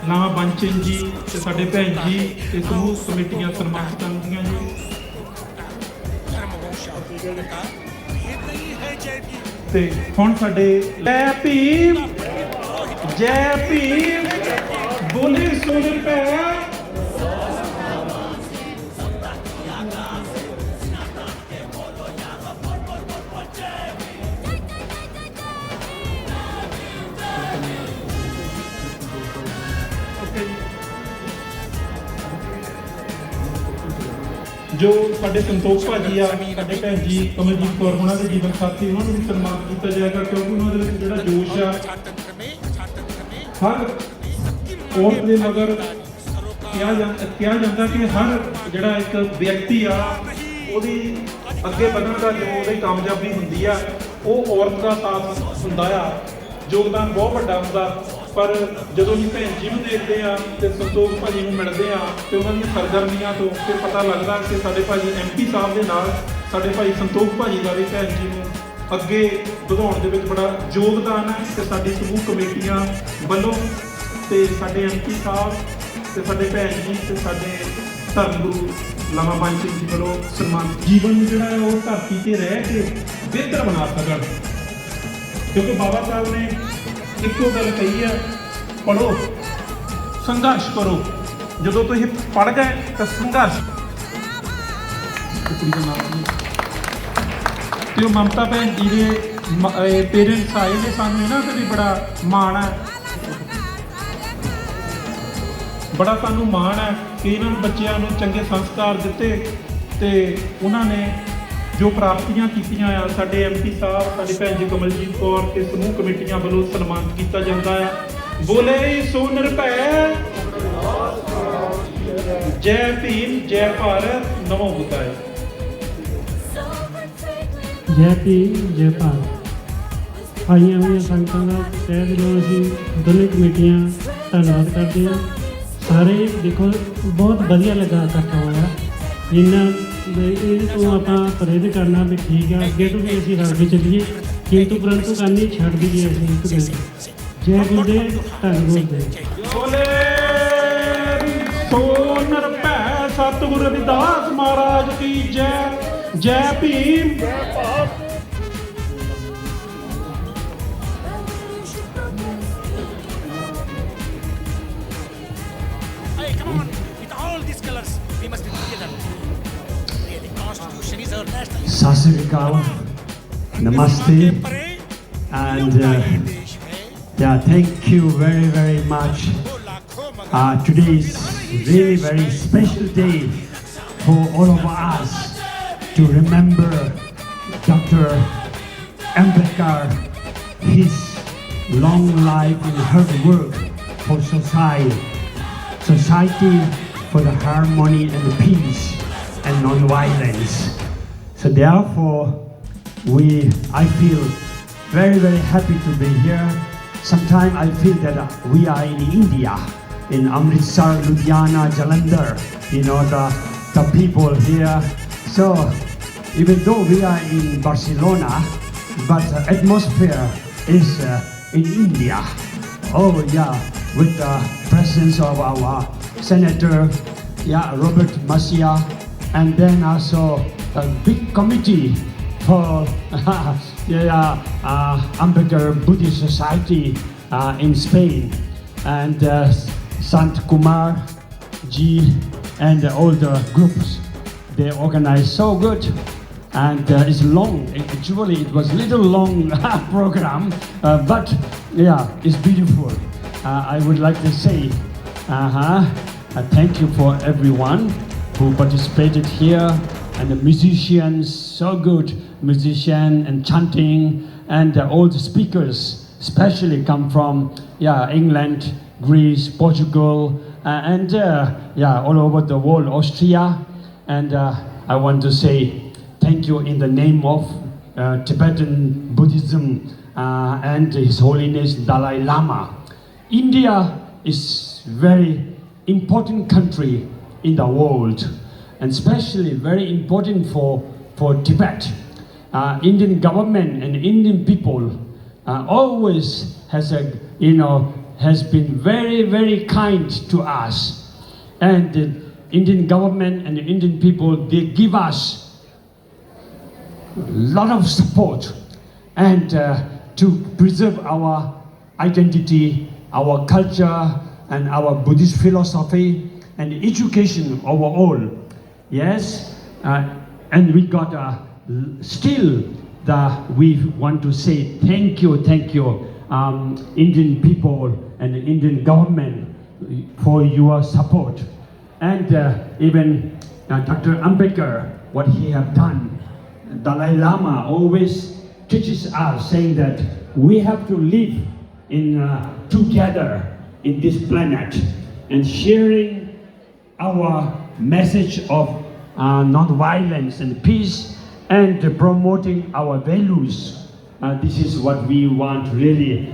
ਲਾਮਾ ਬੰਚ ਸਿੰਘ ਜੀ ਤੇ ਸਾਡੇ ਭੈਣ ਜੀ ਤੇ ਸਮੂਹ ਕਮੇਟੀਆਂ ਸਨਮਾਨਿਤ ਕਰਨਗੀਆਂ ਜੀ। ਤੇ ਹੁਣ ਸਾਡੇ ਜੈ ਭੀਮ, ਜੈ ਭੀਮ, ਬੋਲੇ ਸੋ ਨਿਰਭੈ। ਜੋ ਸਾਡੇ ਸੰਤੋਖ ਭਾਜੀ ਆ, ਸਾਡੇ ਭੈਣ ਜੀ ਕਮਲਜੀਤ ਕੌਰ, ਉਹਨਾਂ ਦੇ ਜੀਵਨ ਸਾਥੀ, ਉਹਨਾਂ ਨੂੰ ਵੀ ਸਨਮਾਨਿਤ ਕੀਤਾ ਜਾਏਗਾ ਕਿਉਂਕਿ ਉਹਨਾਂ ਦੇ ਵਿੱਚ ਜਿਹੜਾ ਜੋਸ਼ ਆ, ਹਰ ਔਰਤ ਦੇ ਮਗਰ ਕਿਹਾ ਜਾਂਦਾ ਕਿ ਹਰ ਜਿਹੜਾ ਇੱਕ ਵਿਅਕਤੀ ਆ ਉਹਦੀ ਅੱਗੇ ਵਧਣ ਦਾ ਜੋ ਉਹਦੀ ਕਾਮਯਾਬੀ ਹੁੰਦੀ ਆ ਉਹ ਔਰਤ ਦਾ ਸਾਥ ਹੁੰਦਾ ਆ, ਯੋਗਦਾਨ ਬਹੁਤ ਵੱਡਾ ਹੁੰਦਾ। ਪਰ ਜਦੋਂ ਅਸੀਂ ਭੈਣ ਜੀ ਨੂੰ ਦੇਖਦੇ ਆ ਤੇ ਸੰਤੋਖ ਭਾਜੀ ਨੂੰ ਮਿਲਦੇ ਆ ਤੇ ਉਹਨਾਂ ਦੀਆਂ ਸਰਗਰਮੀਆਂ ਤੋਂ ਫਿਰ ਪਤਾ ਲੱਗਦਾ ਕਿ ਸਾਡੇ ਭਾਜੀ MP ਸਾਹਿਬ ਦੇ ਨਾਲ ਸਾਡੇ ਭਾਈ ਸੰਤੋਖ ਭਾਜੀ ਦਾ ਵੀ ਭੈਣ ਜੀ ਨੂੰ ਅੱਗੇ ਵਧਾਉਣ ਦੇ ਵਿੱਚ ਬੜਾ ਯੋਗਦਾਨ ਹੈ। ਤੇ ਸਾਡੀ ਸਮੂਹ ਕਮੇਟੀਆਂ ਵੱਲੋਂ ਤੇ ਸਾਡੇ MP ਸਾਹਿਬ ਤੇ ਸਾਡੇ ਭੈਣ ਜੀ ਤੇ ਸਾਡੇ ਧਰਮ ਗੁਰੂ ਲਾਮਾ ਬੰਚ ਸਿੰਘ ਜੀ ਵੱਲੋਂ ਸਨਮਾਨ ਜੀਵਨ ਨੂੰ ਜਿਹੜਾ ਹੈ ਉਹ ਧਰਤੀ ਤੇ ਰਹਿ ਕੇ ਬਿਹਤਰ ਬਣਾ ਸਕਣ, ਕਿਉਂਕਿ ਬਾਬਾ ਸਾਹਿਬ ਨੇ ਇੱਕੋ ਗੱਲ ਕਹੀ ਹੈ, ਪੜ੍ਹੋ, ਸੰਘਰਸ਼ ਕਰੋ। ਜਦੋਂ ਤੁਸੀਂ ਪੜ੍ਹ ਗਏ ਤਾਂ ਸੰਘਰਸ਼ ਕੁੜੀ ਦਾ ਨਾਮ ਤੇ ਉਹ ਮਮਤਾ ਭੈਣ ਜੀ ਦੇ ਪੇਰੈਂਟਸ ਆਏ ਨੇ, ਸਾਨੂੰ ਇਹਨਾਂ ਤੇ ਵੀ ਬੜਾ ਮਾਣ ਹੈ, ਬੜਾ ਸਾਨੂੰ ਮਾਣ ਹੈ ਕਿ ਇਹਨਾਂ ਨੂੰ ਬੱਚਿਆਂ ਨੂੰ ਚੰਗੇ ਸੰਸਕਾਰ ਦਿੱਤੇ ਤੇ ਉਹਨਾਂ ਨੇ ਜੋ ਪ੍ਰਾਪਤੀਆਂ ਕੀਤੀਆਂ ਆ। ਸਾਡੇ ਐਮਪੀ ਸਾਹਿਬ, ਸਾਡੀ ਭੈਣ ਜੀ ਕਮਲਜੀਤ ਕੌਰ ਤੇ ਸਮੂਹ ਕਮੇਟੀਆਂ ਵੱਲੋਂ ਸਨਮਾਨਿਤ ਕੀਤਾ ਜਾਂਦਾ ਆ। ਬੋਲੇ ਸੋ ਨਿਰਭੈ, ਜੈ ਭੀਮ, ਜੈ ਭਾਰਤ, ਨਮੋ ਬੁੱਧਾਏ। ਜੈ ਭੀਮ, ਜੈ ਭਾਰਤ। ਆਈਆਂ ਹੋਈਆਂ ਸੰਗਤਾਂ ਦਾ ਤਹਿ ਦਿਲੋਂ ਅਸੀਂ ਦੋਨੇ ਕਮੇਟੀਆਂ ਧੰਨਵਾਦ ਕਰਦੇ ਹਾਂ। ਸਾਰੇ ਦੇਖੋ ਬਹੁਤ ਵਧੀਆ ਲੱਗਾ ਇਕੱਠਾ ਹੋਇਆ। ਇਹਨਾਂ ਇਹ ਤੋਂ ਆਪਾਂ ਪ੍ਰੇਰਿਤ ਕਰਨਾ ਵੀ ਠੀਕ ਆ, ਅੱਗੇ ਤੋਂ ਵੀ ਅਸੀਂ ਰਲ ਕੇ ਚੱਲੀਏ, ਕਿੰਤੂ ਪਰੰਤੂ ਕਰਨੀ ਛੱਡ ਦਈਏ ਅਸੀਂ ਇੱਕ ਦਿਨ। ਜੈ ਗੁਰਦੇ, ਧੰਨ ਗੁਰਦੇ। ਬੋਲੇ ਸੋ ਨਿਰਭੈ, ਸਤਿਗੁਰੂ ਰਵਿਦਾਸ ਮਹਾਰਾਜ ਕੀ ਜੈ। ਜੈ ਭੀਮ, ਜੈ Bharat. Hey, come on! With all these colors, we must be together. Really, Constitution is our national. Sat Sri Akal, Namaste, and yeah, thank you very, very much. Today is really very special day for all of us to remember Dr. Ambedkar, his long life and hard work for society for the harmony and the peace and non-violence. So therefore, I feel very, very happy to be here. Sometimes I feel that we are in India, in Amritsar, Ludhiana, Jalandhar, the people here. So even though we are in Barcelona, but the atmosphere is in India. Oh yeah, with the presence of our Senator, Robert Masia, and then also a big committee for Ambedkar Buddhist Society in Spain, and Sant Kumar Ji and all the groups. They organized so good, and it's long. Actually, it was a little long program, but yeah, it's beautiful. I would like to say thank you for everyone who participated here, and the musicians, so good musician and chanting, and all the speakers especially come from England, Greece, Portugal, and all over the world, Austria. And I want to say thank you in the name of Tibetan Buddhism and His Holiness Dalai Lama. India is very important country in the world, and especially very important for Tibet. Indian government and Indian people always has been very, very kind to us, and the Indian government and the Indian people, they give us a lot of support and to preserve our identity, our culture, and our Buddhist philosophy and education overall. Yes, and we got we want to say thank you, Indian people and the Indian government for your support. And even Dr. Ambedkar, what he have done, Dalai Lama always teaches us, saying that we have to live together in this planet, and sharing our message of non-violence and peace, and promoting our values. This is what we want really,